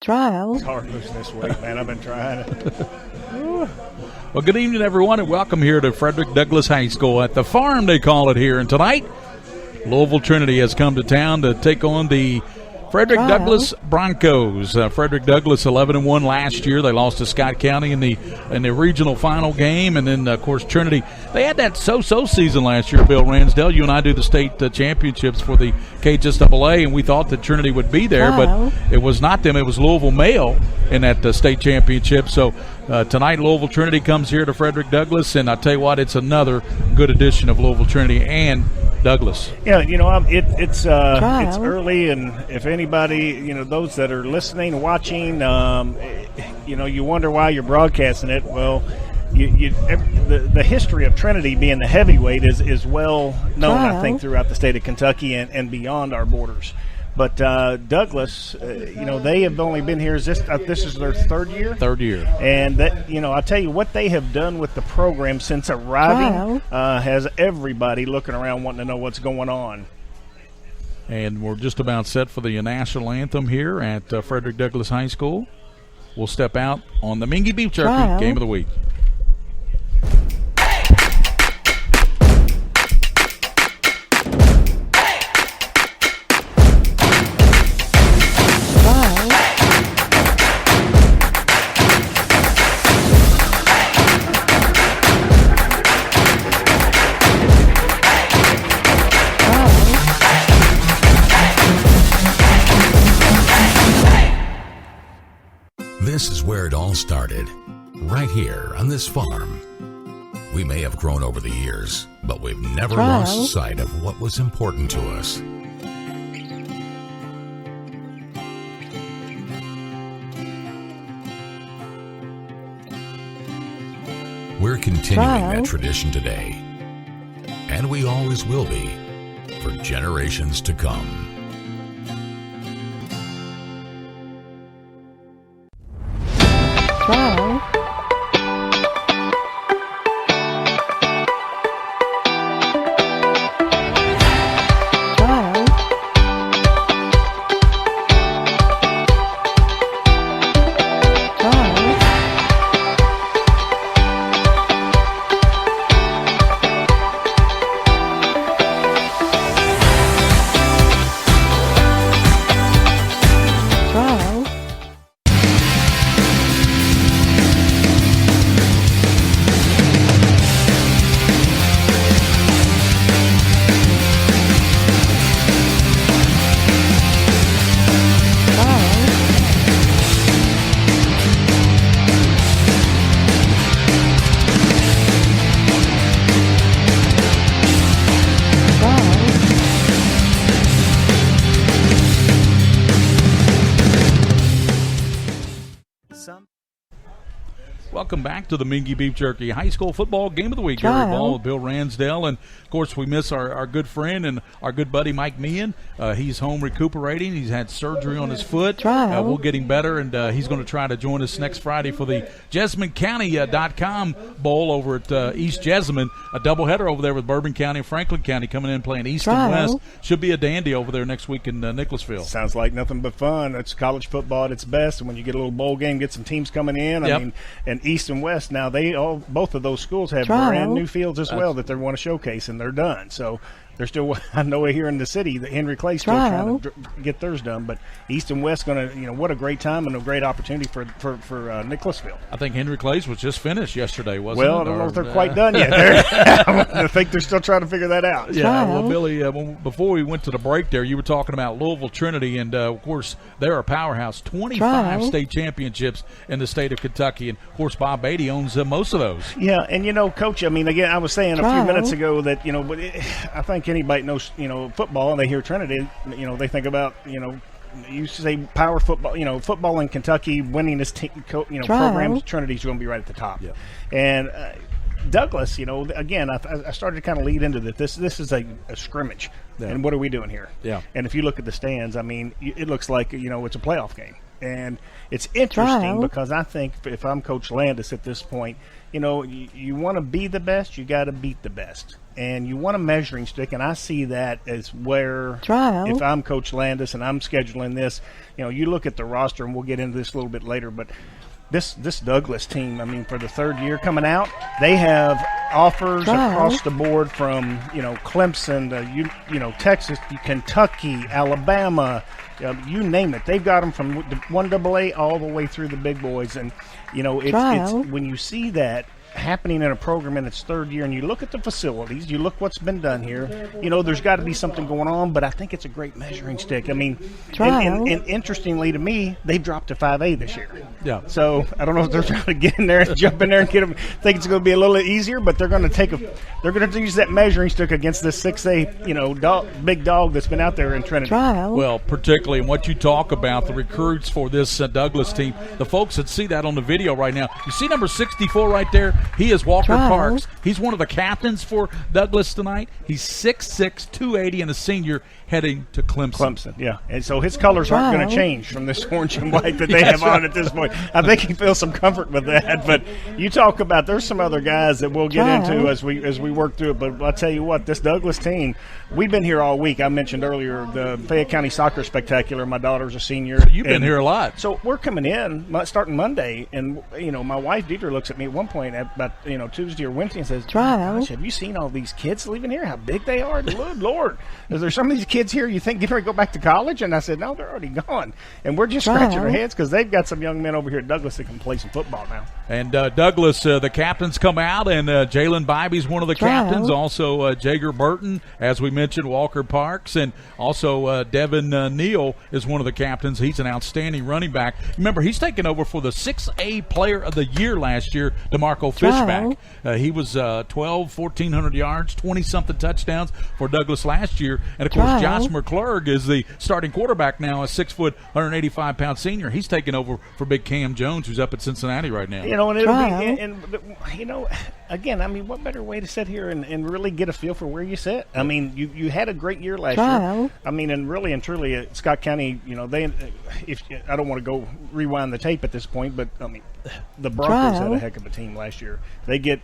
Trial. It's hard losing this week, man. I've been trying it. Well, good evening, everyone, and welcome here to Frederick Douglass High School at the farm, they call it here. And tonight, Louisville Trinity has come to town to take on the Frederick Douglass Broncos. Frederick Douglass 11-1 last year. They lost to Scott County in the regional final game, and then of course Trinity. They had that so-so season last year. Bill Ransdell, you and I do the state championships for the KHSAA, and we thought that Trinity would be there, but it was not them. It was Louisville Male in that state championship. So tonight, Louisville Trinity comes here to Frederick Douglass, and I tell you what, it's another good edition of Louisville Trinity and Douglass. Yeah, it's early, and if anybody, those that are listening and watching, you wonder why you're broadcasting it. Well, the history of Trinity being the heavyweight is well known, I think, throughout the state of Kentucky and beyond our borders. But Douglass, they have only been here. This is their third year? Third year. And that, I tell you, what they have done with the program since arriving has everybody looking around wanting to know what's going on. And we're just about set for the national anthem here at Frederick Douglass High School. We'll step out on the Mingy Beef Jerky Game of the Week. This is where it all started, right here on this farm. We may have grown over the years, but we've never lost sight of what was important to us. We're continuing that tradition today, and we always will be for generations to come. Welcome back to the Mingy Beef Jerky High School Football Game of the Week. Gary Ball with Bill Ransdell. And, of course, we miss our good friend and our good buddy Mike Meehan. He's home recuperating. He's had surgery on his foot. We'll get him better, and he's going to try to join us next Friday for the JesmondCounty.com Bowl over at East Jessamine. A doubleheader over there with Bourbon County and Franklin County coming in playing East and West. Should be a dandy over there next week in Nicholasville. Sounds like nothing but fun. It's college football at its best, and when you get a little bowl game, get some teams coming in. I mean, and East and West, now both of those schools have brand new fields as well that they want to showcase, and they're done. So they're still, I know here in the city that Henry Clay's still trying to get theirs done, but East and West going to, what a great time and a great opportunity for Nicholasville. I think Henry Clay's was just finished yesterday, wasn't it? Well, I don't know if they're quite done yet. I think they're still trying to figure that out. Yeah, well, Billy, before we went to the break there, you were talking about Louisville Trinity, and, of course, they're a powerhouse. 25 state championships in the state of Kentucky, and, of course, Bob Beatty owns most of those. Yeah, and, Coach, I mean, again, I was saying a few minutes ago that, but I think anybody knows, football, and they hear Trinity, they think about, you say power football, football in Kentucky, winning this program, Trinity's going to be right at the top. Yeah. And Douglass, again, I started to kind of lead into that. This is a scrimmage, and what are we doing here? Yeah. And if you look at the stands, I mean, it looks like, it's a playoff game. And it's interesting because I think if I'm Coach Landis at this point, you want to be the best, you got to beat the best. and you want a measuring stick, and I see that as where if I'm Coach Landis and I'm scheduling this, you look at the roster, and we'll get into this a little bit later, but this Douglas team, I mean, for the third year coming out, they have offers across the board from, Clemson to, Texas, Kentucky, Alabama, you name it. They've got them from 1AA all the way through the big boys. And, it's when you see that happening in a program in its third year and you look at the facilities, you look what's been done here, there's got to be something going on, but I think it's a great measuring stick. I mean, and interestingly to me, they've dropped to 5A this year. Yeah. So I don't know if they're trying to get in there and jump in there and get them. I think it's going to be a little easier, but they're going to use that measuring stick against this 6A, big dog that's been out there in Trinity. Well, particularly in what you talk about, the recruits for this Douglas team, the folks that see that on the video right now, you see number 64 right there? He is Walker Parks. He's one of the captains for Douglas tonight. He's 6'6", 280, and a senior heading to Clemson. Yeah. And so his colors aren't going to change from this orange and white that they have on at this point. I think he feels some comfort with that. But you talk about there's some other guys that we'll get into as we work through it. But I'll tell you what, this Douglas team, we've been here all week. I mentioned earlier the Fayette County Soccer Spectacular. My daughter's a senior. You've been here a lot. So we're coming in starting Monday, and my wife Deidre looks at me at one point about Tuesday or Wednesday and says, "Gosh, have you seen all these kids leaving here? How big they are! Good Lord, is there some of these kids here you think get ready to go back to college?" And I said, "No, they're already gone." And we're just scratching our heads because they've got some young men over here at Douglas that can play some football now. And Douglas, the captains come out, and Jalen Bibby's one of the captains. Also, Jager Burton, as we mentioned, Walker Parks, and also Devin Neal is one of the captains. He's an outstanding running back. Remember, he's taken over for the 6A Player of the Year last year, DeMarco Fishback. He was 1,400 yards, 20-something touchdowns for Douglas last year. And, of course, Josh McClurg is the starting quarterback now, a 6-foot, 185-pound senior. He's taking over for Big Cam Jones, who's up at Cincinnati right now. And it'll be, again, I mean, what better way to sit here and really get a feel for where you sit? I mean, you had a great year last year. I mean, and really and truly, Scott County, I don't want to go rewind the tape at this point, but, I mean, the Broncos had a heck of a team last year. They get,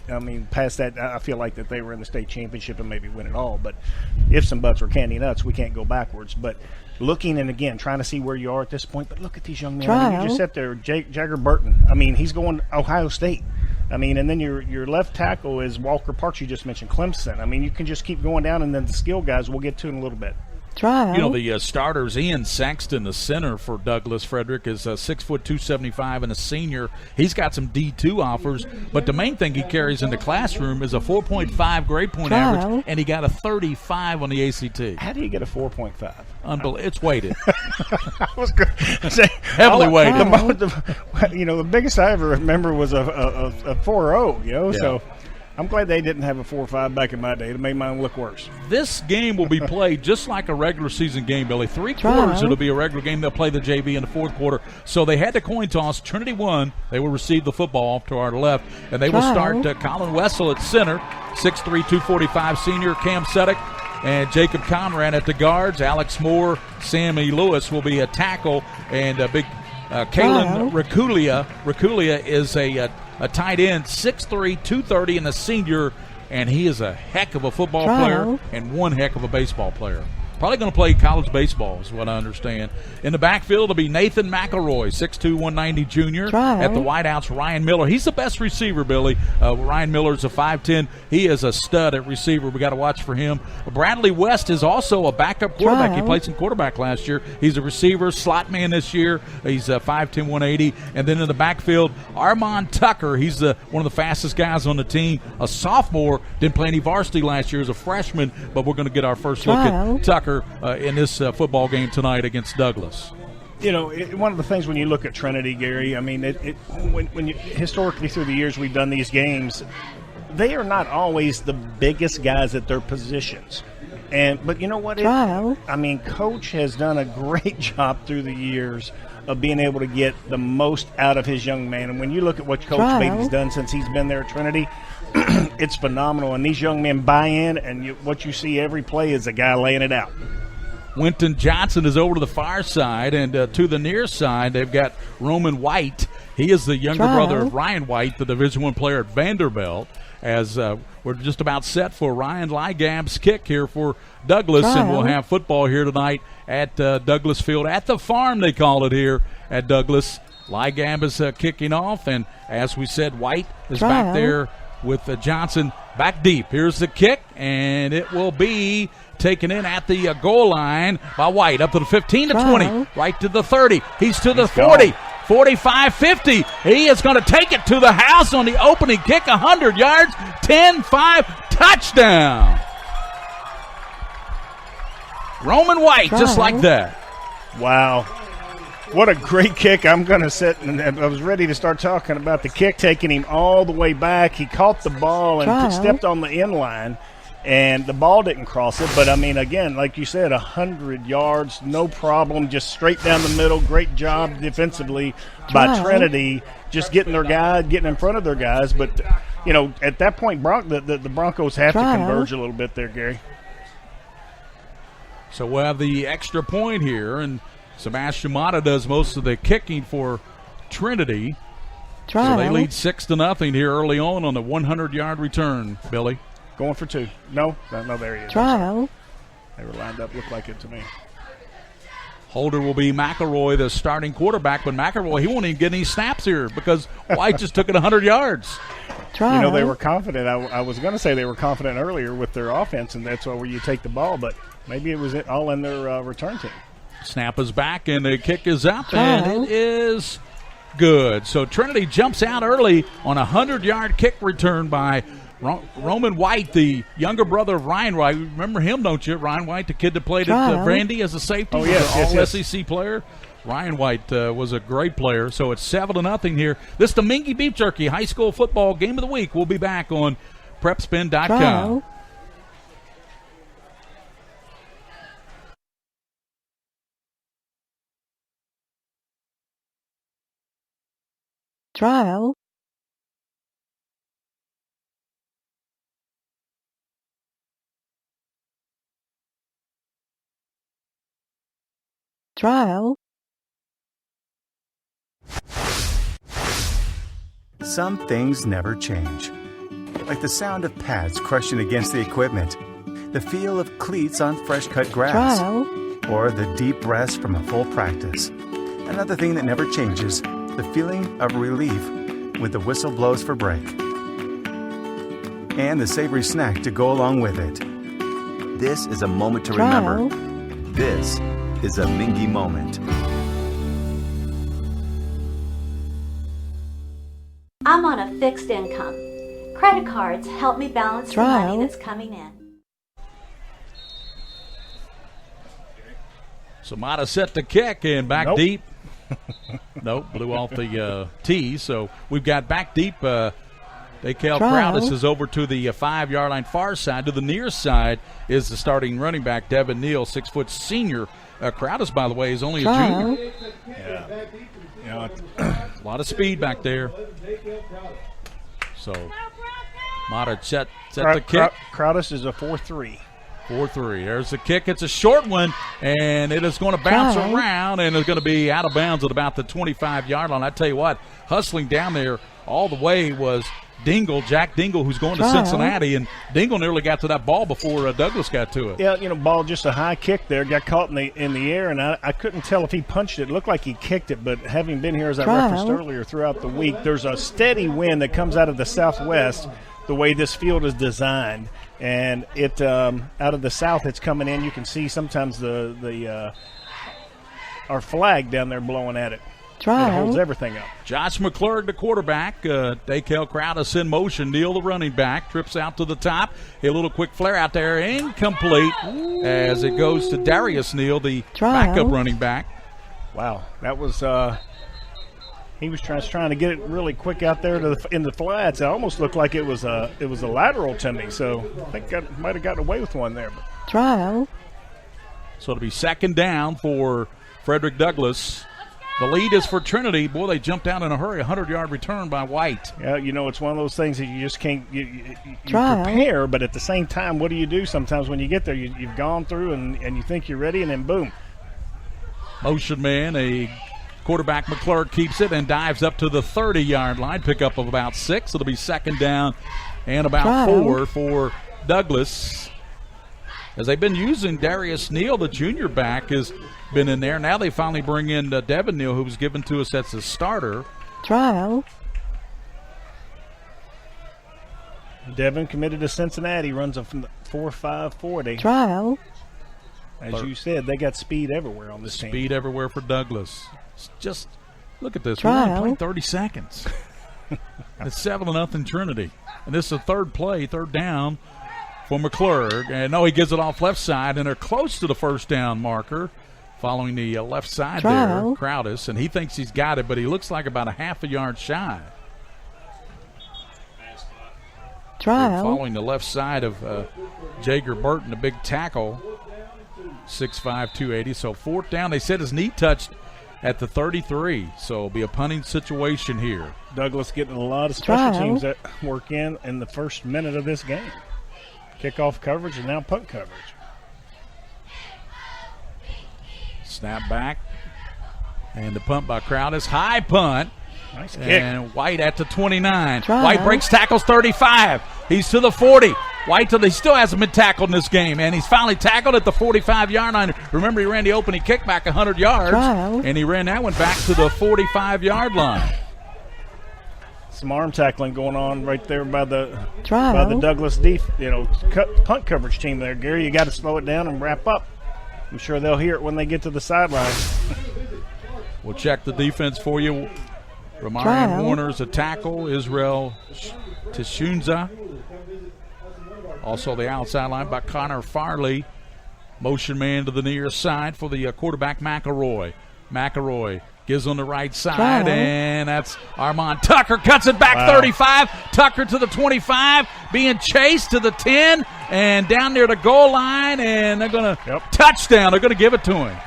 past that, I feel like that they were in the state championship and maybe win it all. But ifs and buts or candy nuts, we can't go backwards. But looking and, again, trying to see where you are at this point. But look at these young men. You just sat there, Jager Burton. I mean, he's going Ohio State. I mean, and then your left tackle is Walker Parks. You just mentioned Clemson. I mean, you can just keep going down, and then the skill guys we'll get to in a little bit. The starters, Ian Saxton, the center for Douglas Frederick, is 6 foot 275 and a senior. He's got some D2 offers, but the main thing he carries in the classroom is a 4.5 grade point average, and he got a 35 on the ACT. How do you get a 4.5? It's weighted. I was going to say heavily weighted. The biggest I ever remember was a 4.0. So. I'm glad they didn't have a 4 or 5 back in my day. It made mine look worse. This game will be played just like a regular season game, Billy. 3 quarters it'll be a regular game. They'll play the JV in the fourth quarter. So they had the coin toss. Trinity won. They will receive the football off to our left. And they will start Colin Wessel at center, 6'3", 245 senior, Cam Sedek, and Jacob Conrad at the guards. Alex Moore, Sammy Lewis will be a tackle, and big Kalen Rakulia. Rakulia is a tight end, 6'3", 230, and a senior, and he is a heck of a football player and one heck of a baseball player. Probably going to play college baseball is what I understand. In the backfield, it'll be Nathan McElroy, 6'2", 190 junior. At the wideouts, Ryan Miller. He's the best receiver, Billy. Ryan Miller's a 5'10". He is a stud at receiver. We got to watch for him. Bradley West is also a backup quarterback. He played some quarterback last year. He's a receiver, slot man this year. He's 5'10", 180. And then in the backfield, Armand Tucker. He's one of the fastest guys on the team. A sophomore. Didn't play any varsity last year as a freshman, but we're going to get our first look at Tucker in this football game tonight against Douglas. One of the things when you look at Trinity, Gary, I mean, when you, historically through the years we've done these games, they are not always the biggest guys at their positions. But you know what? Coach has done a great job through the years of being able to get the most out of his young man. And when you look at what Coach Beatty's done since he's been there at Trinity, it's phenomenal. And these young men buy in, and what you see every play is a guy laying it out. Winton Johnson is over to the far side, and to the near side, they've got Roman White. He is the younger brother of Ryan White, the Division I player at Vanderbilt. As we're just about set for Ryan Ligab's kick here for Douglas, and we'll have football here tonight at Douglas Field. At the farm, they call it here at Douglas. Ligab is kicking off, and as we said, White is back there with Johnson back deep. Here's the kick, and it will be taken in at the goal line by White. Up to the 15 to 20, right to the 30. He's to the 40. Gone. 45, 50. He is going to take it to the house on the opening kick, 100 yards, 10-5, touchdown. Roman White, just like that. Wow. What a great kick. I'm going to sit, and I was ready to start talking about the kick, taking him all the way back. He caught the ball and stepped on the end line, and the ball didn't cross it. But, I mean, again, like you said, 100 yards, no problem, just straight down the middle. Great job defensively by Trinity, just getting their guy, getting in front of their guys. But, you know, at that point, the Broncos have to converge a little bit there, Gary. So we'll have the extra point here, and Sebastian Mata does most of the kicking for Trinity. So they lead 6-0 here early on the 100-yard return, Billy. Going for two. No, there he is. They were lined up, looked like it to me. Holder will be McElroy, the starting quarterback, but McElroy, he won't even get any snaps here because White just took it 100 yards. You know, they were confident. I was going to say they were confident earlier with their offense, and that's where you take the ball, but maybe it was all in their return team. Snap is back, and the kick is up, and it is good. So Trinity jumps out early on a 100-yard kick return by Roman White, the younger brother of Ryan White. Remember him, don't you? Ryan White, the kid that played at Brandy as a safety. Oh, yes, all SEC player. Ryan White was a great player. So it's 7-0 here. This Domingue Beef Jerky High School Football Game of the Week. We'll be back on PrepSpin.com. Trial. Some things never change. Like the sound of pads crushing against the equipment, the feel of cleats on fresh-cut grass, or the deep rest from a full practice. Another thing that never changes, the feeling of relief when the whistle blows for break. And the savory snack to go along with it. This is a moment to remember. This is a Mingy moment. I'm on a fixed income. Credit cards help me balance the money that's coming in. So Mata set the kick and back deep. Nope, blew off the tee. So we've got back deep. Daykel Crowdis is over to the 5-yard line far side. To the near side is the starting running back, Devin Neal, 6-foot senior. Crowdis, by the way, is only a junior. Yeah. A lot of speed back there. So Mata set the kick. Crowdis is a 4-3. 4-3. There's the kick. It's a short one, and it is going to bounce around, and it's going to be out of bounds at about the 25-yard line. I tell you what, hustling down there all the way was Jack Dingle, who's going to Cincinnati, and Dingle nearly got to that ball before Douglas got to it. Yeah, ball just a high kick there, got caught in the air, and I couldn't tell if he punched it. It looked like he kicked it, but having been here, as I referenced earlier, throughout the week, there's a steady wind that comes out of the southwest the way this field is designed, and it out of the south it's coming in. You can see sometimes our flag down there blowing at it. It holds everything up. Josh McClurg, the quarterback. Daykel Crowdis in motion. Neal, the running back, trips out to the top. A little quick flare out there. Incomplete as it goes to Darius Neal, the backup running back. Wow. That was he was trying to get it really quick out there in the flats. It almost looked like it was a lateral to me. So I think might have gotten away with one there. So it'll be second down for Frederick Douglass. The lead is for Trinity. Boy, they jumped out in a hurry. 100-yard return by White. Yeah, it's one of those things that you just can't you prepare, but at the same time, what do you do sometimes when you get there? You've gone through and you think you're ready, and then boom. Motion man, a quarterback McClure keeps it and dives up to the 30-yard line. Pickup of about 6. It'll be second down and about 4 for Douglas. As they've been using Darius Neal, the junior back, has been in there. Now they finally bring in Devin Neal, who was given to us as a starter. Devin committed to Cincinnati, runs a 4.5 40. As you said, they got speed everywhere on this team. Speed everywhere for Douglas. Just look at this. We're only playing 30 seconds. It's 7-0 Trinity. And this is a third down for McClure. And he gives it off left side, and they're close to the first down marker following the left side there, Crowdis. And he thinks he's got it, but he looks like about a half a yard shy. Following the left side of Jager Burton, a big tackle, 6'5", 280. So fourth down. They said his knee touched at the 33, so it'll be a punting situation here. Douglas getting a lot of special teams that work in the first minute of this game. Kickoff coverage and now punt coverage. Snap back. And the punt by Crowdis. High punt. Nice kick. And White at the 29. White breaks tackles 35. He's to the 40. White he still hasn't been tackled in this game, and he's finally tackled at the 45-yard line. Remember, he ran the opening kickback 100 yards, and he ran that one back to the 45-yard line. Some arm tackling going on right there by the Douglas punt coverage team there. Gary, you got to slow it down and wrap up. I'm sure they'll hear it when they get to the sideline. We'll check the defense for you. Ramarian Warner's a tackle. Israel Tishunza. Also the outside line by Connor Farley. Motion man to the near side for the quarterback McElroy. McElroy gives on the right side, and that's Armand Tucker. Cuts it back 35. Tucker to the 25, being chased to the 10, and down near the goal line, and they're going to touchdown. They're going to give it to him.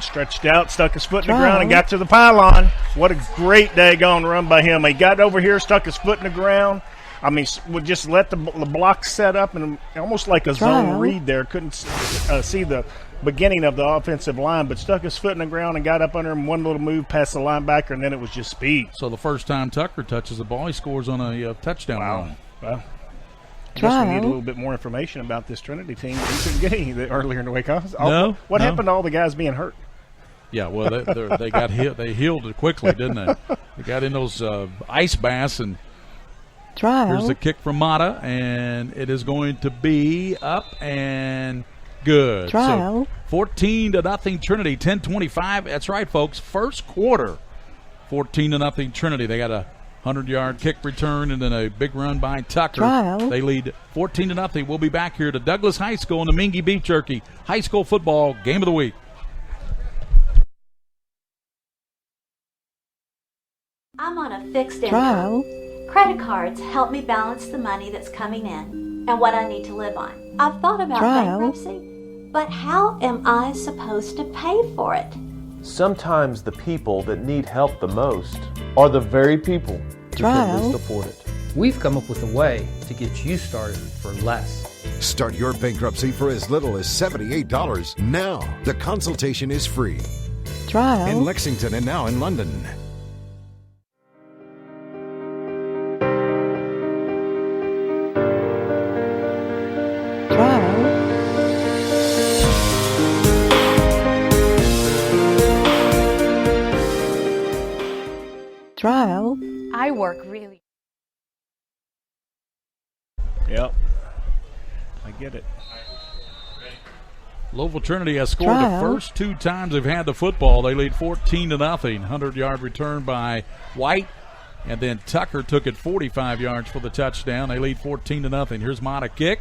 Stretched out, stuck his foot in the ground, and got to the pylon. What a great daggone run by him. He got over here, stuck his foot in the ground. I mean, would just let the block set up, and almost like a zone read there. Couldn't see the beginning of the offensive line, but stuck his foot in the ground and got up under him. One little move past the linebacker, and then it was just speed. So the first time Tucker touches the ball, he scores on a touchdown run. Well, I guess we need a little bit more information about this Trinity team. We couldn't get any earlier in the week. What happened to all the guys being hurt? Yeah, well, they got hit. They healed it quickly, didn't they? They got in those ice baths, and here's the kick from Mata, and it is going to be up and good. So 14-0 Trinity, 10:25. That's right, folks. First quarter, 14-0 Trinity. They got a 100-yard kick return and then a big run by Tucker. They lead 14-0. We'll be back here to Douglas High School in the Mingy Beef Jerky High School Football Game of the Week. I'm on a fixed income. Credit cards help me balance the money that's coming in and what I need to live on. I've thought about bankruptcy, but how am I supposed to pay for it? Sometimes the people that need help the most are the very people who can least afford it. We've come up with a way to get you started for less. Start your bankruptcy for as little as $78 now. The consultation is free. In Lexington and now in London. I work really. Yep. I get it. Louisville Trinity has scored the first 2 times they've had the football. They lead 14-0. 100-yard return by White. And then Tucker took it 45 yards for the touchdown. They lead 14-0. Here's Mata kick.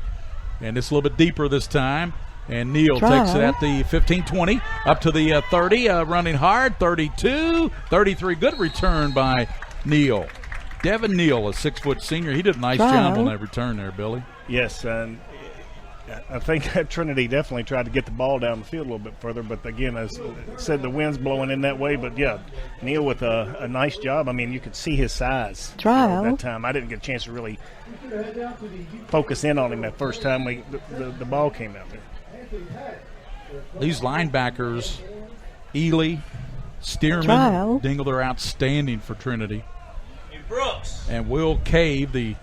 And it's a little bit deeper this time. And Neal takes it at the 15-20, up to the 30, running hard, 32, 33. Good return by Neal. Devin Neal, a 6-foot senior. He did a nice job on that return there, Billy. Yes, and I think Trinity definitely tried to get the ball down the field a little bit further, but again, as I said, the wind's blowing in that way. But yeah, Neal with a nice job. I mean, you could see his size at that time. I didn't get a chance to really focus in on him that first time the ball came out there. These linebackers, Ely, Stearman, Dingle, are outstanding for Trinity. And Will Cave, the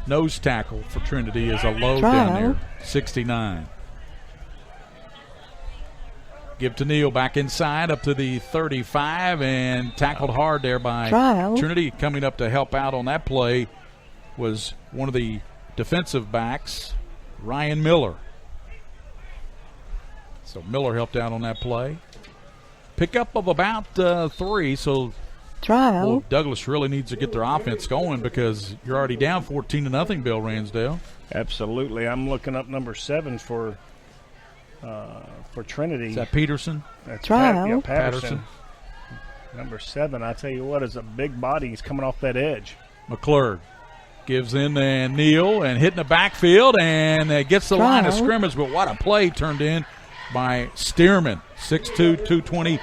nose tackle for Trinity, is a load down there, 69. Give to Neal, back inside up to the 35, and tackled hard there by Trinity. Coming up to help out on that play was one of the defensive backs, Ryan Miller. So Miller helped out on that play. Pickup of about 3, so well, Douglas really needs to get their offense going because you're already down 14-0, Bill Ransdale. Absolutely. I'm looking up number 7 for Trinity. Is that Peterson? That's Patterson. Number 7, I tell you what, is a big body. He's coming off that edge. McClurg gives in and Neal and hitting the backfield and gets the line of scrimmage, but what a play turned in by Stearman, 6'2", 220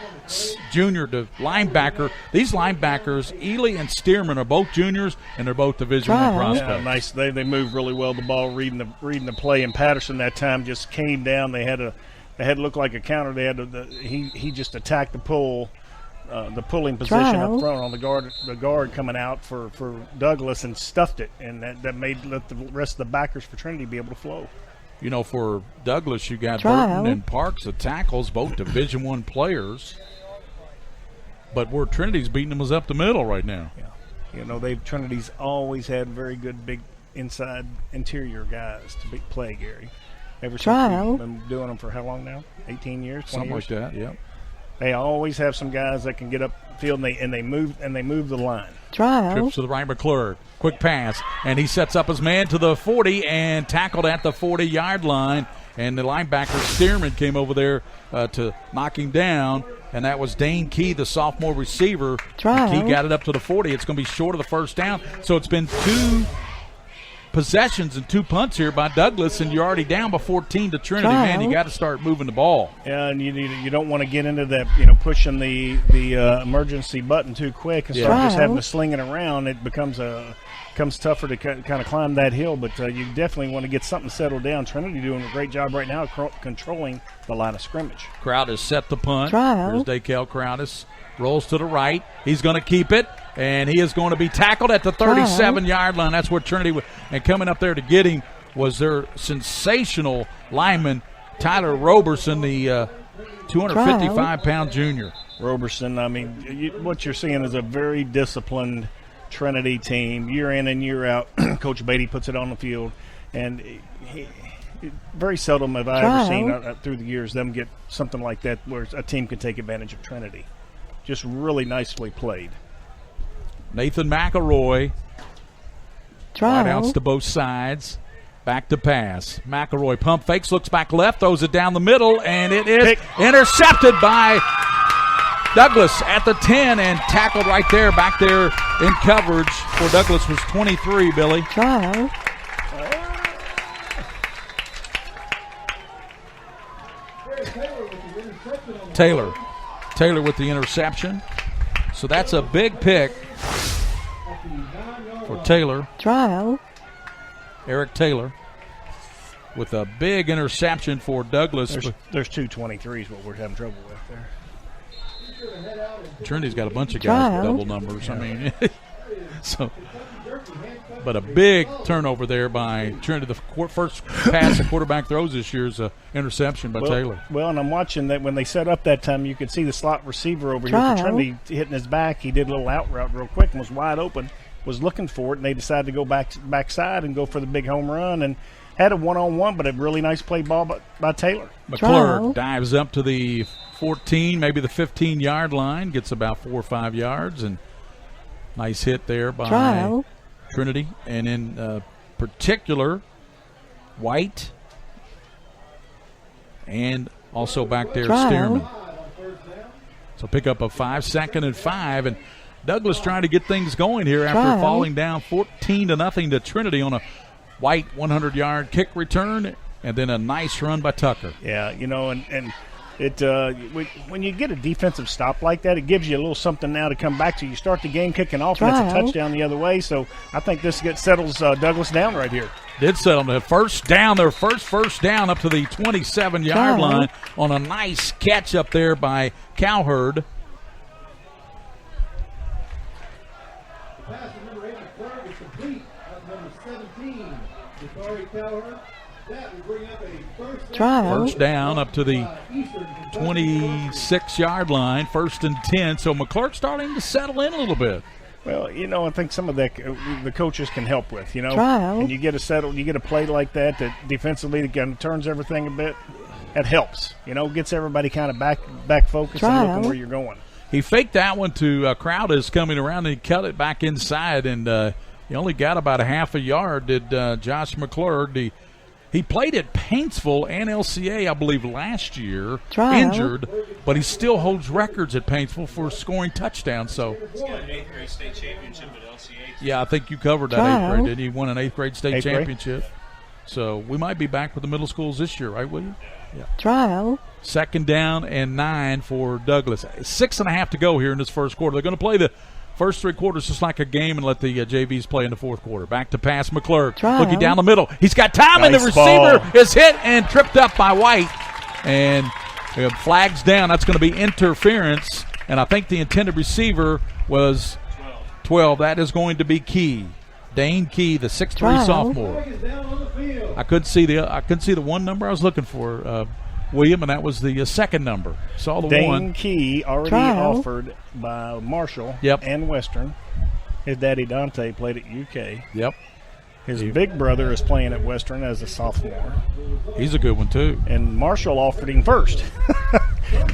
junior to linebacker. These linebackers, Ely and Stearman, are both juniors, and they're both Division I prospects. Yeah, nice. They moved really well the ball, reading the play. And Patterson that time just came down. They had to look like a counter. They had he just attacked the pulling position up front on the guard coming out for Douglas and stuffed it, and that let the rest of the backers for Trinity be able to flow. You know, for Douglas, you got Burton and Parks, the tackles, both Division I players. But where Trinity's beating them is up the middle right now. Yeah. You know, Trinity's always had very good big interior guys to play, Gary. Ever since we've been doing them for how long now? 18 years, 20 something years? like that. Yeah. They always have some guys that can get up field and they move the line. Trips to the right, McClurg. Quick pass, and he sets up his man to the 40 and tackled at the 40-yard line. And the linebacker Stearman came over there to knock him down, and that was Dane Key, the sophomore receiver. Key got it up to the 40. It's going to be short of the first down. So it's been 2 possessions and 2 punts here by Douglas, and you're already down by 14 to Trinity. Man, you got to start moving the ball. Yeah, and you don't want to get into that, pushing the emergency button too quick and start just having to sling it around. It becomes tougher to kind of climb that hill, but you definitely want to get something settled down. Trinity doing a great job right now controlling the line of scrimmage. Crowdis set the punt. Here's Dakel Crowdis. Rolls to the right. He's going to keep it, and he is going to be tackled at the 37-yard line. That's where Trinity was. And coming up there to get him was their sensational lineman, Tyler Roberson, the 255-pound junior. Roberson, I mean, what you're seeing is a very disciplined Trinity team. Year in and year out, Coach Beatty puts it on the field, and very seldom have I ever seen through the years them get something like that where a team can take advantage of Trinity. Just really nicely played. Nathan McElroy. Wideouts to both sides. Back to pass. McElroy pump fakes, looks back left, throws it down the middle, and it is intercepted by Douglas at the 10 and tackled right there, back there in coverage for Douglas was 23, Billy. Taylor with the interception. So that's a big pick for Taylor. Eric Taylor with a big interception for Douglas. There's 223s what we're having trouble with there. Trinity's got a bunch of guys with double numbers. I mean, but a big turnover there by Trinity. The first pass the quarterback throws this year is an interception by Taylor. Well, and I'm watching that when they set up that time, you could see the slot receiver over here for Trinity hitting his back. He did a little out route real quick and was wide open, was looking for it, and they decided to go backside and go for the big home run and had a one-on-one, but a really nice play ball by Taylor. McClurg dives up to the 14, maybe the 15-yard line, gets about 4 or 5 yards, and nice hit there by Trinity. And in particular, White and also back there Stearman. So pick up a 5, 2nd and 5, and Douglas trying to get things going here after falling down 14-0 to Trinity on a White 100-yard kick return, and then a nice run by Tucker. Yeah, and it when you get a defensive stop like that, it gives you a little something now to come back to. You start the game kicking off, and it's a touchdown the other way. So I think this settles Douglas down right here. Did settle the first down, their first down up to the 27-yard line on a nice catch up there by Cowherd. Pass to number 8 McClurg is complete. That's number 17. Jafari Cowherd. That will bring up a first down up to the 26-yard line, 1st and 10. So McClurg starting to settle in a little bit. Well, I think some of that the coaches can help with, And you get a play like that defensively that kind of turns everything a bit. That helps, gets everybody kind of back focused and looking where you're going. He faked that one to Crowdis coming around, and he cut it back inside, and he only got about a half a yard, did Josh McClurg. He played at Paintsville and LCA, I believe, last year, injured, but he still holds records at Paintsville for scoring touchdowns. So, he's got an 8th grade state championship at LCA. Yeah, I think you covered that 8th grade, didn't you? He won an 8th grade state championship. So we might be back with the middle schools this year, right, William? Yeah. 2nd down and 9 for Douglas. 6.5 to go here in this first quarter. They're going to play the first 3 quarters just like a game and let the JVs play in the 4th quarter. Back to pass McClurg. Looking down the middle. He's got time, and the receiver is hit and tripped up by White. And flags down. That's going to be interference. And I think the intended receiver was 12. That is going to be Key. Dane Key, the 6'3" sophomore. I couldn't see the one number I was looking for, William, and that was the 2nd number. Saw the Dane 1. Dane Key already offered by Marshall and Western. His daddy Dante played at UK. Yep. His big brother is playing at Western as a sophomore. He's a good one, too. And Marshall offered him first.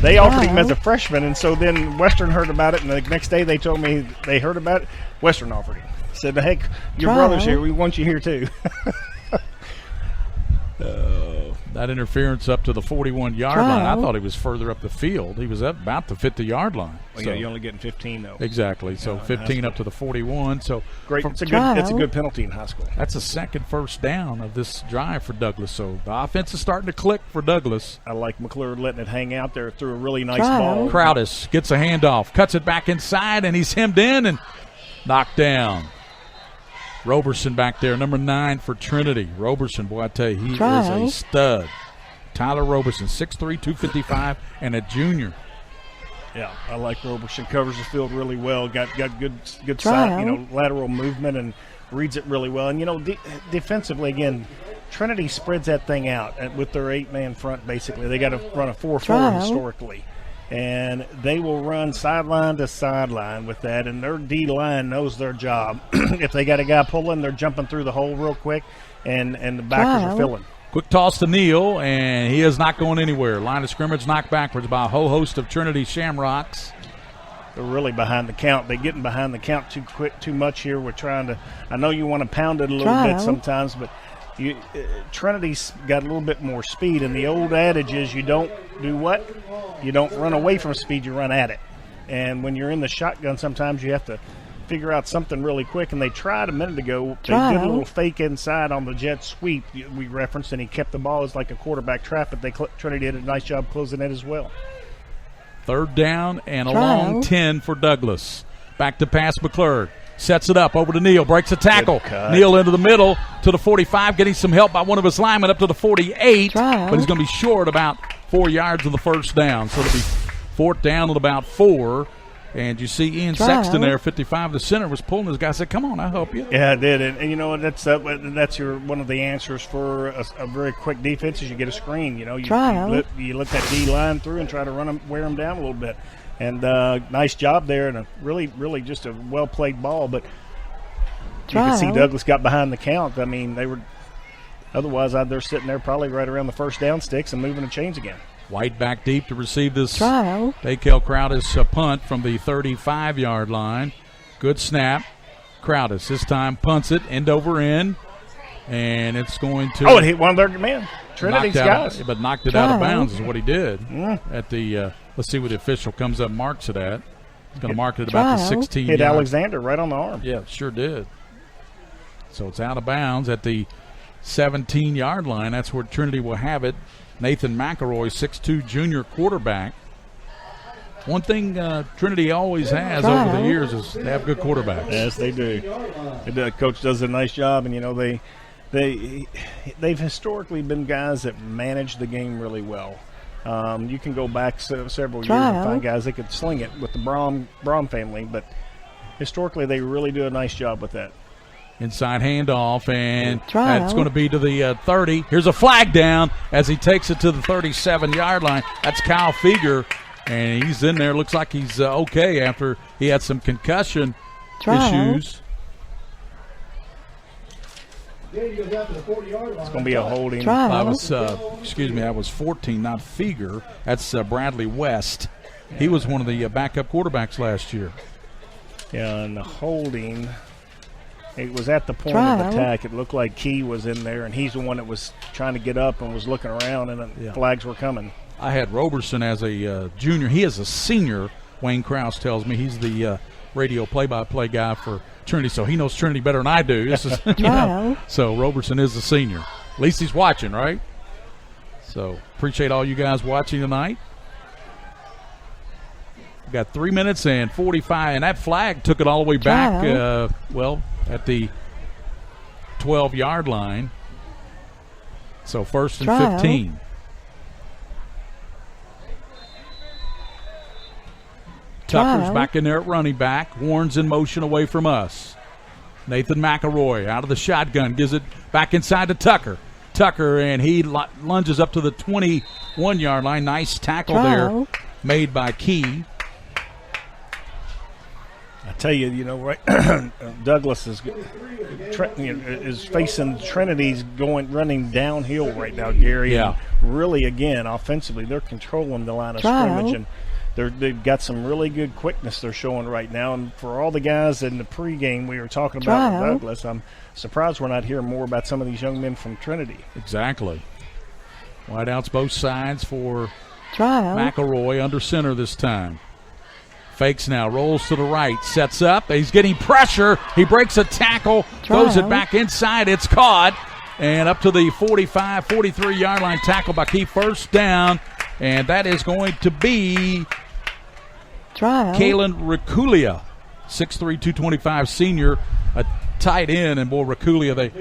They offered him as a freshman, and so then Western heard about it, and the next day they told me they heard about it. Western offered him. Said, heck, your brother's here. We want you here, too. That interference up to the 41-yard line. I thought he was further up the field. He was about the 50-yard line. Well, yeah, you're only getting 15, though. Exactly. So 15 up to the 41. So great. It's a good penalty in high school. That's the 2nd first down of this drive for Douglas. So the offense is starting to click for Douglas. I like McClure letting it hang out there through a really nice ball. Crowdis gets a handoff, cuts it back inside, and he's hemmed in and knocked down. Roberson back there, number 9 for Trinity. Roberson, boy, I tell you, he is a stud. Tyler Roberson, 6'3", 255, and a junior. Yeah, I like Roberson. Covers the field really well. Got good side, lateral movement, and reads it really well. And defensively, again, Trinity spreads that thing out with their 8-man front. Basically, they got to run a 4-4 historically. And they will run sideline to sideline with that, and their D-line knows their job. If they got a guy pulling, they're jumping through the hole real quick, and the backers are filling. Quick toss to Neal, and he is not going anywhere. Line of scrimmage knocked backwards by a whole host of Trinity Shamrocks. They're really behind the count. They're getting behind the count too much here. We're trying to – I know you want to pound it a little bit sometimes, but Trinity's got a little bit more speed, and the old adage is you don't do what? You don't run away from speed, you run at it. And when you're in the shotgun, sometimes you have to figure out something really quick, and they tried a minute ago. They did a little fake inside on the jet sweep we referenced, and he kept the ball as like a quarterback trap, but Trinity did a nice job closing it as well. 3rd down and a long 10 for Douglas. Back to pass McClurg. Sets it up over to Neal. Breaks a tackle. Neal into the middle to the 45, getting some help by one of his linemen up to the 48. But he's going to be short about 4 yards of the first down. So it'll be 4th down at about 4. And you see Ian Sexton there, 55, the center, was pulling his guy. Said, "Come on, I'll help you." Yeah, I did. And that's one of the answers for a very quick defense is you get a screen. You let that D line through and try to wear them down a little bit. And nice job there, and a really, really just a well-played ball. But you can see Douglas got behind the count. I mean, they were – otherwise, they're sitting there probably right around the first down sticks and moving the chains again. White back deep to receive this Daykel Crowdis punt from the 35-yard line. Good snap. Crowdis this time punts it end over end, and it's going to – it hit one of their men. Trinity's guys. But knocked it out of bounds is what he did at the let's see what the official comes up and marks it at. He's going to mark it about the 16 Hit Alexander right on the arm. Yeah, sure did. So it's out of bounds at the 17-yard line. That's where Trinity will have it. Nathan McElroy, 6'2", junior quarterback. One thing Trinity always has over the years is they have good quarterbacks. Yes, they do. Coach does a nice job, and they've historically been guys that manage the game really well. You can go back several years and find guys that could sling it with the Braum family, but historically they really do a nice job with that. Inside handoff, and that's going to be to the 30. Here's a flag down as he takes it to the 37-yard line. That's Kyle Feger, and he's in there. Looks like he's okay after he had some concussion issues. It's going to be a holding. That was 14, not Feger. That's Bradley West. He was one of the backup quarterbacks last year. Yeah, and the holding, it was at the point of attack. It looked like Key was in there, and he's the one that was trying to get up and was looking around, and the flags were coming. I had Roberson as a junior. He is a senior, Wayne Krause tells me. He's the radio play-by-play guy for Trinity, so he knows Trinity better than I do. This is, so Roberson is a senior. At least he's watching, right? So appreciate all you guys watching tonight. We've got 3 minutes and 45, and that flag took it all the way back, at the 12-yard line. So 1st and 15. Tucker's back in there at running back. Warren's in motion away from us. Nathan McElroy out of the shotgun. Gives it back inside to Tucker. Tucker, and he lunges up to the 21-yard line. Nice tackle there made by Key. I tell you, right, Douglas is facing Trinity's running downhill right now, Gary. Yeah. And really, again, offensively, they're controlling the line of scrimmage, and they've got some really good quickness they're showing right now. And for all the guys in the pregame we were talking about with Douglas, I'm surprised we're not hearing more about some of these young men from Trinity. Exactly. Wideouts both sides for McElroy under center this time. Fakes now, rolls to the right, sets up. He's getting pressure. He breaks a tackle, throws it back inside. It's caught. And up to the 45, 43-yard line, tackle by Key. First down. And that is going to be Kalen Rakulia, 6'3", 225 senior, a tight end. And, boy, Rakulia, they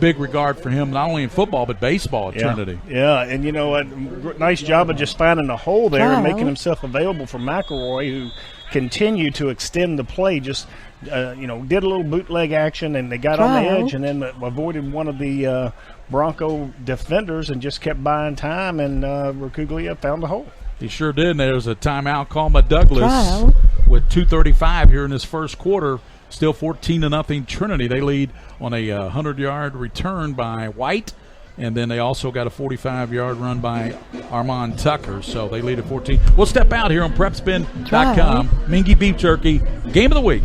big regard for him, not only in football but baseball at Trinity. Yeah, and you know what? Nice job of just finding a hole there and making himself available for McElroy, who continued to extend the play. Just, did a little bootleg action, and they got on the edge and then avoided one of the Bronco defenders and just kept buying time, and Racuglia found the hole. He sure did, and there was a timeout called by Douglas with 2:35 here in this first quarter. Still 14-0 Trinity. They lead on a 100-yard return by White, and then they also got a 45-yard run by Armand Tucker, so they lead at 14. We'll step out here on PrepSpin.com. Mingy Beef Jerky, Game of the Week.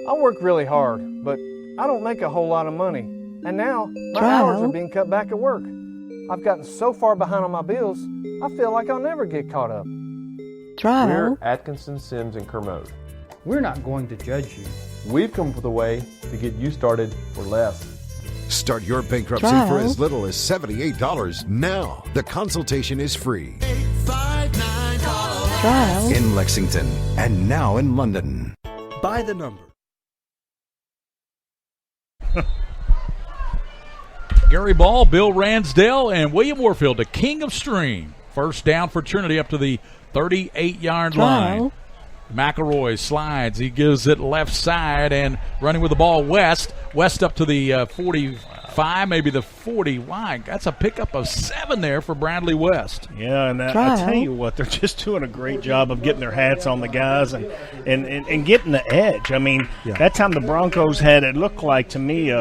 I work really hard, but I don't make a whole lot of money. And now, my hours are being cut back at work. I've gotten so far behind on my bills, I feel like I'll never get caught up. We're Atkinson, Sims, and Kermode. We're not going to judge you. We've come up with a way to get you started for less. Start your bankruptcy for as little as $78 now. The consultation is free. 859 in Lexington and now in London. By the number. Gary Ball, Bill Ransdale, and William Warfield, the king of stream. First down for Trinity up to the 38-yard line. McElroy slides. He gives it left side and running with the ball West. West up to the 45, maybe the 40. Why? That's a pickup of 7 there for Bradley West. Yeah, and I tell you what, they're just doing a great job of getting their hats on the guys and getting the edge. I mean, that time the Broncos had, it looked like to me,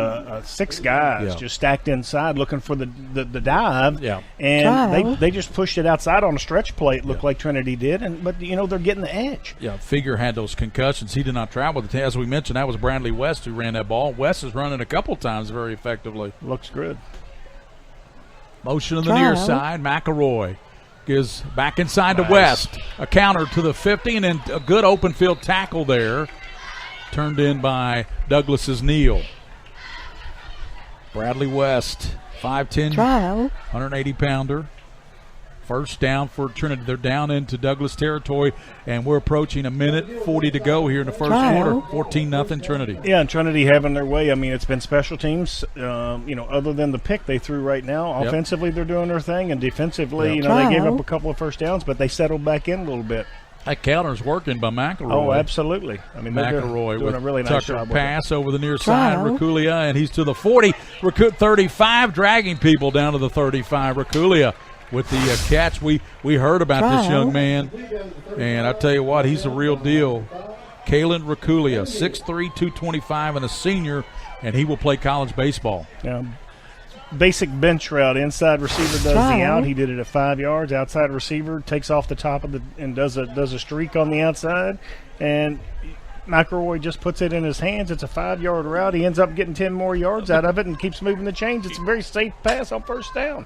6 guys just stacked inside looking for the dive. Yeah. And they just pushed it outside on a stretch play, it looked like Trinity did. But, they're getting the edge. Yeah, Figure had those concussions. He did not travel. As we mentioned, that was Bradley West who ran that ball. West is running a couple times very effectively. Looks good. Motion on the near side. McElroy Gives back inside to West. A counter to the 50, and then a good open field tackle there. Turned in by Douglas's Neal. Bradley West, 5'10", 180-pounder. First down for Trinity. They're down into Douglas territory, and we're approaching 1:40 to go here in the first quarter. 14-0 Trinity. Yeah, and Trinity having their way. I mean, it's been special teams. Other than the pick they threw right now, offensively they're doing their thing, and defensively, they gave up a couple of first downs, but they settled back in a little bit. That counter's working by McElroy. Oh, absolutely. I mean, McElroy doing with a really nice Tucker job pass over the near side. Rakulia, and he's to the 40. 35, dragging people down to the 35. Rakulia with the catch. We heard about this young man, and I tell you what, he's the real deal. Kalen Rakulia, 6'3", 225, and a senior, and he will play college baseball. Yeah. Basic bench route. Inside receiver does the out. He did it at 5 yards. Outside receiver takes off the top of and does a streak on the outside. And McElroy just puts it in his hands. It's a 5-yard route. He ends up getting 10 more yards out of it and keeps moving the chains. It's a very safe pass on first down.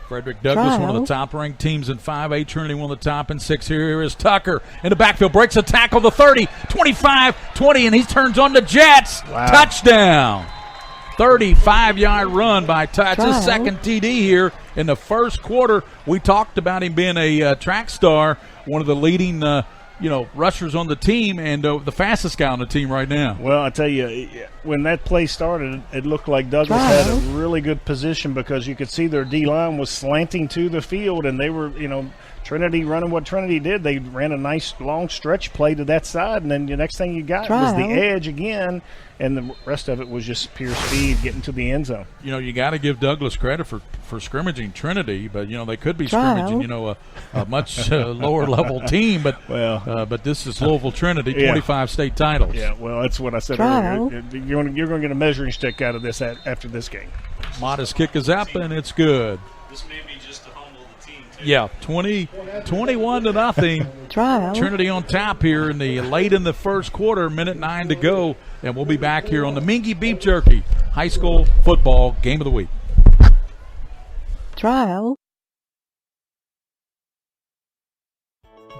Frederick Douglass, one of the top-ranked teams in 5A. Trinity, one of the top in 6. Here is Tucker in the backfield. Breaks a tackle, the 30, 25, 20, and he turns on the Jets. Wow. Touchdown. 35-yard run by Tutch. His second TD here in the first quarter. We talked about him being a track star, one of the leading rushers on the team, and the fastest guy on the team right now. Well, I tell you, when that play started, it looked like Douglas had a really good position because you could see their D-line was slanting to the field, and they were, Trinity running what Trinity did. They ran a nice long stretch play to that side, and then the next thing you got was the edge again, and the rest of it was just pure speed getting to the end zone. You got to give Douglas credit for scrimmaging Trinity, but they could be scrimmaging a much lower level team. But but this is Louisville Trinity, 25 state titles. Yeah, well, that's what I said earlier. You're going to get a measuring stick out of this after this game. Modest kick is up, and it's good. This may be just to humble the team, too. Yeah, 21-0. Trinity on top here late in the first quarter, 1:09 to go, and we'll be back here on the Mingy Beef Jerky High School Football Game of the Week.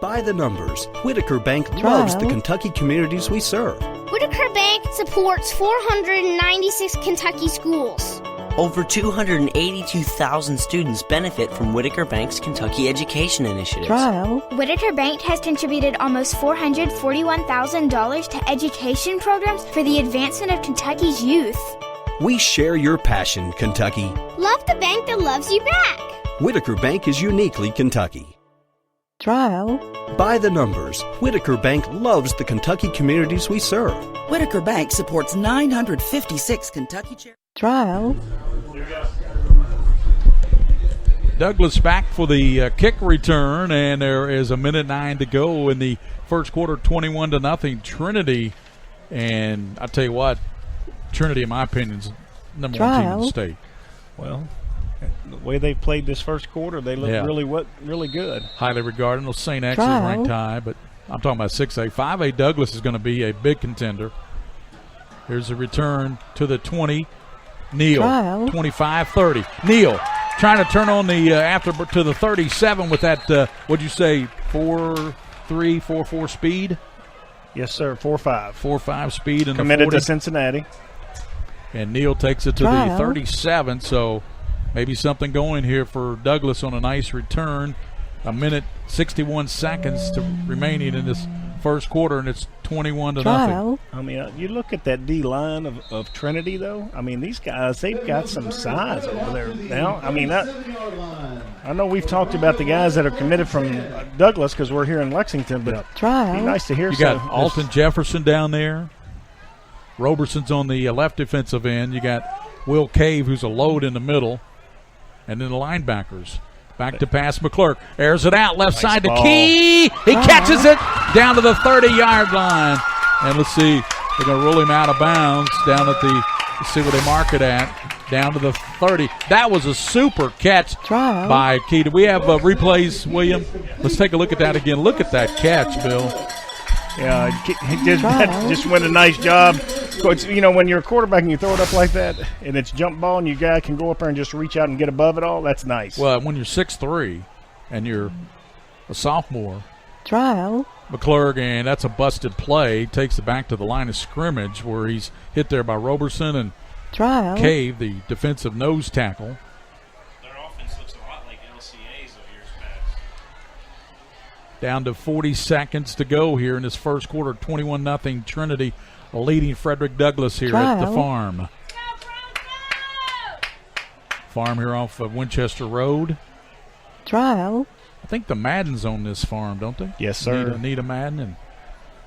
By the numbers, Whitaker Bank loves the Kentucky communities we serve. Whitaker Bank supports 496 Kentucky schools. Over 282,000 students benefit from Whitaker Bank's Kentucky Education Initiatives. Whitaker Bank has contributed almost $441,000 to education programs for the advancement of Kentucky's youth. We share your passion, Kentucky. Love the bank that loves you back. Whitaker Bank is uniquely Kentucky. By the numbers, Whitaker Bank loves the Kentucky communities we serve. Whitaker Bank supports 956 Kentucky charities. Douglas back for the kick return, and there is 1:09 to go in the first quarter, 21-0 Trinity. And I tell you what, Trinity, in my opinion, is number one team in the state. Well, the way they played this first quarter, they look really good. Highly regarded. No St. X is ranked high, but I'm talking about 6A. 5A Douglas is going to be a big contender. Here's a return to the 20. Neal, 25-30. Neal trying to turn on the after to the 37 with that, what'd you say, 4.3, 4.4 speed? Yes, sir, 4.5. 4.5 speed in committed the 40. to Cincinnati. And Neal takes it to the 37, so maybe something going here for Douglas on a nice return. 1:61 remaining in this first quarter, and it's 21-0. I mean, you look at that D line of Trinity, though. I mean, these guys, they've got some size over there now. I mean, I know we've talked about the guys that are committed from Douglas because we're here in Lexington, but it'd be nice to hear. You got Alton Jefferson down there. Roberson's on the left defensive end. You got Will Cave, who's a load in the middle, and then the linebackers. Back to pass McClurk. Airs it out left side to Key. He catches it down to the 30-yard line. And let's see. They're going to rule him out of bounds down at let's see where they mark it at. Down to the 30. That was a super catch by Key. Do we have replays, William? Let's take a look at that again. Look at that catch, Bill. Yeah, he just went a nice job. When you're a quarterback and you throw it up like that, and it's jump ball, and you guy can go up there and just reach out and get above it all, that's nice. Well, when you're 6'3", and you're a sophomore. Trial. McClurg, and that's a busted play. Takes it back to the line of scrimmage where he's hit there by Roberson and Trial. Cave, the defensive nose tackle. Their offense looks a lot like LCA's of years past. Down to 40 seconds to go here in this first quarter. 21-0 Trinity leading Frederick Douglass here at the farm. Farm here off of Winchester Road. Trial. I think the Maddens own this farm, don't they? Yes, sir. Nita Madden, and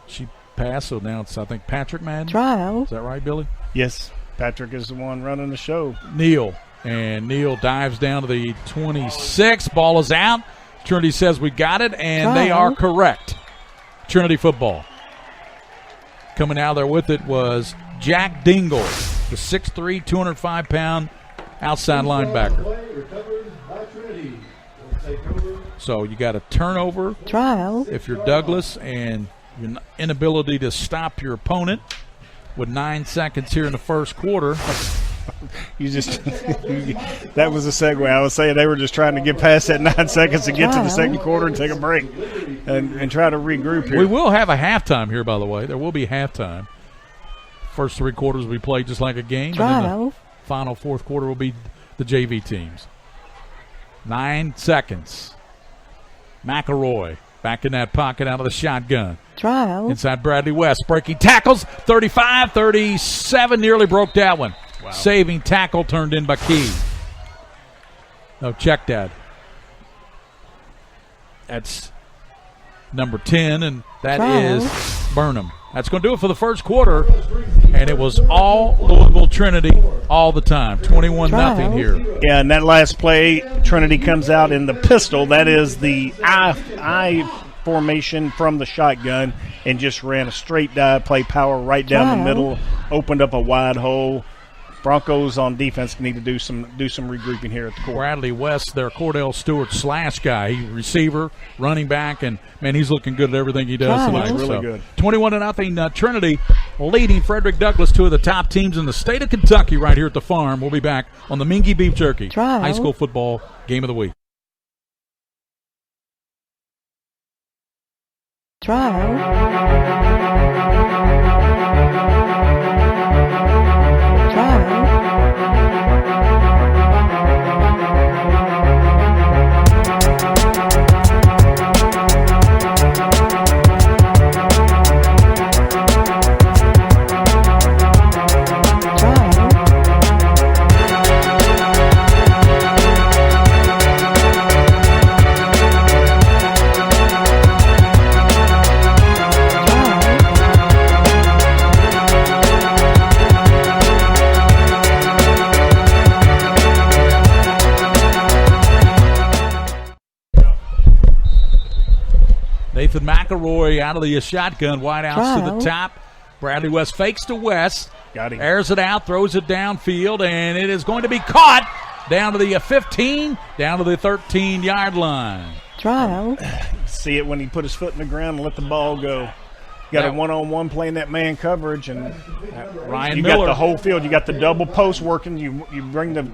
she passed, so now it's, I think, Patrick Madden. Trial. Is that right, Billy? Yes. Patrick is the one running the show. Neal dives down to the 26. Ball is out. Trinity says we got it, and they are correct. Trinity football. Coming out there with it was Jack Dingle, the 6'3", 205-pound outside linebacker. So you got a turnover. Trial. If you're Douglas, and your inability to stop your opponent with 9 seconds here in the first quarter. You just that was a segue. I was saying they were just trying to get past that 9 seconds to get to the second quarter and take a break and try to regroup here. We will have a halftime here, by the way. There will be halftime. First 3 quarters we play just like a game. Trial. And then the final fourth quarter will be the JV teams. 9 seconds. McElroy back in that pocket out of the shotgun. Trial. Inside Bradley West. Breaking tackles. 35, 37. Nearly broke that one. Wow. Saving tackle turned in by Key. No, check that. That's number 10, and that is Burnham. That's going to do it for the first quarter, and it was all Louisville Trinity all the time. 21-0 here. Yeah, and that last play, Trinity comes out in the pistol. That is the I formation from the shotgun, and just ran a straight dive, play power right down the middle, opened up a wide hole. Broncos on defense need to do some regrouping here at the court. Bradley West, their Cordell Stewart slash guy. He receiver, running back, and, man, he's looking good at everything he does tonight. Really good. 21-0 Trinity leading Frederick Douglass, two of the top teams in the state of Kentucky right here at the farm. We'll be back on the Mingy Beef Jerky High School Football Game of the Week. Nathan McElroy out of the shotgun, wide outs to the top. Bradley West fakes to West. Got him. Airs it out, throws it downfield, and it is going to be caught down to the 15, down to the 13-yard line. See it when he put his foot in the ground and let the ball go. You got a one-on-one playing that man coverage, and Ryan you Miller. got the whole field. You got the double post working. You bring the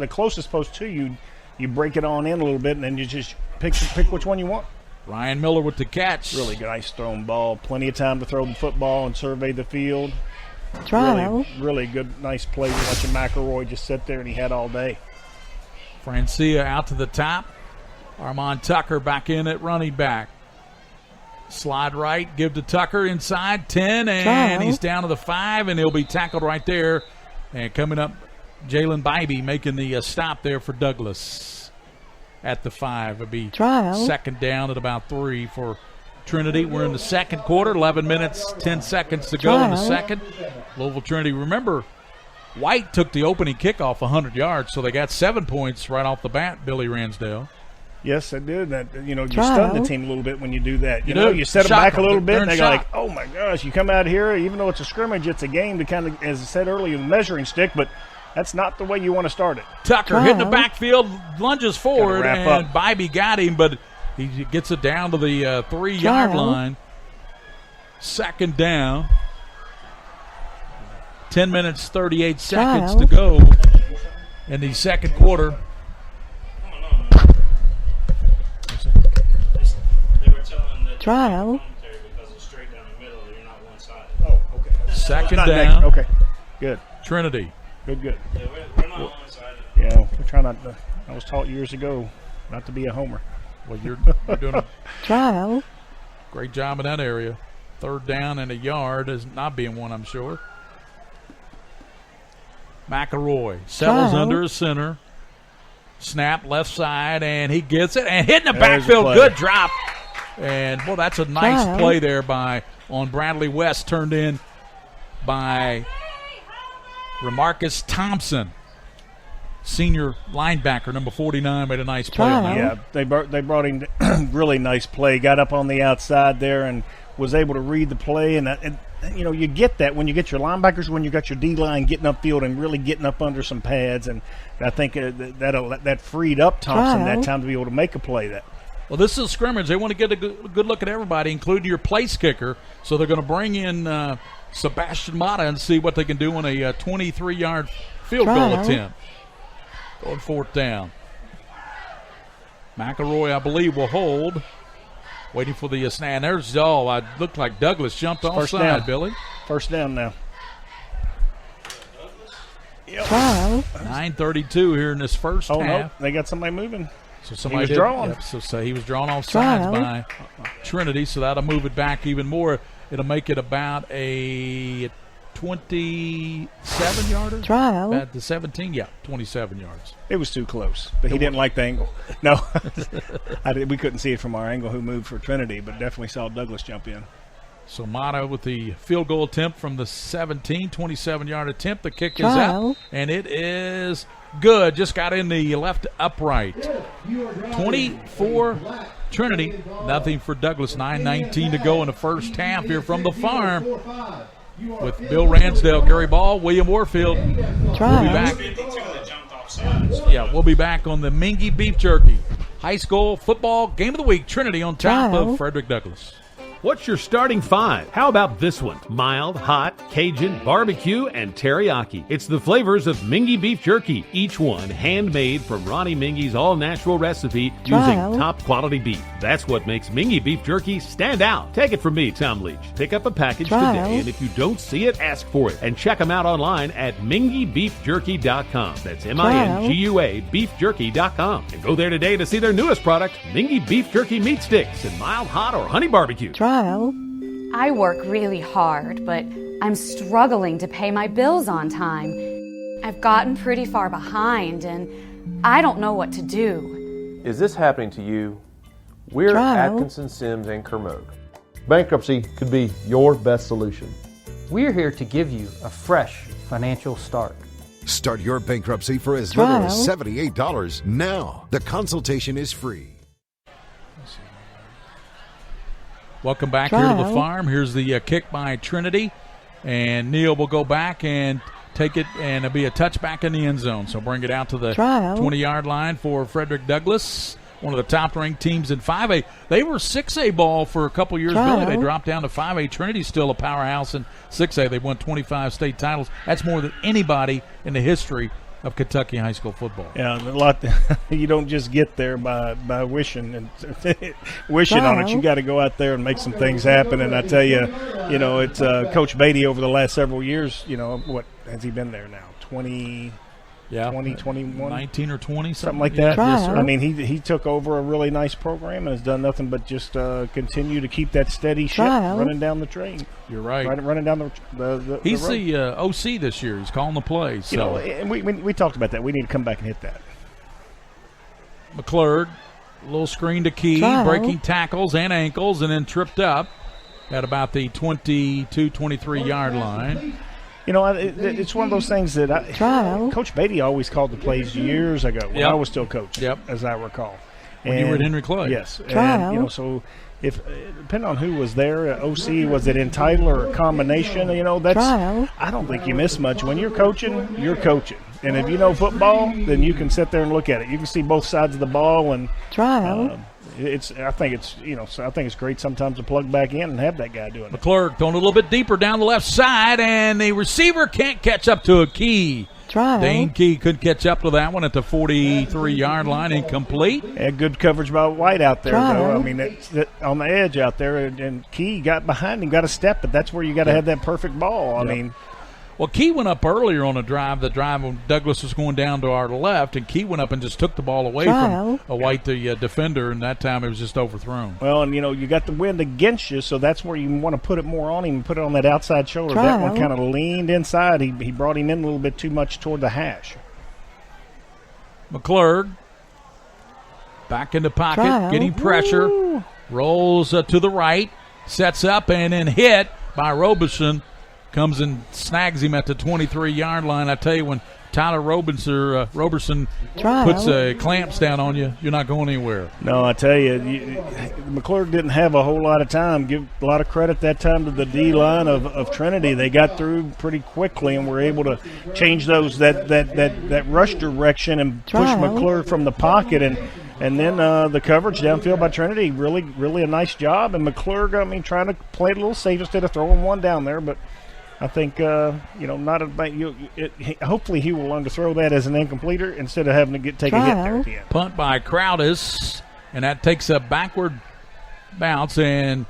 closest post to you. You break it on in a little bit, and then you just pick which one you want. Ryan Miller with the catch. Really good, nice thrown ball. Plenty of time to throw the football and survey the field. Really good, nice play. Watching McElroy just sit there, and he had all day. Francia out to the top. Armand Tucker back in at running back. Slide right, give to Tucker inside 10, and he's down to the 5, and he'll be tackled right there. And coming up, Jalen Bybee making the stop there for Douglas at the 5. It'll be second down at about 3 for Trinity. We're in the second quarter, 11 minutes, 10 seconds to go in the second. Louisville Trinity, remember, White took the opening kickoff 100 yards, so they got 7 points right off the bat, Billy Ransdale. Yes, I did. That you stun the team a little bit when you do that. You set them back a little bit, and they go like, "Oh my gosh!" You come out here, even though it's a scrimmage, it's a game to kind of, as I said earlier, the measuring stick. But that's not the way you want to start it. Tucker hit the backfield, lunges forward, and Bybee got him, but he gets it down to the 3-yard line. Second down. 10 minutes, 38 seconds to go in the second quarter. Trial. Because it's straight down the middle, you're not one-sided. Oh, okay. Second Not down. next. Okay, good. Trinity. Good. Yeah, we're not one-sided. Yeah, we're trying not to. I was taught years ago not to be a homer. Well, you're doing a Trial. great job in that area. Third down and a yard is not being one, I'm sure. McElroy settles Trial. under a center. Snap left side, and he gets it. And hitting the There's backfield. the play. Good drop. And, well, that's a nice Trial. play there on Bradley West, turned in by Remarcus Thompson. Senior linebacker, number 49, made a nice play on that. Yeah, they brought him really nice play. Got up on the outside there and was able to read the play. And you get that when you get your linebackers, when you got your D-line getting upfield and really getting up under some pads. And I think that freed up Thompson that time to be able to make a play. Well, this is a scrimmage. They want to get a good look at everybody, including your place kicker. So they're going to bring in Sebastian Mata and see what they can do on a 23-yard field goal attempt. Going fourth down. McElroy, I believe, will hold. Waiting for the snap. And there's, it looked like Douglas jumped offside, Billy. First down now. Yep. Trial. 9:32 here in this first half. No, they got somebody moving. So somebody he was drawn. Yep, so he was drawn off sides by Trinity, so that'll move it back even more. It'll make it about a 27-yarder? Trial. At the 17, 27 yards. It was too close, but he didn't like the angle. No, we couldn't see it from our angle who moved for Trinity, but definitely saw Douglas jump in. So Mata with the field goal attempt from the 17, 27-yard attempt. The kick is out, and it is good. Just got in the left upright. 24 Trinity, nothing for Douglas. 9:19 to go in the first half here from the farm. With Bill Ransdale, Gary Ball, William Warfield. We'll be back. Yeah, we'll be back on the Mingy Beef Jerky High School Football Game of the Week. Trinity on top of Frederick Douglass. What's your starting five? How about this one? Mild, hot, Cajun, barbecue, and teriyaki. It's the flavors of Mingy Beef Jerky, each one handmade from Ronnie Mingy's all-natural recipe using top-quality beef. That's what makes Mingy Beef Jerky stand out. Take it from me, Tom Leach. Pick up a package today, and if you don't see it, ask for it. And check them out online at MingyBeefJerky.com. That's MINGUA BeefJerky.com. And go there today to see their newest product, Mingy Beef Jerky Meat Sticks in mild, hot, or honey barbecue. I work really hard, but I'm struggling to pay my bills on time. I've gotten pretty far behind, and I don't know what to do. Is this happening to you? We're Atkinson, Sims, and Kermode. Bankruptcy could be your best solution. We're here to give you a fresh financial start. Start your bankruptcy for as little as $78 now. The consultation is free. Welcome back here to the farm. Here's the kick by Trinity. And Neal will go back and take it, and it'll be a touchback in the end zone. So bring it out to the 20-yard line for Frederick Douglass, one of the top-ranked teams in 5A. They were 6A ball for a couple years, Billy. They dropped down to 5A. Trinity's still a powerhouse in 6A. They've won 25 state titles. That's more than anybody in the history of Kentucky high school football. Yeah, a lot. You don't just get there by wishing and wishing on it. You got to go out there and make some things happen. And I tell you, it's Coach Beatty over the last several years. What has he been there now? 20, 21, 19 or 20, something like that. Yes, sir. I mean, he took over a really nice program and has done nothing but just continue to keep that steady ship running down the train. You're right. Running down the He's road. the OC this year. He's calling the plays. So. And we talked about that. We need to come back and hit that. McClurg, a little screen to Key, breaking tackles and ankles, and then tripped up at about the 22, 23-yard line. It's one of those things that Coach Beatty always called the plays years ago when I was still coaching, as I recall. When you were at Henry Clay. Yes. And, so if depending on who was there, OC, was it in title or a combination, that's I don't think you miss much. When you're coaching, you're coaching. And if you know football, then you can sit there and look at it. You can see both sides of the ball and I think it's great sometimes to plug back in and have that guy doing it. McClurg throwing a little bit deeper down the left side, and the receiver can't catch up to a Key. Dane Key couldn't catch up to that one at the 43-yard line, incomplete. Had good coverage by White out there, though. I mean, it's on the edge out there, and Key got behind him, got a step, but that's where you got to have that perfect ball. I mean. Well, Key went up earlier on the drive when Douglas was going down to our left, and Key went up and just took the ball away from a White, the defender, and that time it was just overthrown. Well, and, you got the wind against you, so that's where you want to put it more on him and put it on that outside shoulder. That one kind of leaned inside. He brought him in a little bit too much toward the hash. McClurg back in the pocket, getting pressure, rolls to the right, sets up, and then hit by Roberson. Comes and snags him at the 23-yard line. I tell you, when Tyler Roberson puts clamps down on you, you're not going anywhere. No, I tell you, McClurg didn't have a whole lot of time. Give a lot of credit that time to the D-line of Trinity. They got through pretty quickly and were able to change that rush direction and push McClurg from the pocket. And then the coverage downfield by Trinity, really a nice job. And McClurg, trying to play it a little safe instead of throwing one down there, but I think, hopefully he will learn to throw that as an incompleter instead of having to take a hit there at the end. Punt by Crowdis, and that takes a backward bounce and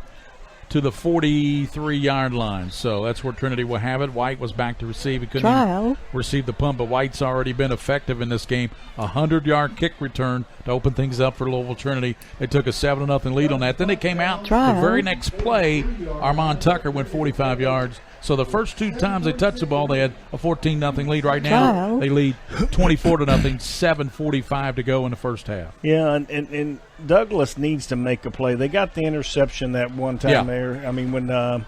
to the 43-yard line. So that's where Trinity will have it. White was back to receive. He couldn't even receive the punt, but White's already been effective in this game. 100-yard kick return to open things up for Louisville Trinity. They took a 7-0 lead on that. Then they came out the very next play. Armand Tucker went 45 yards. So the first two times they touched the ball, they had a 14-0 lead. Right now, they lead 24-0, 7:45 to go in the first half. Yeah, and Douglas needs to make a play. They got the interception that one time there. I mean, when the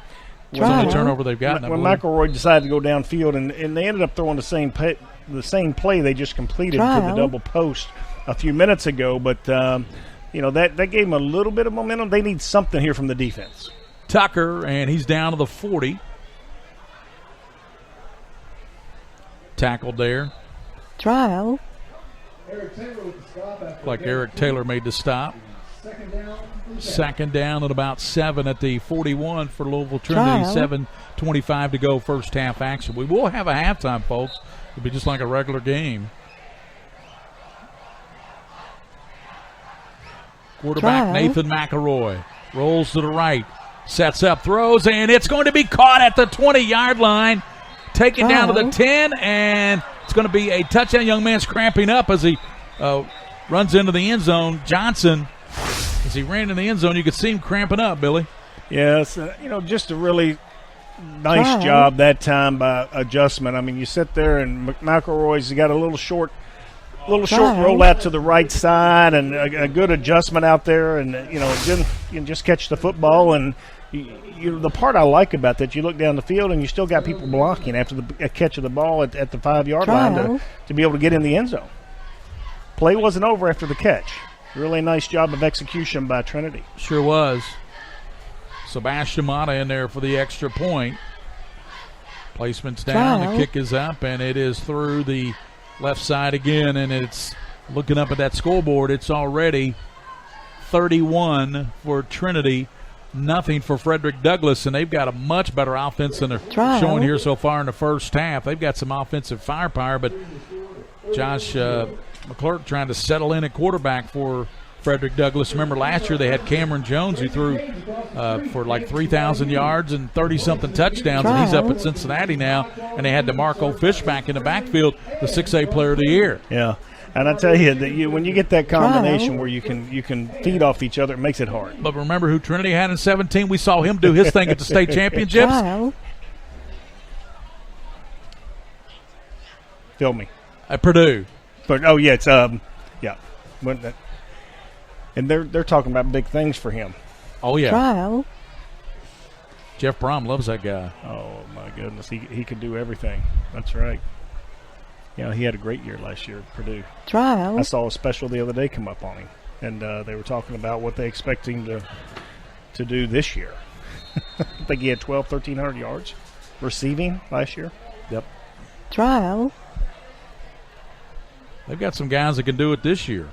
turnover they've gotten. When McElroy decided to go downfield, and they ended up throwing the same play they just completed to the double post a few minutes ago. But that gave them a little bit of momentum. They need something here from the defense. Tucker, and he's down to the 40. Tackled there. Like Eric Taylor made the stop. Second down at about 7 at the 41 for Louisville Trinity. 7:25 to go, first half action. We will have a halftime, folks. It'll be just like a regular game. Quarterback Nathan McElroy rolls to the right, sets up, throws, and it's going to be caught at the 20-yard line. Take it down to the 10, and it's going to be a touchdown. Young man's cramping up as he runs into the end zone. Johnson, as he ran in the end zone, you could see him cramping up, Billy. Yes, just a really nice job that time by adjustment. I mean, you sit there, and McElroy's got a little short roll out to the right side, and a good adjustment out there, and you just catch the football. And the part I like about that, you look down the field and you still got people blocking after the catch of the ball at the 5-yard line to be able to get in the end zone. Play wasn't over after the catch. Really nice job of execution by Trinity. Sure was. Sebastian Mata in there for the extra point. Placement's down, the kick is up, and it is through the left side again, and it's looking up at that scoreboard. It's already 31 for Trinity, nothing for Frederick Douglass, and they've got a much better offense than they're showing here so far in the first half. They've got some offensive firepower, but Josh McClurg trying to settle in at quarterback for Frederick Douglass. Remember last year they had Cameron Jones who threw for like 3,000 yards and 30-something touchdowns, and he's up at Cincinnati now, and they had DeMarco Fishback in the backfield, the 6A player of the year. Yeah. And I tell you that when you get that combination where you can feed off each other, it makes it hard. But remember who Trinity had in 17? We saw him do his thing at the state championships. Fill me. At Purdue. But it's yeah. And they're talking about big things for him. Oh yeah. Jeff Brom loves that guy. Oh my goodness, he could do everything. That's right. He had a great year last year at Purdue. I saw a special the other day come up on him, and they were talking about what they expect him to do this year. I think he had 1,300 yards receiving last year. Yep. They've got some guys that can do it this year.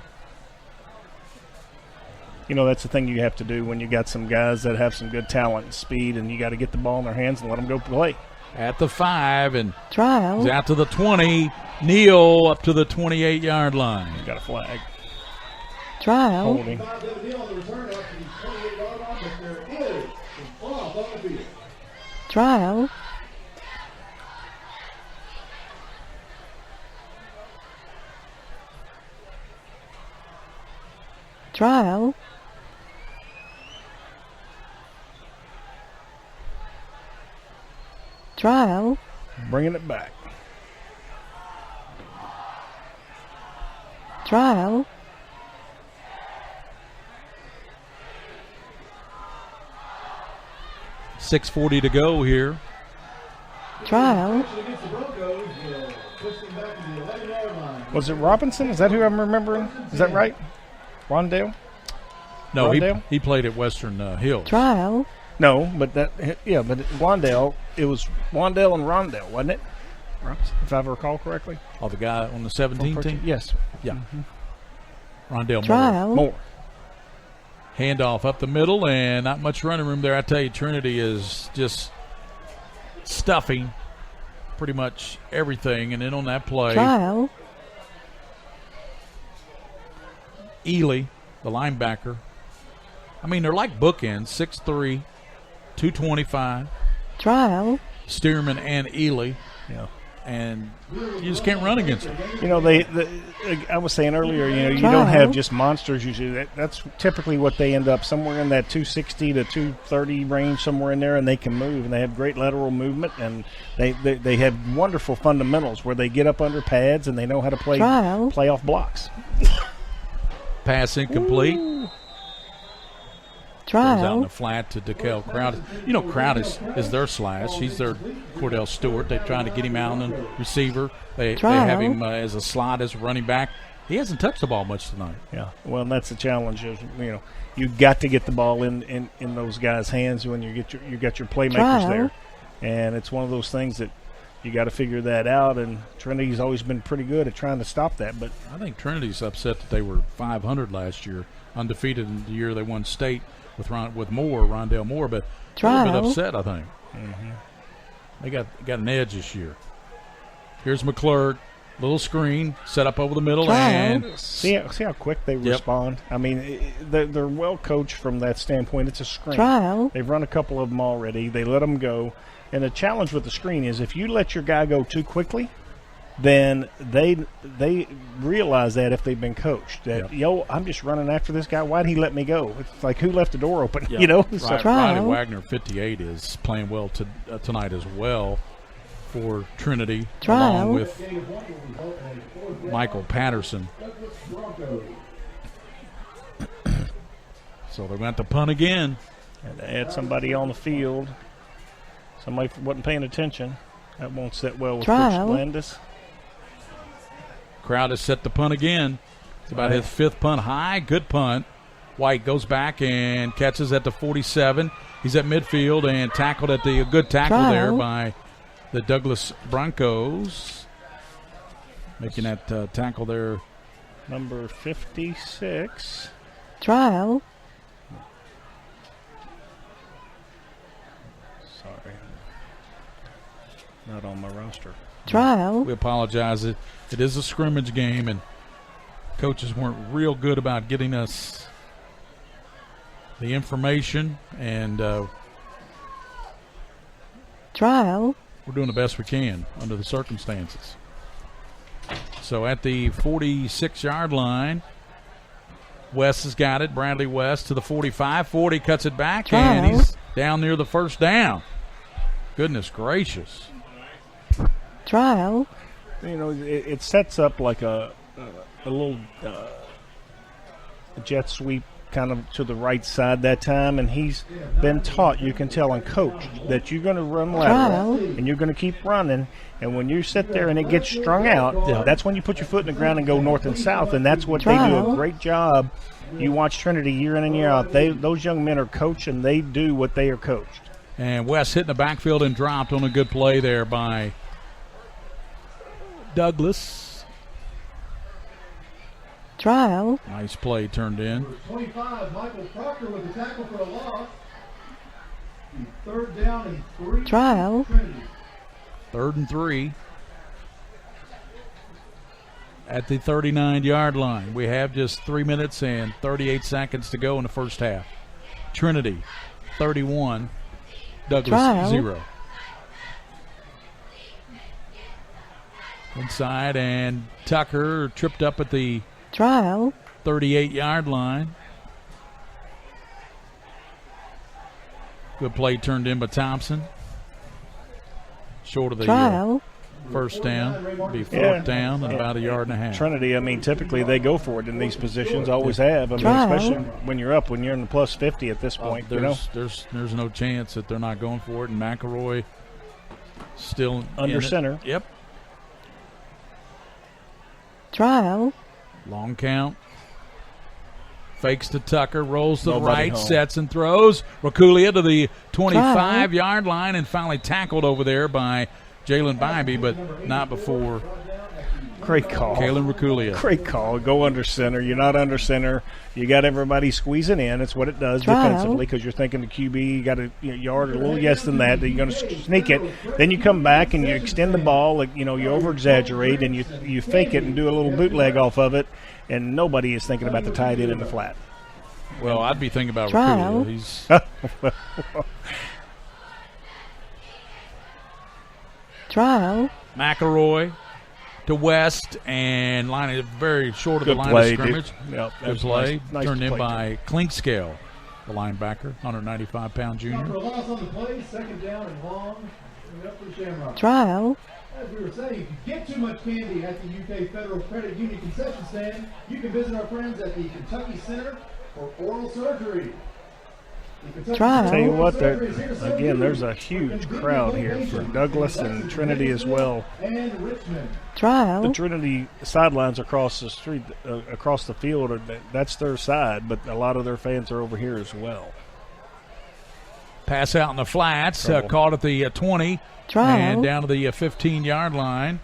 That's the thing you have to do when you got some guys that have some good talent and speed, and you got to get the ball in their hands and let them go play. at the 5, and Trial. he's out to the 20. Neal up to the 28-yard line. He's got a flag. Trial. Holding. Trial. Trial. Trial. Bringing it back. Trial. .640 to go here. Trial. Was it Robinson? Is that who I'm remembering? Is that right? Rondale? No, Rondale? he played at Western Hills. Trial. No, but but Wandale, it was Wandale and Rondale, wasn't it? If I recall correctly. Oh, the guy on the 17 team? Yes. Yeah. Mm-hmm. Rondale Trial. Moore. Handoff up the middle, and not much running room there. I tell you, Trinity is just stuffing pretty much everything. And then on that play, Trial. Ely, the linebacker. I mean, they're like bookends, 6'3", 225. Trial. Stearman and Ely. Yeah. And you just can't run against them. You know, I was saying earlier, you don't have just monsters usually. That's typically what they end up somewhere in that 260 to 230 range, somewhere in there, and they can move, and they have great lateral movement, and they have wonderful fundamentals where they get up under pads and they know how to play off blocks. Pass incomplete. Ooh. Goes out in the flat to DeKel Crowd. You know, Crowd is their slash. He's their Cordell Stewart. They're trying to get him out on the receiver. They have him as a slot, as a running back. He hasn't touched the ball much tonight. Yeah, well, and that's the challenge. Is, you got to get the ball in those guys' hands when you got your playmakers there, and it's one of those things that you got to figure that out. And Trinity's always been pretty good at trying to stop that. But I think Trinity's upset that they were 500 last year, undefeated in the year they won state with Rondale Moore, but a little bit upset, I think. Mm-hmm. They got an edge this year. Here's McClurg, little screen set up over the middle, and see how quick they respond. I mean, they're well coached from that standpoint. It's a screen. They've run a couple of them already. They let them go, and the challenge with the screen is if you let your guy go too quickly, then they realize that if they've been coached that I'm just running after this guy. Why'd he let me go? It's like, who left the door open? Right. So, Riley Wagner, 58, is playing well tonight as well for Trinity, along with Michael Patterson. So they're going to punt again. And to add somebody on the field, somebody wasn't paying attention. That won't sit well with Coach Landis. Crowd has set the punt again. It's about his fifth punt high. Good punt. White goes back and catches at the 47. He's at midfield and tackled at a good tackle there by the Douglas Broncos. Making that tackle there. Number 56. Trial. Sorry. Not on my roster. Trial. We apologize. It is a scrimmage game, and coaches weren't real good about getting us the information, and trial. We're doing the best we can under the circumstances. So at the 46-yard line, West has got it. Bradley West to the 45. 40 cuts it back, and he's down near the first down. Goodness gracious. Trial. You know, it sets up like a little jet sweep kind of to the right side that time, and he's been taught, you can tell, and coached that you're going to run lateral and you're going to keep running, and when you sit there and it gets strung out, that's when you put your foot in the ground and go north and south, and that's what they do a great job. You watch Trinity year in and year out. Those young men are coached, and they do what they are coached. And West hitting the backfield and dropped on a good play there by Douglas. Trial. Nice play turned in. 25, Michael Proctor with the tackle for a loss. Third down and 3. Trial. Trinity. 3rd and 3 at the 39-yard line. We have just 3 minutes and 38 seconds to go in the first half. Trinity 31, Douglas 0. Inside, and Tucker tripped up at the 38-yard line. Good play turned in by Thompson. Short of the first down. Be 4th down and about a yard and a half. Trinity, I mean, typically they go for it in these positions, always have. I mean, especially when you're up, when you're in the plus 50 at this point. There's no chance that they're not going for it. And McElroy still under center. Yep. Long count. Fakes to Tucker, rolls to the right, home. Sets and throws. Rakulia to the 25-yard line and finally tackled over there by Jalen Bybee, but not before. Great call. Kalen Rakulia. Great call. Go under center. You're not under center. You got everybody squeezing in. It's what it does defensively because you're thinking the QB, you got a yard or a little less than that. You're going to sneak it. Then you come back and you extend the ball. Like, you over-exaggerate and you fake it and do a little bootleg off of it, and nobody is thinking about the tight end in the flat. Well, I'd be thinking about Rakulia. He's McElroy to West, and line is very short of the line of scrimmage. Yep, good play. Nice Turned in play by Clinkscale, the linebacker, 195-pound junior. As we were saying, if you get too much candy at the UK Federal Credit Union concession stand, you can visit our friends at the Kentucky Center for Oral Surgery. Tell you what, there's a huge crowd here for Douglas and Trinity as well. The Trinity sidelines across the street, across the field, that's their side, but a lot of their fans are over here as well. Pass out in the flats, caught at the 20 and down to the 15-yard line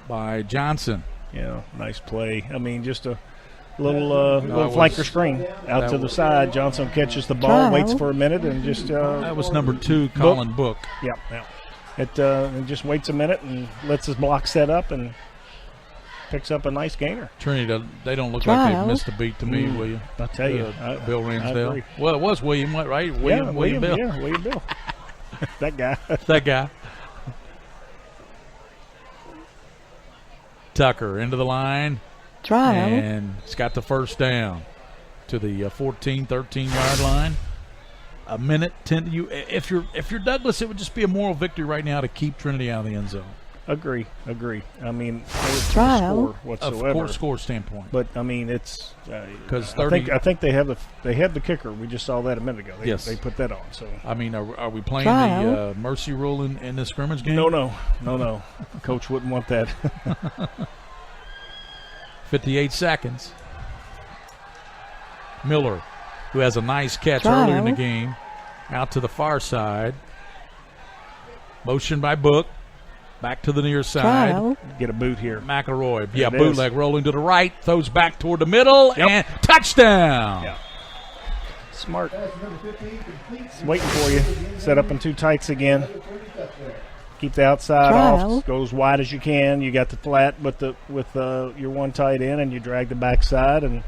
by Johnson. Yeah, nice play. I mean, just a little flanker screen out to the side. Johnson catches the ball, waits for a minute, and just that was number 2, Colin Book. Yeah. It just waits a minute and lets his block set up and picks up a nice gainer. Trinity, they don't look like they've missed a beat to me, William. I'll tell you. Bill Ransdale. Well, it was William, right? William Bill. Yeah, William Bill. That guy. That guy. Tucker into the line. And he's got the first down to the 14, 13-yard line. A minute, 10. If you're Douglas, it would just be a moral victory right now to keep Trinity out of the end zone. Agree. I mean, there's no score whatsoever. Of course, score standpoint. But I mean, it's because I think they have the kicker. We just saw that a minute ago. They put that on. So I mean, are we playing the mercy rule in the scrimmage game? No. Coach wouldn't want that. 58 seconds. Miller, who has a nice catch earlier in the game, out to the far side. Motion by Book. Back to the near side. Get a boot here. McElroy. Yeah, bootleg rolling to the right. Throws back toward the middle. And touchdown. Yeah. Smart. It's waiting for you. Set up in 2 tights again. Keep the outside off. Go as wide as you can. You got the flat with your 1 tight end, and you drag the backside and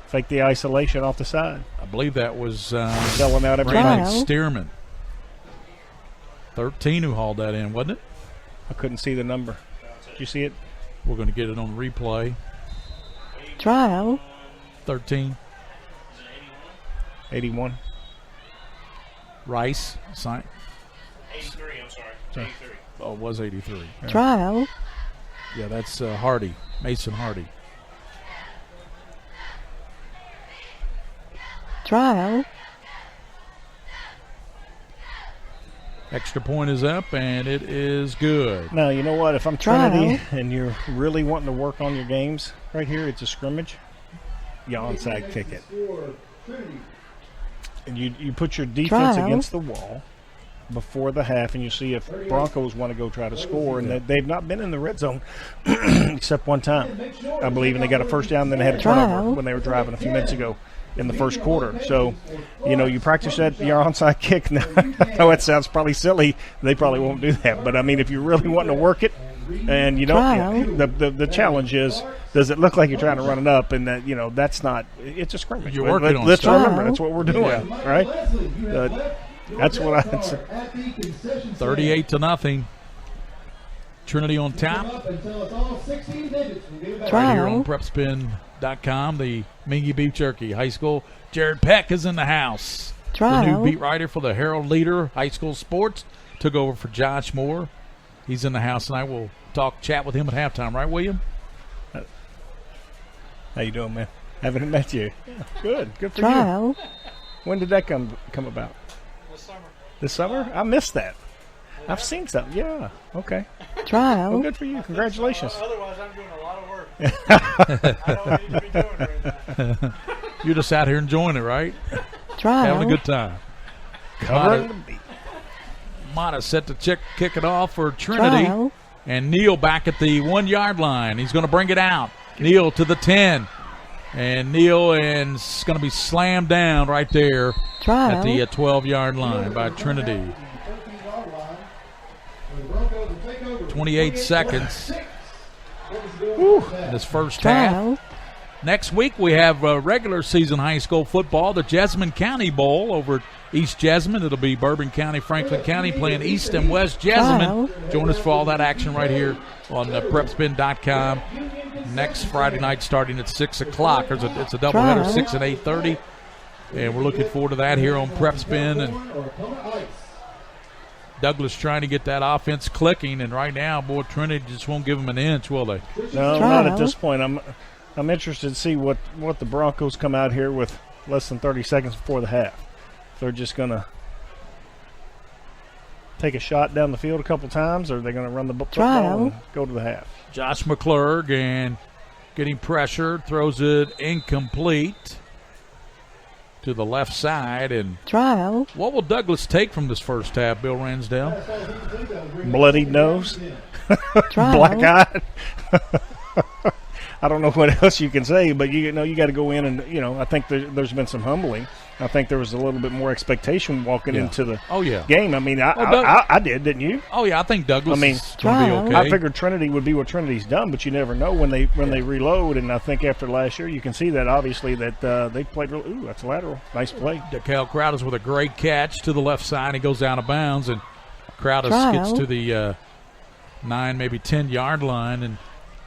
fake the isolation off the side. I believe that was selling out every Brandon Stearman. 13 who hauled that in, wasn't it? I couldn't see the number. Did you see it? We're going to get it on replay. 13. 81. Rice. 83, I'm sorry. 83. Oh, it was 83. Yeah, that's Hardy. Mason Hardy. Extra point is up, and it is good. Now, you know what? If I'm Trinity and you're really wanting to work on your games right here, it's a scrimmage, you onside kick it. And you put your defense against the wall before the half, and you see if Broncos want to go try to score. And they've not been in the red zone except one time, I believe, and they got a first down, and then they had a turnover when they were driving a few minutes ago. in the first quarter. So, you practice that your onside kick. Now, I know it sounds probably silly. They probably won't do that. But, I mean, if you're really wanting to work it and you don't, the challenge is, does it look like you're trying to run it up? And that, that's not – it's a scrimmage. You're working on Let's stuff. remember, that's what we're doing, right? That's what I'd say. 38-0. Trinity on top. Right here on PrepSpin.com, the Mingy Beef Jerky High School. Jared Peck is in the house. The new beat writer for the Herald Leader High School Sports. Took over for Josh Moore. He's in the house tonight. We'll chat with him at halftime. Right, William? How you doing, man? Haven't met you. Good for you. When did that come about? This summer? I missed that. I've seen something. Yeah. Okay. Trial. Well, good for you. Congratulations. Otherwise, I'm doing a lot of work. I don't need to be doing right now. You're just out here enjoying it, right? Trial. Having a good time. Covering the beat. Mata set to kick it off for Trinity. Trial. And Neal back at the 1-yard line. He's going to bring it out. Neal to the 10. And Neal is going to be slammed down right there at the 12-yard line by Trinity. 28 seconds in this first half. Next week we have regular season high school football, the Jessamine County Bowl over at East Jessamine. It'll be Bourbon County, Franklin County playing East and West Jessamine. Join us for all that action right here on PrepSpin.com. Next Friday night starting at 6 o'clock. It's a doubleheader, 6 and 8:30. And we're looking forward to that here on PrepSpin. And Douglas trying to get that offense clicking, and right now, boy, Trinity just won't give them an inch, will they? No, not at this point. I'm interested to see what the Broncos come out here with less than 30 seconds before the half. If they're just going to take a shot down the field a couple times, or are they going to run the football and go to the half? Josh McClurg and getting pressured, throws it incomplete to the left side. And what will Douglas take from this first half, Bill Ransdell? Bloodied nose, black eye. I don't know what else you can say, but you got to go in and I think there's been some humbling. I think there was a little bit more expectation walking into the game. I mean, I did, didn't you? Oh yeah, I think Douglas is going to be okay. I figured Trinity would be what Trinity's done, but you never know when they reload. And I think after last year, you can see that obviously that they played. Ooh, that's a lateral, nice play. DeKale Crowders with a great catch to the left side. He goes out of bounds, and Crowders gets to the 9, maybe 10-yard line, and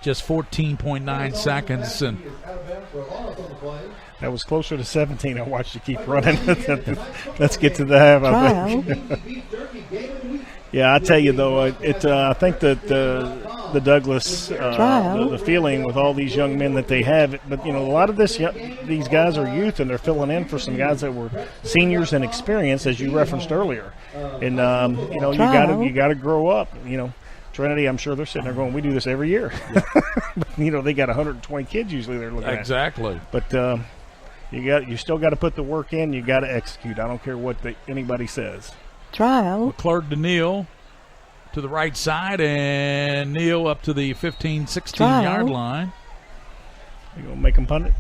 just 14.9 seconds. And that was closer to 17. I watched you keep running. Let's get to the half, I think. Yeah, I tell you, though, I think that the Douglas, the feeling with all these young men that they have, but, a lot of these guys are youth, and they're filling in for some guys that were seniors and experienced, as you referenced earlier. And, you got to grow up, Trinity, I'm sure they're sitting there going, we do this every year. But, they got 120 kids usually they're looking at. Exactly. But you still got to put the work in. You got to execute. I don't care what anybody says. McClurg to Neal to the right side, and Neal up to the 15, 16-yard line. You going to make them punt it?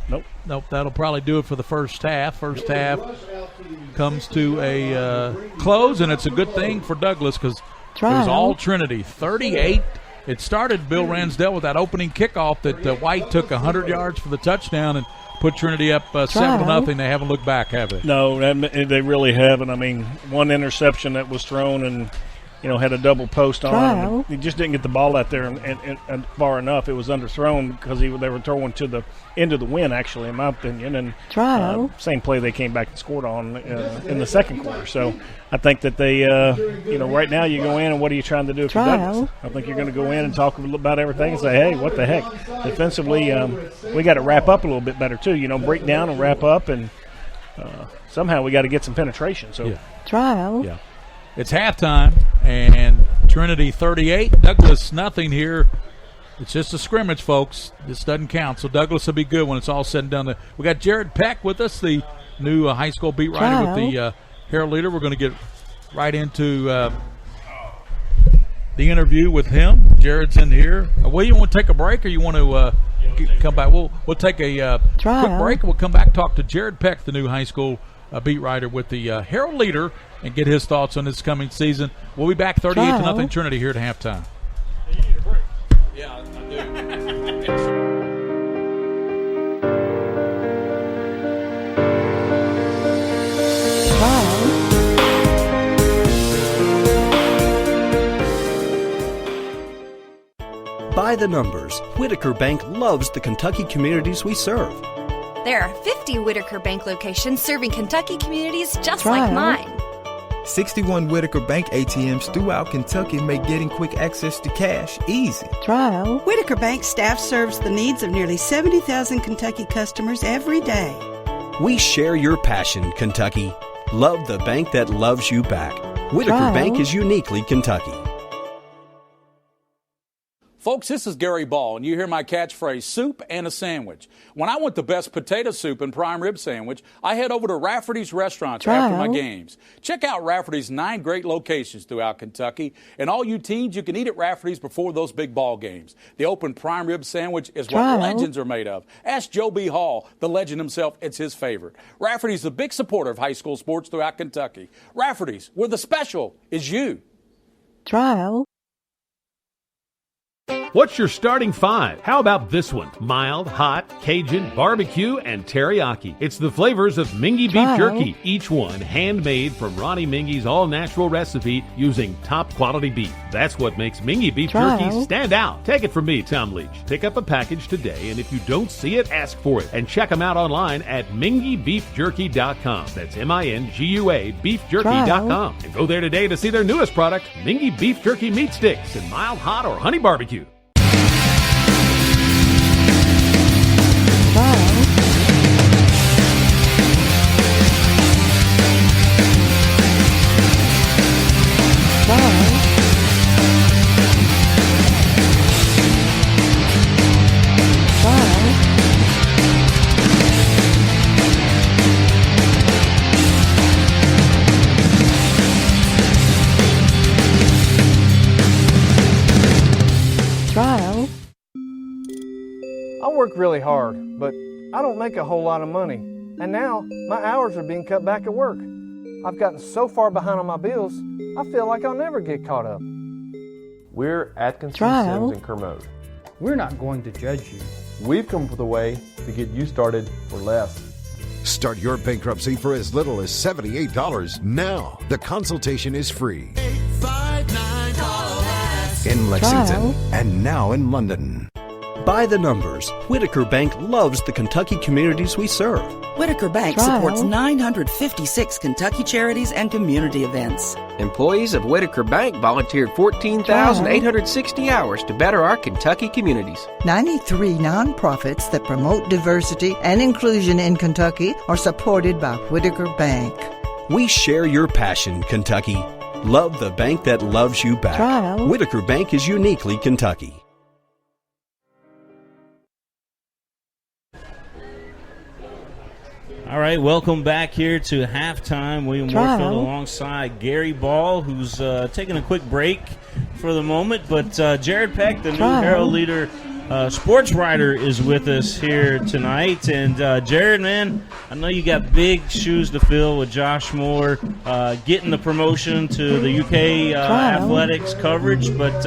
Nope, that'll probably do it for the first half. First half comes to a close, and it's a good thing for Douglas because it was all Trinity. 38. It started, Bill Ransdell, with that opening kickoff that White took 100 yards for the touchdown and put Trinity up 7-0. They haven't looked back, have they? No, they really haven't. I mean, one interception that was thrown and, had a double post on it. He just didn't get the ball out there and far enough. It was underthrown because they were throwing to the end of the wind, actually, in my opinion. And same play they came back and scored on in the second quarter. So I think that they, right now you go in and what are you trying to do if you're Douglas? I think you're going to go in and talk about everything and say, hey, what the heck? Defensively, we got to wrap up a little bit better too. Break down and wrap up, and somehow we got to get some penetration. So Yeah. It's halftime, and Trinity 38, Douglas nothing here. It's just a scrimmage, folks. This doesn't count, so Douglas will be good when it's all said and done. We got Jared Peck with us, the new high school beat writer with the Herald Leader. We're going to get right into the interview with him. Jared's in here. Well, you want to take a break, or you want to come back? We'll take a quick break, and we'll come back and talk to Jared Peck, the new high school beat writer with the Herald Leader, and get his thoughts on this coming season. We'll be back 38-0 Trinity here at halftime. You need a break. Yeah, I do. By the numbers, Whitaker Bank loves the Kentucky communities we serve. There are 50 Whitaker Bank locations serving Kentucky communities just like mine. 61 Whitaker Bank ATMs throughout Kentucky make getting quick access to cash easy. Whitaker Bank staff serves the needs of nearly 70,000 Kentucky customers every day. We share your passion, Kentucky. Love the bank that loves you back. Whitaker Bank is uniquely Kentucky. Folks, this is Gary Ball, and you hear my catchphrase, soup and a sandwich. When I want the best potato soup and prime rib sandwich, I head over to Rafferty's Restaurants after my games. Check out Rafferty's 9 great locations throughout Kentucky, and all you teens, you can eat at Rafferty's before those big ball games. The open prime rib sandwich is what legends are made of. Ask Joe B. Hall, the legend himself, it's his favorite. Rafferty's a big supporter of high school sports throughout Kentucky. Rafferty's, where the special is you. What's your starting 5? How about this one? Mild, hot, Cajun, barbecue, and teriyaki. It's the flavors of Mingy beef jerky, each one handmade from Ronnie Mingy's all-natural recipe using top-quality beef. That's what makes Mingy beef jerky stand out. Take it from me, Tom Leach. Pick up a package today, and if you don't see it, ask for it. And check them out online at mingybeefjerky.com. That's M-I-N-G-U-A beefjerky.com. And go there today to see their newest product, Mingy Beef Jerky Meat Sticks in mild, hot, or honey barbecue. I work really hard, but I don't make a whole lot of money. And now, my hours are being cut back at work. I've gotten so far behind on my bills, I feel like I'll never get caught up. We're Atkinson, Sims, and Kermode. We're not going to judge you. We've come up with a way to get you started for less. Start your bankruptcy for as little as $78 now. The consultation is free. 859-CALL-US. In Lexington and now in London. By the numbers, Whitaker Bank loves the Kentucky communities we serve. Whitaker Bank supports 956 Kentucky charities and community events. Employees of Whitaker Bank volunteered 14,860 hours to better our Kentucky communities. 93 nonprofits that promote diversity and inclusion in Kentucky are supported by Whitaker Bank. We share your passion, Kentucky. Love the bank that loves you back. Whitaker Bank is uniquely Kentucky. All right, welcome back here to halftime. William Warfield alongside Gary Ball, who's taking a quick break for the moment. But Jared Peck, the new Herald Leader sports writer, is with us here tonight. And Jared, man, I know you got big shoes to fill with Josh Moore getting the promotion to the UK athletics coverage. But,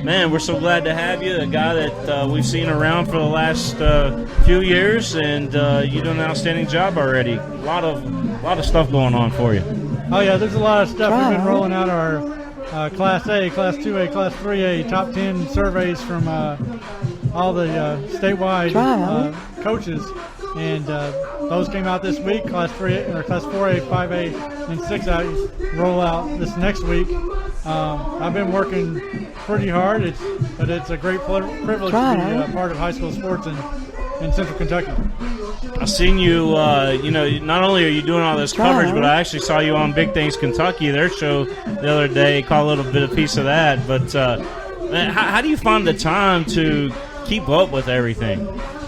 man, we're so glad to have you, a guy that we've seen around for the last few years, and you do an outstanding job already. A lot of stuff going on for you. Oh, yeah, there's a lot of stuff. We've been rolling out our Class A, Class 2A, Class 3A, top 10 surveys from all the statewide coaches, and those came out this week. Class 3A, or Class 4A, 5A, and 6A roll out this next week. I've been working pretty hard, but it's a great privilege to be part of high school sports in Central Kentucky. I've seen you, not only are you doing all this coverage, but I actually saw you on Big Things Kentucky, their show the other day. Caught a little bit of piece of that. But man, how do you find the time to keep up with everything?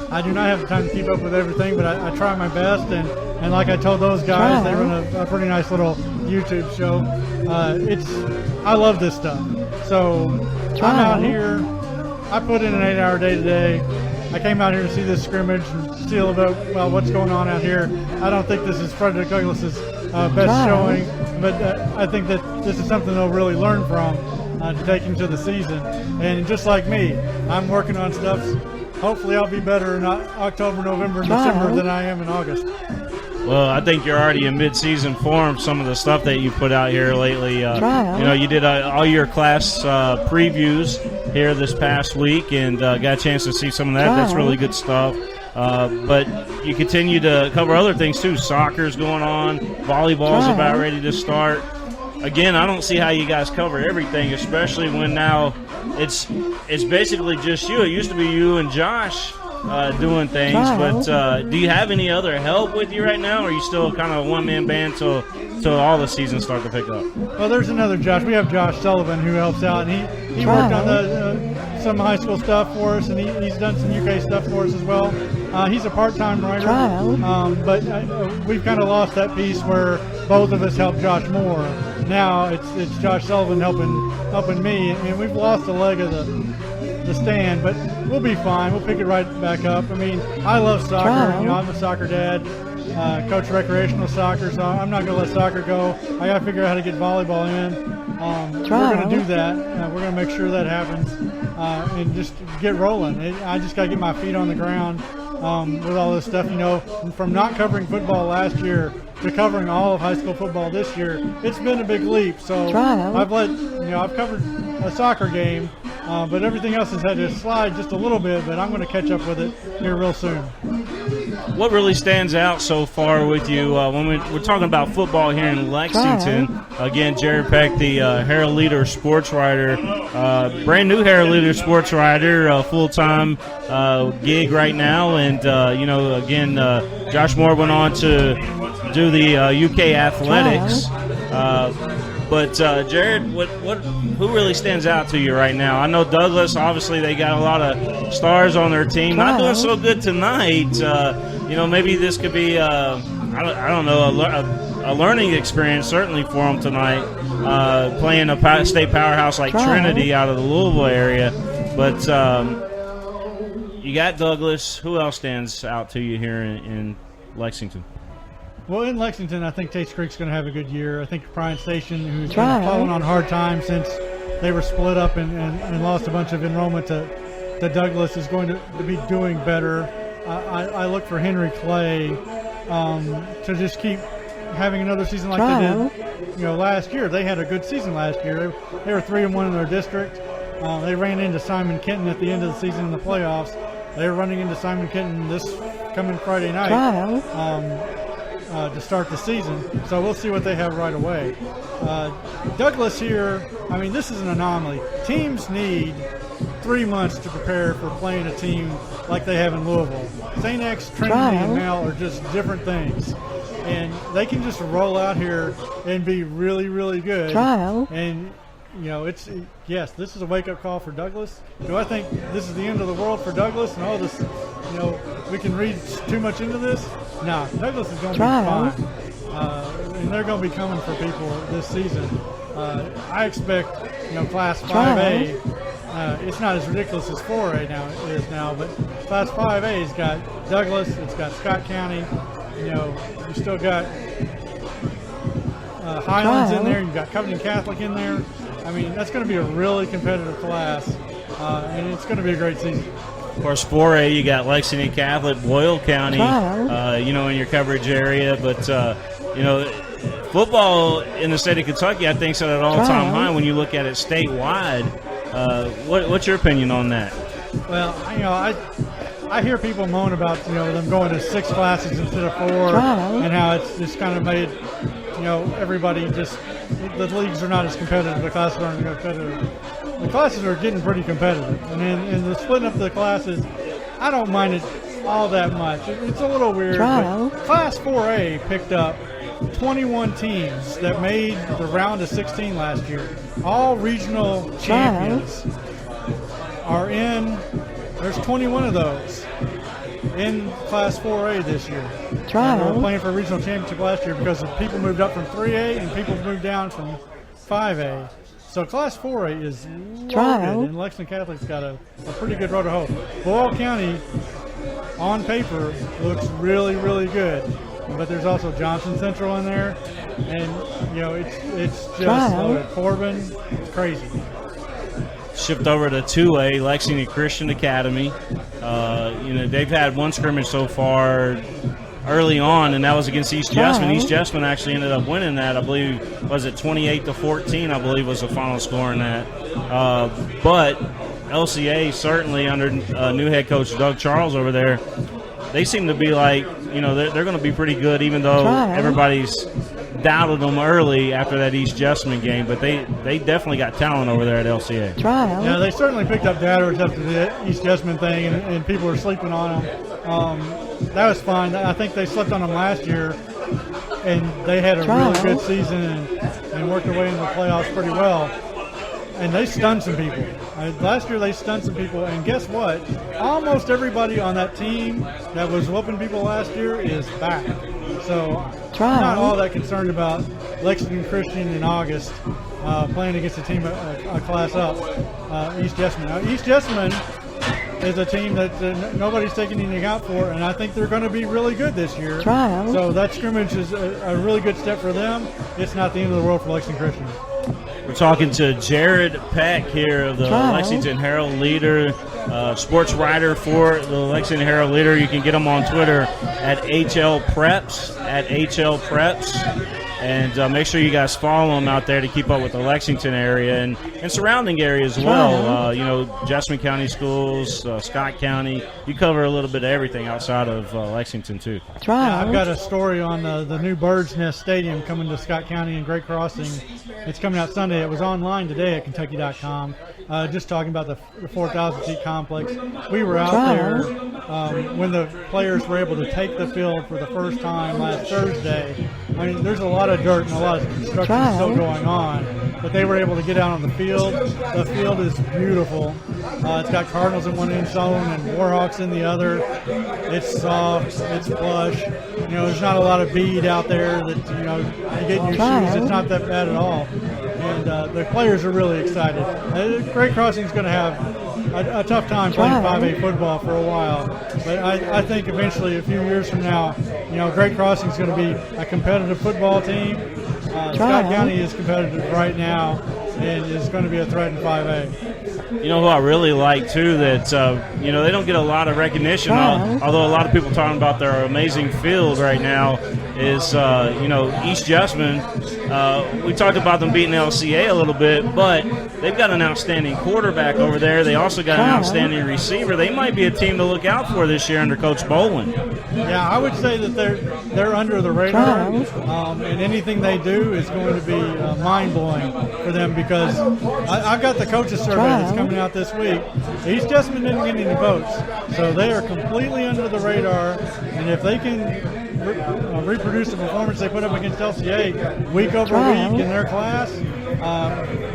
I do not have the time to keep up with everything, but I try my best. And like I told those guys, they run a pretty nice little YouTube show. I love this stuff. So I'm out here. I put in an 8-hour day today. I came out here to see this scrimmage and see a little bit about what's going on out here. I don't think this is Frederick Douglass's best showing, but I think that this is something they'll really learn from to take into the season. And just like me, I'm working on stuff. Hopefully I'll be better in October, November, and December than I am in August. Well, I think you're already in mid-season form. Some of the stuff that you put out here lately. You did all your class previews here this past week, and got a chance to see some of that. That's really good stuff. But you continue to cover other things too. Soccer's going on. Volleyball's about ready to start. Again, I don't see how you guys cover everything, especially when now it's basically just you. It used to be you and Josh doing things, but do you have any other help with you right now, or are you still kind of a one-man band till all the seasons start to pick up? Well, there's another Josh. We have Josh Sullivan who helps out, and he worked on some high school stuff for us, and he's done some UK stuff for us as well. He's a part-time writer, but we've kind of lost that piece where both of us help Josh more. Now it's Josh Sullivan helping me, and we've lost a leg of the stand, but we'll be fine. We'll pick it right back up. I mean, I love soccer. I'm a soccer dad, coach recreational soccer, so I'm not going to let soccer go. I got to figure out how to get volleyball in. We're going to do that. We're going to make sure that happens and just get rolling. I just got to get my feet on the ground with all this stuff. From not covering football last year to covering all of high school football this year, it's been a big leap. So I've covered a soccer game, but everything else has had to slide just a little bit, but I'm going to catch up with it here real soon. What really stands out so far with you when we're talking about football here in Lexington? Again, Jared Peck, the Herald Leader sports writer, brand new Herald Leader sports writer, full-time gig right now. And, again, Josh Moore went on to do the UK athletics. But Jared, who really stands out to you right now? I know Douglas. Obviously, they got a lot of stars on their team. Not doing so good tonight. Maybe this could be a learning experience certainly for them tonight. Playing a state powerhouse like Trinity out of the Louisville area. But you got Douglas. Who else stands out to you here in Lexington? Well, in Lexington, I think Tate's Creek's going to have a good year. I think Bryan Station, who's kind of fallen on hard times since they were split up and lost a bunch of enrollment to Douglas, is going to be doing better. I look for Henry Clay to just keep having another season like they did last year. They had a good season last year. They were 3-1 in their district. They ran into Simon Kenton at the end of the season in the playoffs. They're running into Simon Kenton this coming Friday night. To start the season, so we'll see what they have right away. Douglas here, I mean, this is an anomaly. Teams need 3 months to prepare for playing a team like they have in Louisville. St. X, Trinity, and Mel are just different things, and they can just roll out here and be really, really good. And this is a wake-up call for Douglas. Do I think this is the end of the world for Douglas and this, we can read too much into this? No, Douglas is going to be fine. And they're going to be coming for people this season. I expect, Class 5A, it's not as ridiculous as 4A now, but Class 5A's got Douglas, it's got Scott County, you still got Highlands in there, you've got Covington Catholic in there. I mean, that's going to be a really competitive class, and it's going to be a great season. Of course, 4A, you got Lexington Catholic, Boyle County, in your coverage area. But, football in the state of Kentucky, I think, is at an all-time high when you look at it statewide. What's your opinion on that? Well, I hear people moan about, them going to 6 classes instead of 4, and how it's just kind of made, everybody just – the leagues are not as competitive. The classes aren't competitive. The classes are getting pretty competitive. And in the splitting up the classes, I don't mind it all that much. It's a little weird, but Class 4A picked up 21 teams that made the round of 16 last year. All regional champions are in. There's 21 of those in Class 4A this year. We're playing for a regional championship last year because people moved up from 3A and people moved down from 5A. So Class 4A is loaded, and Lexington Catholic's got a pretty good road to hoe. Boyle County, on paper, looks really, really good. But there's also Johnson Central in there, and it's just loaded. Corbin, it's crazy. Shift over to 2A, Lexington Christian Academy. They've had one scrimmage so far early on, and that was against East Jessamine. East Jessamine actually ended up winning that. I believe, was it 28-14? I believe was the final score in that. But LCA certainly under new head coach Doug Charles over there, they seem to be like, they're going to be pretty good, even though everybody's doubted them early after that East Jessamine game. But they definitely got talent over there at LCA. Yeah, they certainly picked up batters after the East Jessamine thing, and people were sleeping on them. That was fine. I think they slept on them last year, and they had a really good season and worked their way into the playoffs pretty well. And they stunned some people. Last year they stunned some people, and guess what? Almost everybody on that team that was whooping people last year is back. So I'm not all that concerned about Lexington Christian in August playing against a team a class up, East Jessamine. Now, East Jessamine is a team that nobody's taking anything out for, and I think they're going to be really good this year. So that scrimmage is a really good step for them. It's not the end of the world for Lexington Christian. We're talking to Jared Peck here of the Lexington Herald Leader, sports writer for the Lexington Herald Leader. You can get him on Twitter at HL Preps, And make sure you guys follow him out there to keep up with the Lexington area and surrounding areas as well. Jessamine County Schools, Scott County. You cover a little bit of everything outside of Lexington, too. Yeah, I've got a story on the new Bird's Nest Stadium coming to Scott County and Great Crossing. It's coming out Sunday. It was online today at Kentucky.com. Just talking about the 4,000-seat complex. We were out there when the players were able to take the field for the first time last Thursday. I mean, there's a lot of dirt and a lot of construction still going on, but they were able to get out on the field. The field is beautiful. It's got Cardinals in one end zone and Warhawks in the other. It's soft. It's plush. There's not a lot of bead out there that you get in your shoes. It's not that bad at all. And the players are really excited. Great Crossing is going to have a tough time playing 5A football for a while, but I think eventually, a few years from now, Great Crossing is going to be a competitive football team. Scott County is competitive right now and is going to be a threat in 5A. You know who I really like, too, that, they don't get a lot of recognition, although a lot of people talking about their amazing field right now, is, East Jessamine. We talked about them beating LCA a little bit, but they've got an outstanding quarterback over there. They also got an outstanding receiver. They might be a team to look out for this year under Coach Boland. Yeah, I would say that they're under the radar, and anything they do is going to be mind-blowing for them because I've got the coaches survey that's coming out this week. East Jessamine didn't get any votes, so they are completely under the radar, and if they can reproduce the performance they put up against LCA week over week in their class,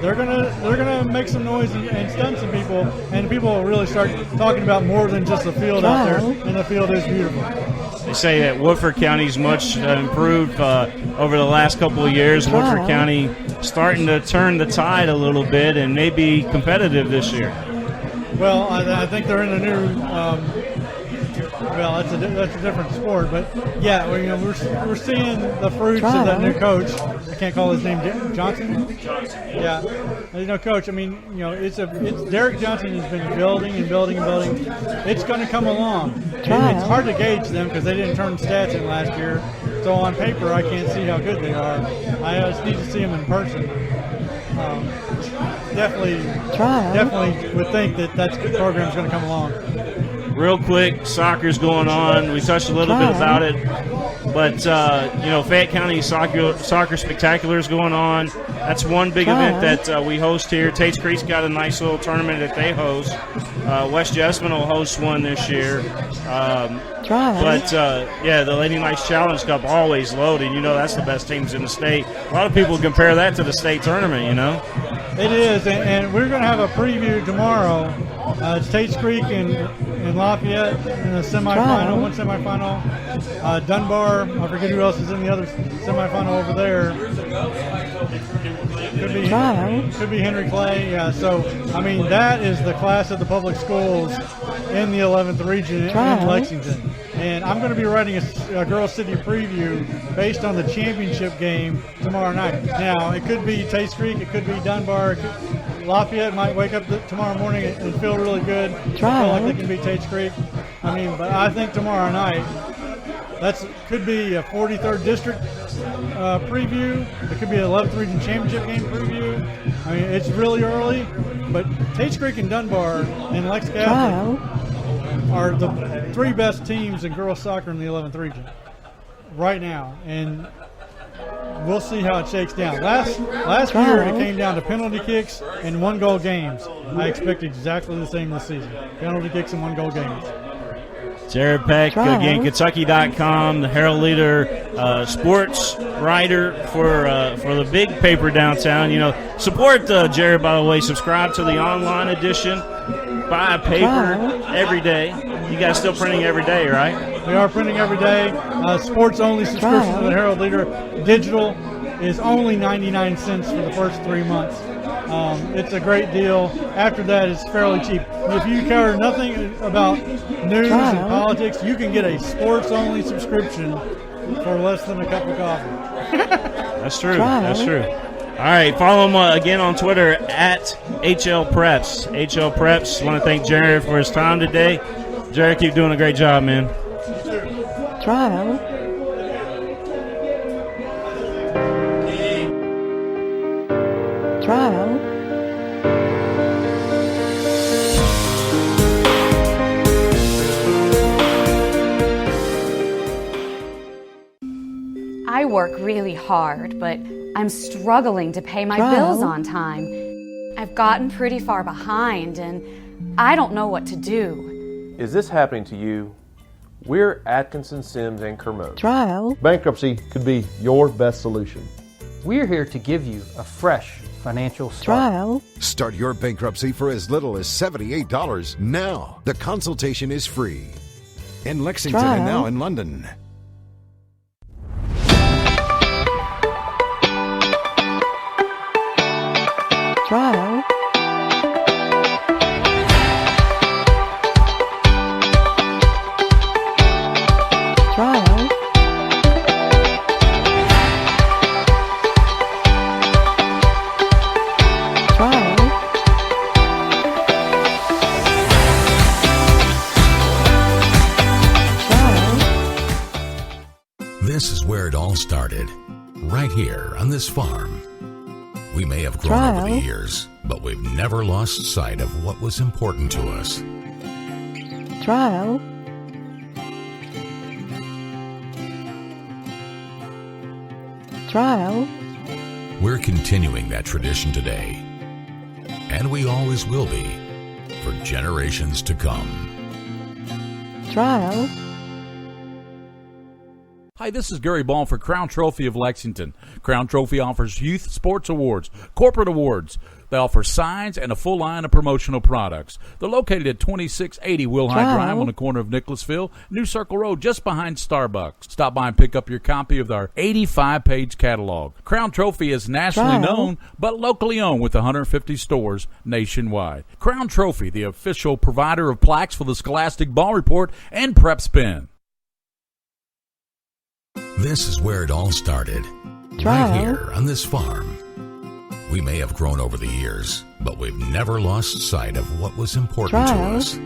they're gonna make some noise and stun some people, and people will really start talking about more than just the field out there, and the field is beautiful. They say that Woodford County's much improved over the last couple of years. Woodford County starting to turn the tide a little bit and may be competitive this year. Well, I think they're in a new. Well, that's a different sport, but yeah, we're seeing the fruits of that new coach. I can't call his name Johnson. Yeah, coach. I mean, it's Derek Johnson has been building and building and building. It's going to come along. And it's hard to gauge them because they didn't turn stats in last year. So on paper, I can't see how good they are. I just need to see them in person. Definitely would think that program's going to come along. Real quick, soccer's going on. We touched a little bit about it. But, Fayette County Soccer Spectacular is going on. That's one big event that we host here. Tate's Creek's got a nice little tournament that they host. West Jessamine will host one this year. The Lady Knights Challenge Cup always loaded. That's the best teams in the state. A lot of people compare that to the state tournament, It is, and we're going to have a preview tomorrow. It's Tate's Creek in Lafayette in the semifinal, one semifinal. Dunbar, I forget who else is in the other semifinal over there. Could be Henry Clay. Yeah, so, I mean, that is the class of the public schools in the 11th region in Lexington. And I'm going to be writing a Girls City preview based on the championship game tomorrow night. Now, it could be Tates Creek, it could be Dunbar, Lafayette might wake up tomorrow morning and feel really good. Feel like they can beat Tates Creek. I mean, but I think tomorrow night, could be a 43rd district preview. It could be an 11th region championship game preview. I mean, it's really early, but Tates Creek and Dunbar and Lex Catholic are the three best teams in girls soccer in the 11th region right now, and we'll see how it shakes down. Last year, it came down to penalty kicks and 1-goal games. I expect exactly the same this season. Penalty kicks and 1-goal games. Jared Peck, again, Kentucky.com, the Herald Leader, sports writer for the big paper downtown. You know, support Jared, by the way. Subscribe to the online edition. Buy a paper every day. You guys still printing every day, right? We are printing every day. Sports-only subscription to the Herald Leader. Digital is only 99 cents for the first 3 months. It's a great deal. After that, it's fairly cheap. If you care nothing about news and politics, you can get a sports-only subscription for less than a cup of coffee. That's true. That's true. All right, follow him again on Twitter at HL Preps. HL Preps. Want to thank Jared for his time today. Jared, keep doing a great job, man. Trial. I work really hard, but I'm struggling to pay my bills on time. I've gotten pretty far behind, and I don't know what to do. Is this happening to you? We're Atkinson, Sims, and Kermode. Bankruptcy could be your best solution. We're here to give you a fresh financial start. Start your bankruptcy for as little as $78 now. The consultation is free. In Lexington and now in London. Trial. This is where it all started, right here on this farm. We may have grown over the years, but we've never lost sight of what was important to us. We're continuing that tradition today, and we always will be, for generations to come. Hi, this is Gary Ball for Crown Trophy of Lexington. Crown Trophy offers youth sports awards, corporate awards. They offer signs and a full line of promotional products. They're located at 2680 Wilhite Drive on the corner of Nicholasville, New Circle Road, just behind Starbucks. Stop by and pick up your copy of our 85-page catalog. Crown Trophy is nationally known, but locally owned with 150 stores nationwide. Crown Trophy, the official provider of plaques for the Scholastic Ball Report and Prep Spin. This is where it all started, right here on this farm. We may have grown over the years, but we've never lost sight of what was important to us.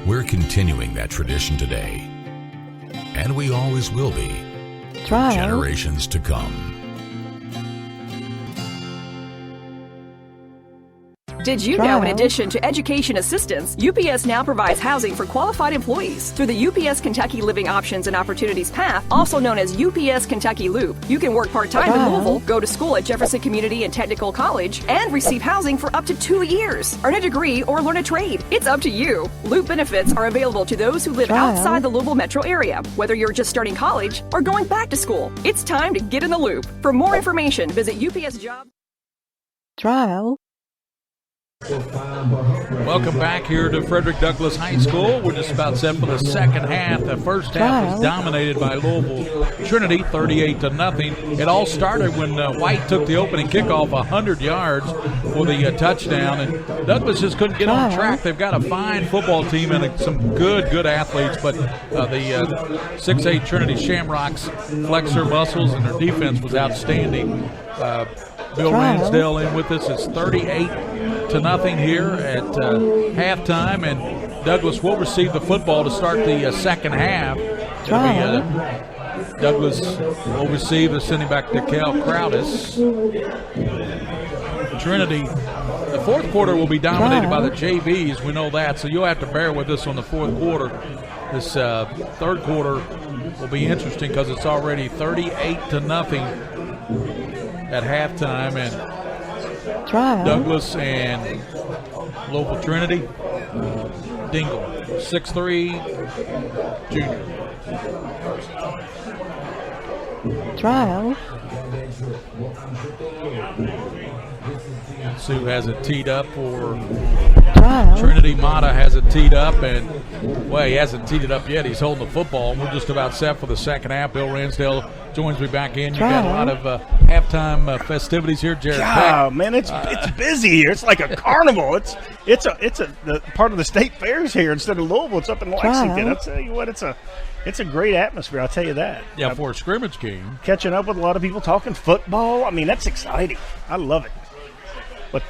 We're continuing that tradition today, and we always will be, for generations to come. Did you know, in addition to education assistance, UPS now provides housing for qualified employees through the UPS Kentucky Living Options and Opportunities Path, also known as UPS Kentucky Loop. You can work part-time in Louisville, go to school at Jefferson Community and Technical College, and receive housing for up to 2 years. Earn a degree or learn a trade. It's up to you. Loop benefits are available to those who live outside the Louisville metro area, whether you're just starting college or going back to school. It's time to get in the loop. For more information, visit UPS Job. Welcome back here to Frederick Douglass High School. We're just about set for the second half. The first half was dominated by Louisville Trinity, 38-0. It all started when White took the opening kickoff 100 yards for the touchdown, and Douglass just couldn't get on track. They've got a fine football team and some good athletes, but the 6'8 Trinity Shamrocks flexed their muscles, and their defense was outstanding. Bill Ransdale in with us. It's 38-0 here at halftime, and Douglass will receive the football to start the second half. Douglass will receive, sending back to Cal Crowdis. Trinity, the fourth quarter will be dominated by the JVs. We know that, so you'll have to bear with us on the fourth quarter. This third quarter will be interesting because it's already 38-0 at halftime, and Douglass and Louisville Trinity. Dingle, 6'3", junior. Trial. Sue has it teed up for Trinity. Mata has it teed up, and, well, he hasn't teed it up yet. He's holding the football. We're just about set for the second half. Bill Ransdale joins me back in. You got a lot of halftime festivities here, Jared Peck. Man, it's busy here. It's like a carnival. It's the part of the state fairs here instead of Louisville. It's up in Lexington. I'll tell you what, it's a great atmosphere. I'll tell you that. Yeah, for a scrimmage game. Catching up with a lot of people talking football. I mean, that's exciting. I love it. But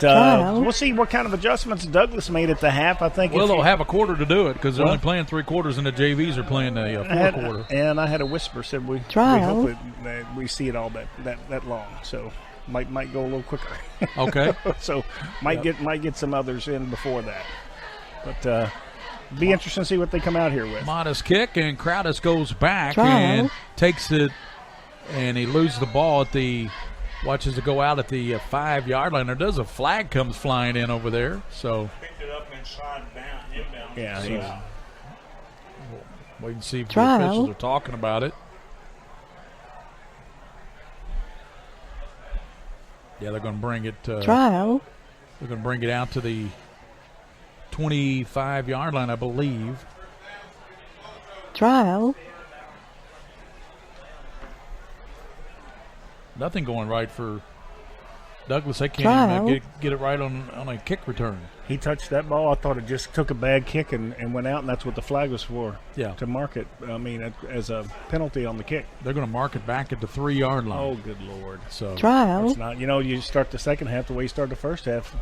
we'll see what kind of adjustments Douglass made at the half. I think. Well, they'll have a quarter to do it because they're only playing 3 quarters, and the JVs are playing the fourth quarter. And I had a whisper said we hope we see it all that long. So might go a little quicker. Okay. So might get some others in before that. But be interesting to see what they come out here with. Modest kick, and Crowdis goes back and takes it, and he loses the ball at the. Watches it go out at the 5-yard line. There does a flag comes flying in over there. So picked it up inside inbound. Yeah. So wait and see if the officials are talking about it. Yeah, they're going to bring it. Trial. They're going to bring it out to the 25-yard line, I believe. Trial. Nothing going right for Douglass. They can't even get it right on a kick return. He touched that ball. I thought it just took a bad kick and went out, and that's what the flag was for. Yeah. To mark it, as a penalty on the kick. They're going to mark it back at the 3-yard line. Oh, good Lord. So it's not, you start the second half the way you start the first half,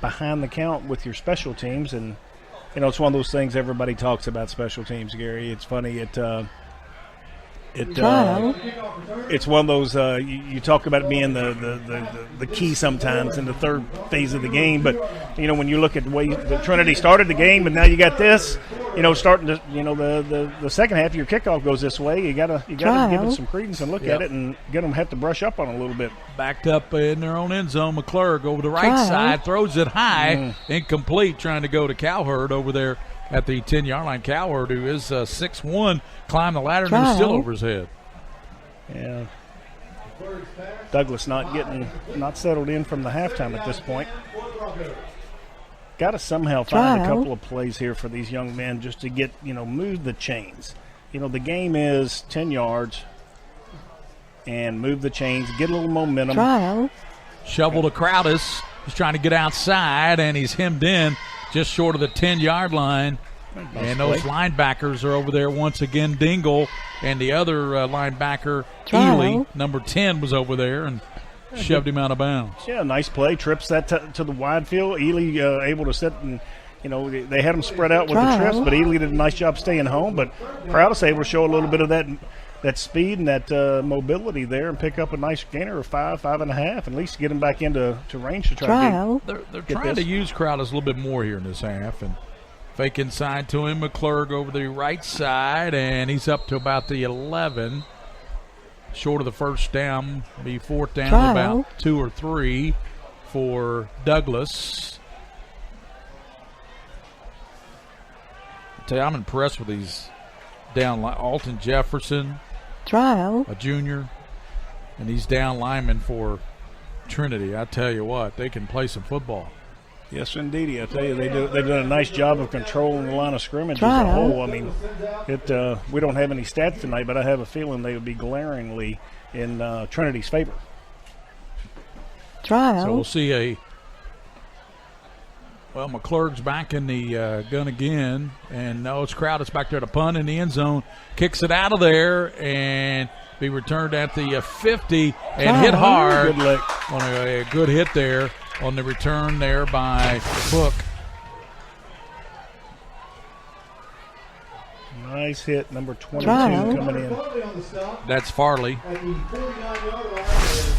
behind the count with your special teams. And, it's one of those things everybody talks about special teams, Gary. It's funny. It's one of those you talk about it being the key sometimes in the third phase of the game, but when you look at the way the Trinity started the game, and now you got this, starting to the second half of your kickoff goes this way. You gotta give it some credence and look at it and get them have to brush up on it a little bit. Backed up in their own end zone, McClurg over the right side, throws it high, incomplete, trying to go to Cowherd over there at the 10-yard line. Cowherd, who is 6'1", climbed the ladder and is still over his head. Yeah. Douglass not settled in from the halftime at this point. Got to somehow find a couple of plays here for these young men just to get, move the chains. The game is 10 yards and move the chains, get a little momentum. Shovel to Crowdis. He's trying to get outside, and he's hemmed in just short of the 10-yard line. And those linebackers are over there once again. Dingle and the other linebacker, Ely, number 10, was over there and shoved him out of bounds. Yeah, nice play. Trips that to the wide field. Ely able to sit and, they had him spread out with the trips, but Ely did a nice job staying home. But Crowdis able to show a little bit of that speed and that mobility there and pick up a nice gainer of 5.5, at least get him back into range to try to get They're trying to use Crowdis a little bit more here in this half, and fake inside to him. McClurg over the right side, and he's up to about the 11. Short of the first down, be fourth down to about 2 or 3 for Douglass. I tell you, I'm impressed with these down line. Alton Jefferson, a junior, and these down linemen for Trinity. I tell you what, they can play some football. Yes, indeed. I tell you, they've done a nice job of controlling the line of scrimmage as a whole. I mean, we don't have any stats tonight, but I have a feeling they would be glaringly in Trinity's favor. So we'll see McClurg's back in the gun again, and it's Crowdis back there to punt in the end zone, kicks it out of there, and be returned at the 50 and hit hard. Good lick. On a good hit there on the return there by Book. Nice hit, number 22 coming in. That's Farley.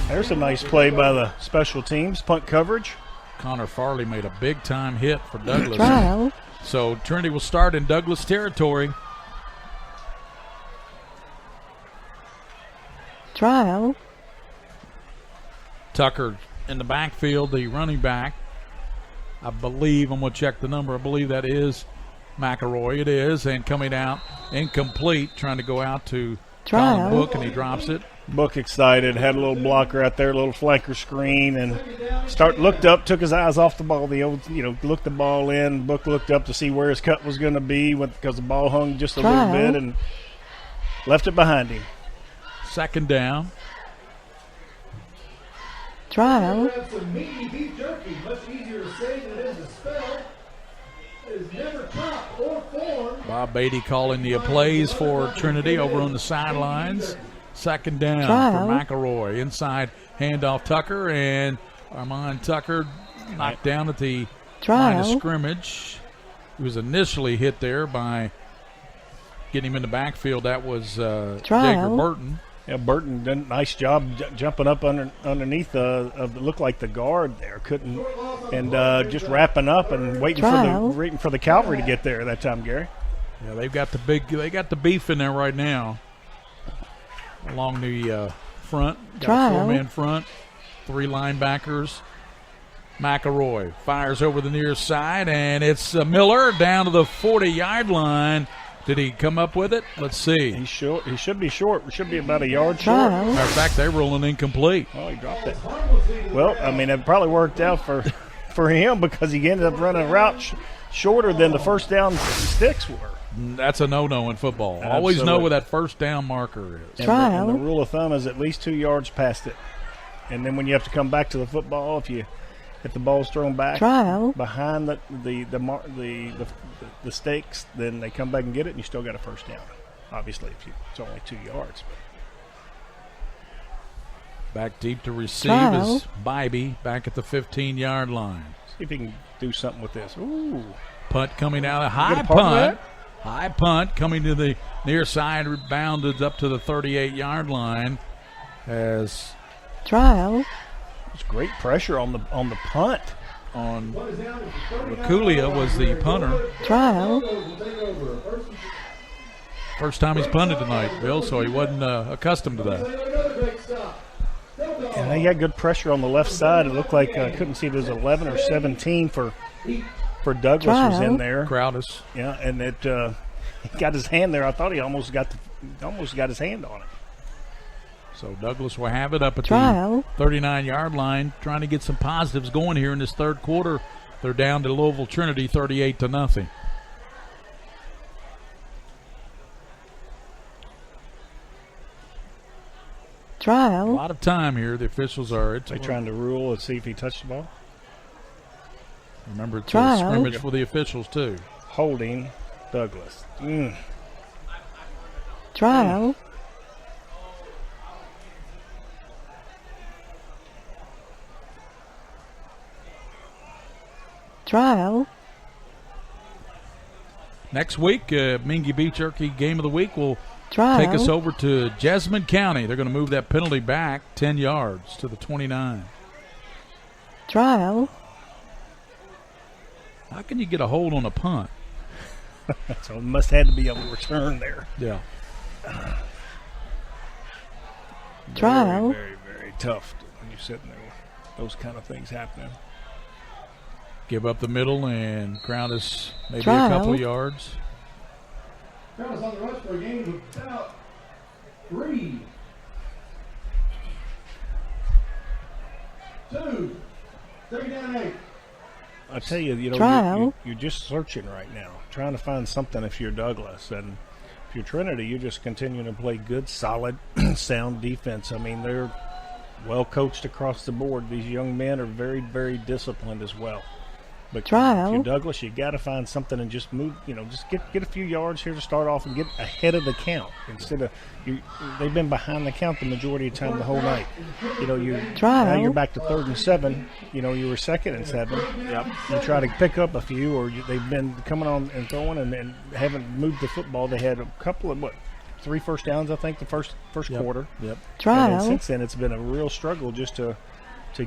There's a nice play by the special teams, punt coverage. Connor Farley made a big-time hit for Douglas. So Trinity will start in Douglas territory. Trial. Tucker in the backfield, the running back. I believe, I'm going to check the number, I believe that is McElroy. It is, and coming out incomplete, trying to go out to Colin Book, and he drops it. Book excited, had a little blocker out there, a little flanker screen, and looked up, took his eyes off the ball. Looked the ball in. Book looked up to see where his cut was going to be because the ball hung just a little bit and left it behind him. Second down. Trial. Bob Beatty calling the plays for Trinity over on the sidelines. Second down for McElroy. Inside handoff Tucker, and Armand Tucker knocked down at the line of scrimmage. He was initially hit there by getting him in the backfield. That was Jacob Burton. Yeah, Burton did a nice job jumping up underneath looked like the guard there. Just wrapping up and waiting for the cavalry to get there that time, Gary. Yeah, they got the beef in there right now. Along the front, got a 4-man front, 3 linebackers. McElroy fires over the near side, and it's Miller down to the 40-yard line. Did he come up with it? Let's see. He's short. He should be short. He should be about a yard short. Matter of fact, they're rolling incomplete. Oh, he dropped it. Well, I mean, it probably worked out for him because he ended up running a route shorter than the first down sticks were. That's a no-no in football. Absolutely. Always know where that first down marker is. And the rule of thumb is at least 2 yards past it. And then when you have to come back to the football, if the ball's thrown back behind the stakes, then they come back and get it, and you still got a first down. Obviously, it's only 2 yards. Back deep to receive is Bybee back at the 15-yard line. See if he can do something with this. Ooh. Punt coming out. High punt. High punt coming to the near side, bounded up to the 38-yard line. As trial. It's great pressure on the punt. On Rakulia was the punter. Trial. First time he's punted tonight, Bill, so he wasn't accustomed to that. And they had good pressure on the left side. It looked like I couldn't see if it was 11 or 17 for Douglas was in there. Crowdis. Yeah, and he got his hand there. I thought he almost got his hand on it. So Douglas will have it up at the 39-yard line, trying to get some positives going here in this third quarter. They're down to Louisville Trinity 38-0. Trial. A lot of time here. The officials are. They're trying to rule and see if he touched the ball. Remember, it's a scrimmage for the officials, too. Holding Douglas. Trial. Trial. Next week, Mingy Beef Jerky Game of the Week will take us over to Jessamine County. They're going to move that penalty back 10 yards to the 29. Trial. How can you get a hold on a punt? So it must have to be a return there. Yeah. Trial. Very, very, very tough when you're sitting there with those kind of things happening. Give up the middle, and Crowdis maybe a couple of yards. Crowdis on the rush for a gain of about 3. 2. Second down 8. I tell you, you're just searching right now, trying to find something if you're Douglas. And if you're Trinity, you're just continuing to play good, solid, sound defense. I mean, they're well coached across the board. These young men are very, very disciplined as well. But if you're Douglas, you got to find something and just move. Just get a few yards here to start off and get ahead of the count instead of they've been behind the count the majority of the time the whole night. Now you're back to 3rd and 7. You were 2nd and 7. Yep. You try to pick up a few, or they've been coming on and throwing and haven't moved the football. They had a couple of 3 first downs, I think, the first quarter. Yep. And then since then, it's been a real struggle just to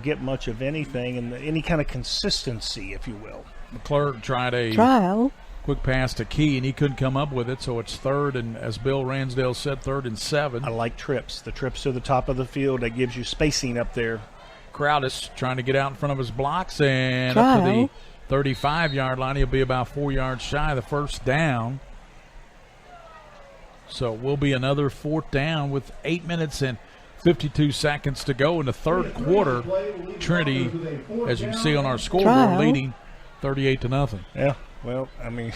get much of anything and any kind of consistency, if you will. McClurg tried a quick pass to Key, and he couldn't come up with it, so it's 3rd, and as Bill Ransdale said, 3rd and 7. I like trips. The trips to the top of the field, that gives you spacing up there. Crowdis trying to get out in front of his blocks, and up to the 35-yard line. He'll be about 4 yards shy of the first down. So it will be another 4th down with 8 minutes and 52 seconds to go in the third quarter. Trinity, as you can see on our scoreboard, leading 38-0. Yeah, well, I mean,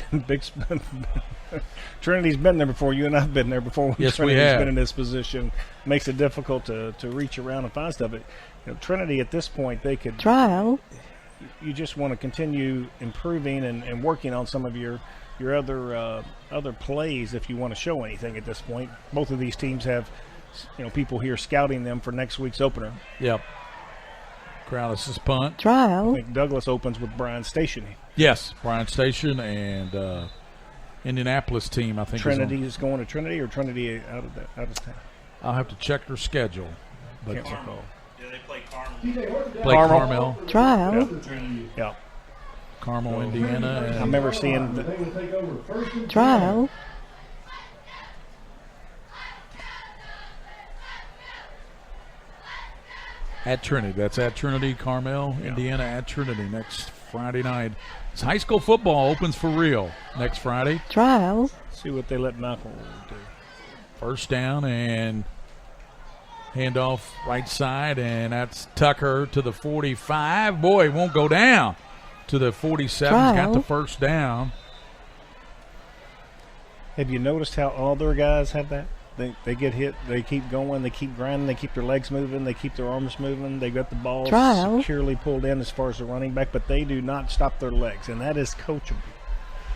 Trinity's been there before. You and I've been there before. Yes, Trinity's we have. been in this position. Makes it difficult to reach around and find stuff. But, Trinity at this point, they could. You just want to continue improving and working on some of your other plays if you want to show anything at this point. Both of these teams have people here scouting them for next week's opener. Yep. Crowdis' punt. I think Douglas opens with Bryan Station. Yes, Bryan Station and Indianapolis team, I think. Trinity is going to Trinity, or Trinity out of town? I'll have to check their schedule. But Can't recall. Yeah, they play Carmel. Play Carmel. Yeah. Carmel, Indiana. I remember seeing at Trinity. That's at Trinity, Carmel, Indiana, at Trinity next Friday night. It's high school football opens for real next Friday. See what they let Malcolm do. First down and handoff right side, and that's Tucker to the 45. Boy, won't go down to the 47. He's got the first down. Have you noticed how all their guys have that? They get hit, they keep going, they keep grinding, they keep their legs moving, they keep their arms moving, they got the ball securely pulled in as far as the running back, but they do not stop their legs, and that is coachable.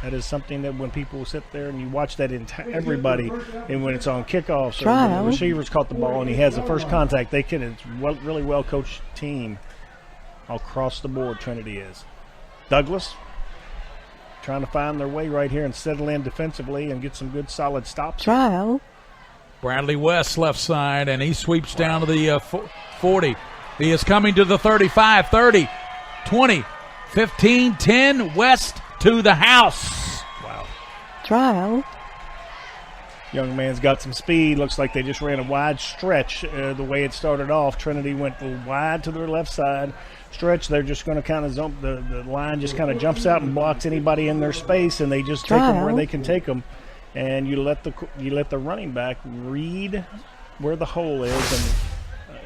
That is something that when people sit there and you watch that everybody, and when it's on kickoffs or when the receivers caught the ball and he has the first contact, it's really well coached team across the board. Trinity is. Douglas trying to find their way right here and settle in defensively and get some good solid stops. Bradley West left side, and he sweeps down to the 40. He is coming to the 35, 30, 20, 15, 10, West to the house. Wow. Young man's got some speed. Looks like they just ran a wide stretch the way it started off. Trinity went wide to their left side stretch. They're just going to kind of jump. The line just kind of jumps out and blocks anybody in their space, and they just take them where they can take them. And you let the running back read where the hole is, and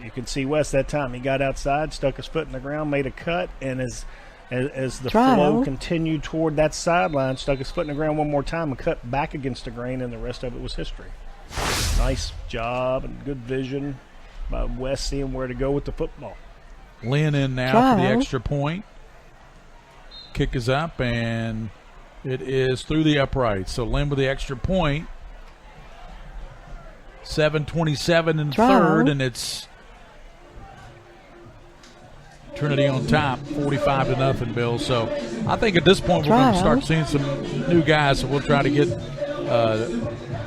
you can see West that time. He got outside, stuck his foot in the ground, made a cut, and as the flow continued toward that sideline, stuck his foot in the ground one more time and cut back against the grain, and the rest of it was history. Nice job and good vision by West, seeing where to go with the football. Lynn in now for the extra point. Kick is up, and it is through the upright. So Lynn with the extra point. 7:27 in third, and it's Trinity on top, 45-0, Bill. So I think at this point we're going to start seeing some new guys, so we'll try to get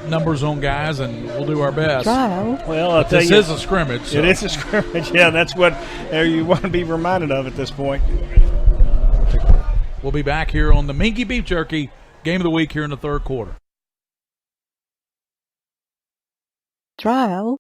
numbers on guys, and we'll do our best. Well, I'll tell you, this is a scrimmage. So. It is a scrimmage. Yeah, that's what you want to be reminded of at this point. We'll be back here on the Minky Beef Jerky Game of the Week here in the third quarter. Trial.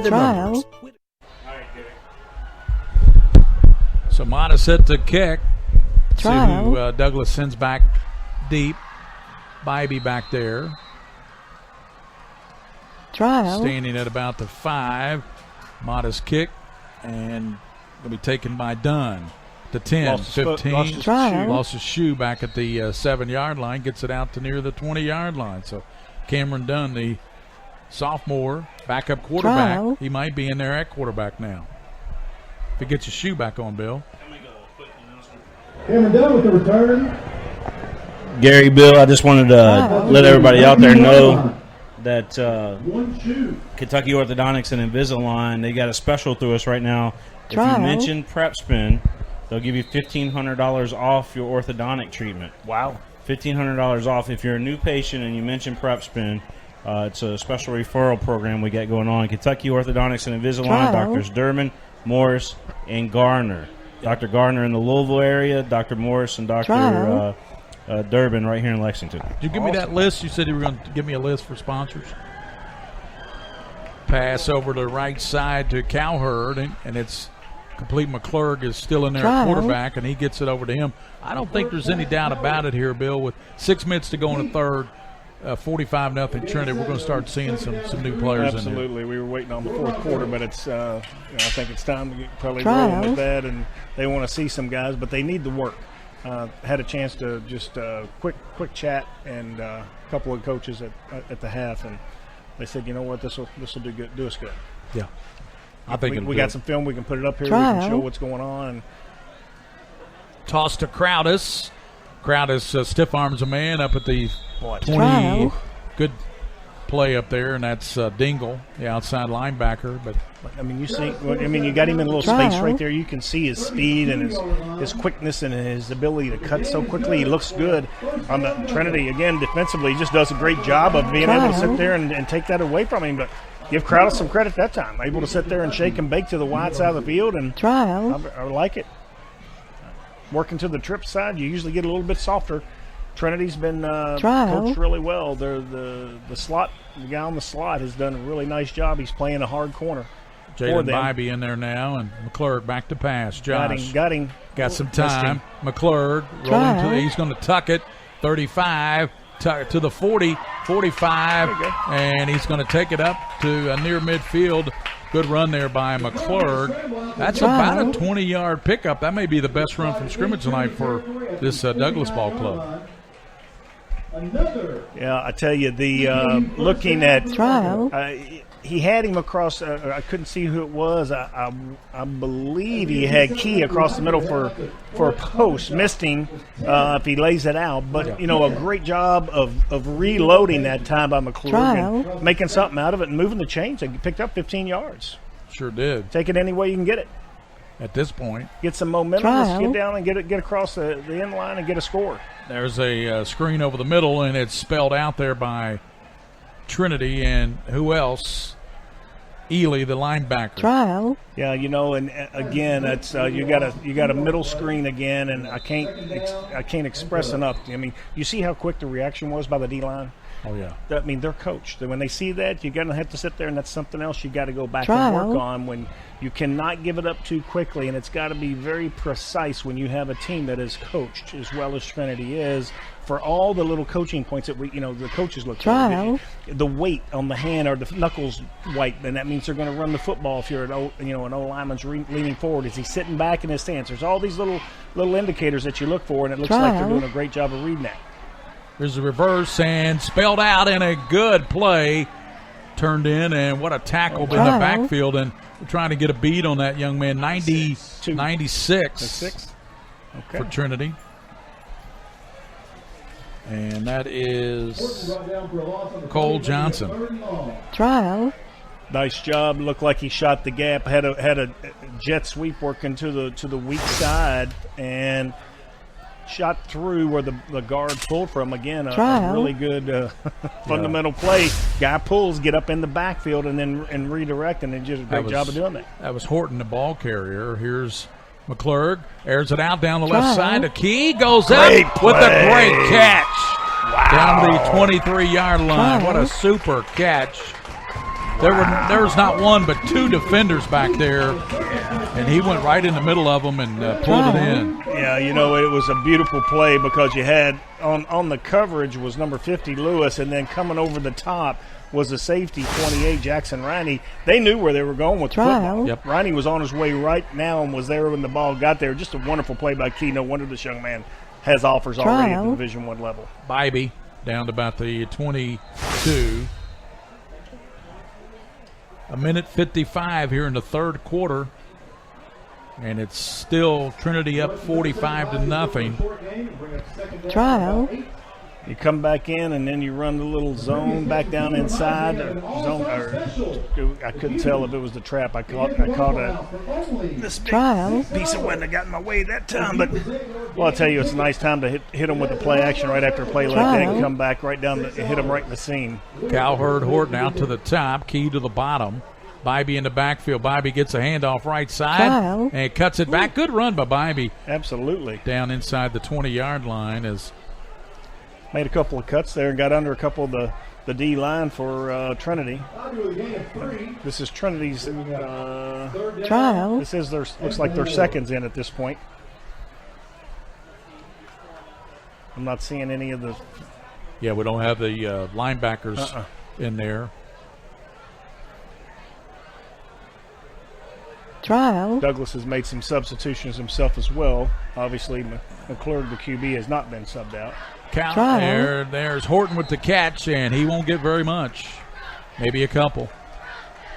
by the numbers. So Mata set to kick. See Trial. who Douglas sends back deep. Bybee back there. Trial. Standing at about the 5. Mata's kick. And going to be taken by Dunn. The 10, Lost his 15. lost his shoe. Back at the 7-yard line. Gets it out to near the 20-yard line. So Cameron Dunn, the sophomore backup quarterback. Trial. He might be in there at quarterback now. If he gets his shoe back on, Bill. Cameron Dunn with the return. Gary, Bill, I just wanted to let everybody out there know that Kentucky Orthodontics and Invisalign, they got a special through us right now. If you mention Prep Spin, they'll give you $1,500 off your orthodontic treatment. Wow. $1,500 off. If you're a new patient and you mention Prep Spin, it's a special referral program we got going on. Kentucky Orthodontics and Invisalign, Drs. Durbin, Morris, and Garner. Dr. Garner in the Louisville area, Dr. Morris, and Dr. Durbin right here in Lexington. Did you give me that list? You said you were going to give me a list for sponsors. Pass over to the right side to Cowherd, and it's complete. McClurg is still in there at quarterback, and he gets it over to him. I don't think there's any doubt about it here, Bill. With 6 minutes to go in the third, 45-0 Trinity, we're going to start seeing some new players in there. Absolutely. We were waiting on the fourth quarter, but it's I think it's time to get probably rolling with that, and they want to see some guys, but they need the work. Had a chance to just quick chat and a couple of coaches at the half, and they said, you know what, this will do us good. Yeah, I think we got some film. We can put it up here. We can show what's going on. Toss to Crowdus. Crowdus stiff arms a man up at the 20. Trial. Good play up there, and that's Dingle, the outside linebacker. But I mean, you got him in a little space right there. You can see his speed and his quickness and his ability to cut so quickly. He looks good on the Trinity. Again, defensively, he just does a great job of being able to sit there and take that away from him. But give Crowder some credit that time. Able to sit there and shake and bake to the wide side of the field. And I like it. Working to the trip side, you usually get a little bit softer. Trinity's been coached really well. The guy on the slot has done a really nice job. He's playing a hard corner. Jalen Bybee in there now, and McClurg back to pass. Josh got him. Got some time. McClurg rolling to. He's going to tuck it. 35 to the 40, 45, and he's going to take it up to near midfield. Good run there by McClurg. That's about a 20-yard pickup. That may be the best run from scrimmage tonight for this Douglas Ball Club. Yeah, I tell you, looking at he had him across. I couldn't see who it was. I believe he had Key across the middle for a post. Missed him if he lays it out. But a great job of reloading that time by McClure and making something out of it and moving the chains. He picked up 15 yards. Sure did. Take it any way you can get it. At this point, get some momentum. Let's get down and get across the end line and get a score. There's a screen over the middle, and it's spelled out there by Trinity and who else? Ely, the linebacker. Yeah, and again, that's you got a middle screen again, and I can't express enough. I mean, you see how quick the reaction was by the D-line. Oh yeah. I mean, they're coached. When they see that, you're gonna have to sit there, and that's something else you got to go back and work on. When you cannot give it up too quickly, and it's got to be very precise when you have a team that is coached as well as Trinity is. For all the little coaching points that the coaches look for, the weight on the hand or the knuckles white, then that means they're going to run the football. If you're an O lineman's leaning forward, is he sitting back in his stance? There's all these little indicators that you look for, and it looks like they're doing a great job of reading that. There's a reverse and spelled out in a good play, turned in, and what a tackle in the backfield, and we're trying to get a beat on that young man. 96 for Trinity. And that is Cole Johnson. Nice job. Looked like he shot the gap. Had a jet sweep working to the weak side and shot through where the guard pulled from. Again, a really good fundamental play. Guy pulls, get up in the backfield, and then redirect, and they did a great job of doing that. That was Horton, the ball carrier. Here's McClurg, airs it out down the left side. A Key goes up with a great catch down the 23-yard line. What a super catch There was not one but two defenders back there, and he went right in the middle of them and pulled it in. Yeah, you know, it was a beautiful play because you had on the coverage was number 50 Lewis, and then coming over the top was the safety 28 Jackson Riney. They knew where they were going with the football. Yep. Riney was on his way right now and was there when the ball got there. Just a wonderful play by Key. No wonder this young man has offers already at the Division I level. Bybee down to about the 22. A minute 55 here in the third quarter. And it's still Trinity up 45-0. Trial. You come back in and then you run the little zone back down inside. I couldn't tell if it was the trap. I caught this big piece of wind that got in my way that time. But well, I'll tell you, it's a nice time to hit them with the play action right after a play like that and come back right down and hit them right in the seam. Cowherd Horton out to the top, Key to the bottom. Bybee in the backfield. Bybee gets a handoff right side and cuts it back. Good run by Bybee. Absolutely. Down inside the 20-yard line as made a couple of cuts there and got under a couple of the D line for Trinity. This is Trinity's trial. This is looks like their seconds in at this point. I'm not seeing any of the. Yeah, we don't have the linebackers in there. Trial. Douglas has made some substitutions himself as well. Obviously, McClure, the QB, has not been subbed out. There's Horton with the catch, and he won't get very much. Maybe a couple.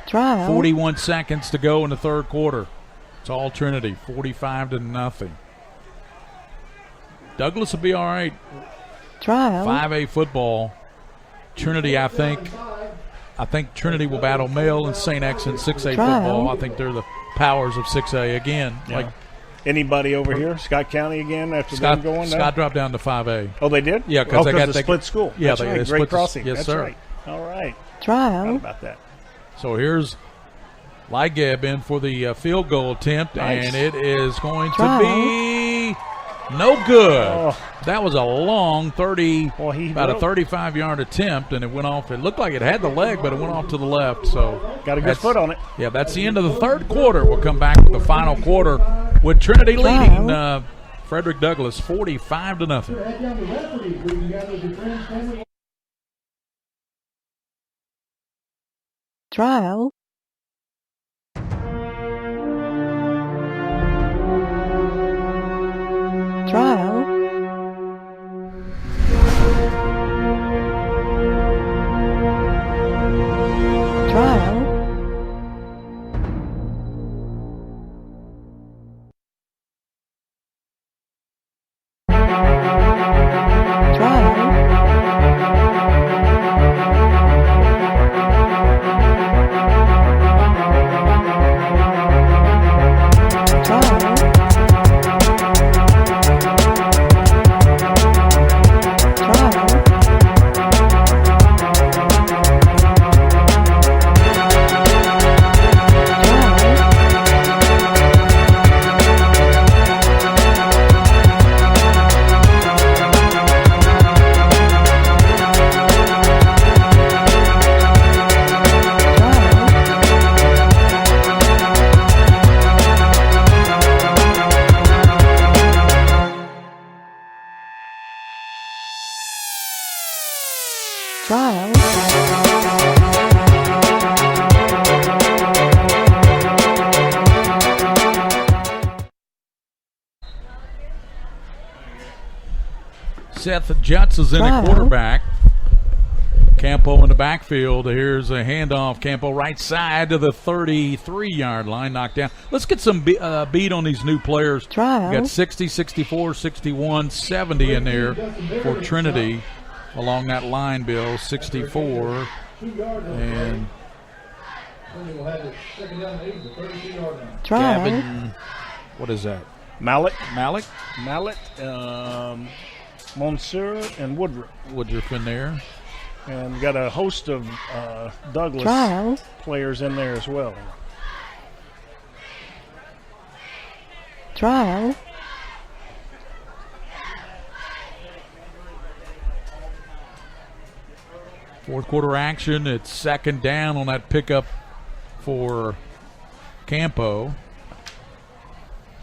41 seconds to go in the third quarter. It's all Trinity, 45-0. Douglas will be all right. 5A football. Trinity, I think Trinity will battle Male and St. X in 6A football. I think they're the powers of 6A again. Yeah. Like anybody over here, Scott County again after them going down? Scott dropped down to 5A. Oh, they did? Yeah, because they got the split school. Yeah, that's right. Great Crossing. Yes, that's sir. Right. All right. Trial. About that. So here's Ligab in for the field goal attempt, and it is going to be no good. Oh. That was a long about a 35-yard attempt, and it went off. It looked like it had the leg, but it went off to the left. So got a good foot on it. Yeah, that's the end of the third quarter. We'll come back with the final quarter with Trinity leading Frederick Douglass 45-0. Trial. Trial. Trial. Seth Jutz is in the quarterback. Campo in the backfield. Here's a handoff. Campo right side to the 33-yard line, knocked down. Let's get some beat on these new players. We got 60, 64, 61, 70 in there for Trinity along that line, Bill. 64 and Gavin. What is that? Mallett. Mallett. Monsieur and Woodruff in there. And we got a host of Douglas players in there as well. Trial. Fourth quarter action. It's second down on that pickup for Campo.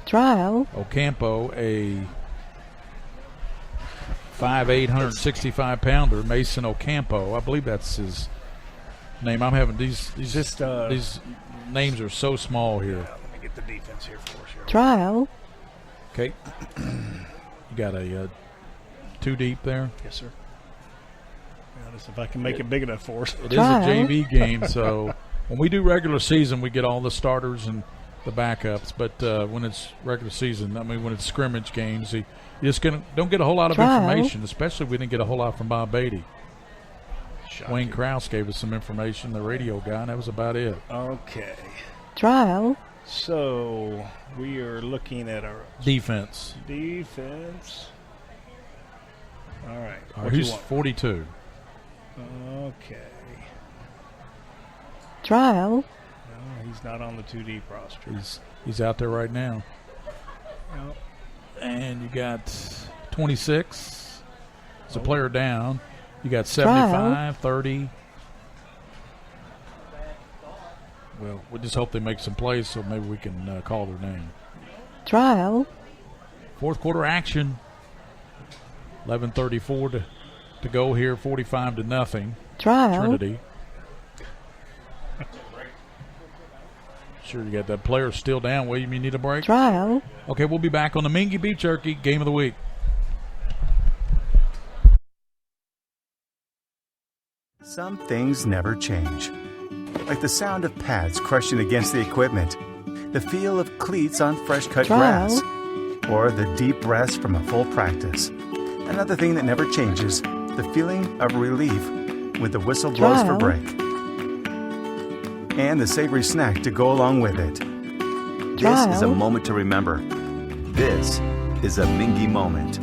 Trial. Ocampo, a 5'8", 165-pounder. Mason Ocampo. I believe that's his name. I'm having these names are so small here. Let me get the defense here for us. Trial. Okay. You got a two deep there? Yes, sir. Notice if I can make it big enough for us. It is a JV game, so when we do regular season, we get all the starters and the backups. But when it's regular season, when it's scrimmage games, you just don't get a whole lot of information, especially if we didn't get a whole lot from Bob Beatty. Shocking. Wayne Krause gave us some information, the radio guy, and that was about it. Okay. Trial. So we are looking at our defense. All right. What he's 42. Okay. Trial. No, he's not on the 2D roster. He's out there right now. No. And you got 26. It's a player down. You got 75, 30. Well, we just hope they make some plays so maybe we can call their name. Trial. Fourth quarter action. 11:34 to go here. 45-0. Trial. Trinity. Sure, you got that player still down. William, you need a break? Trial. Okay, we'll be back on the Mingy Beef Jerky Game of the Week. Some things never change. Like the sound of pads crushing against the equipment, the feel of cleats on fresh-cut grass, or the deep breaths from a full practice. Another thing that never changes, the feeling of relief when the whistle blows for break. And the savory snack to go along with it. This is a moment to remember. This is a Mingy moment.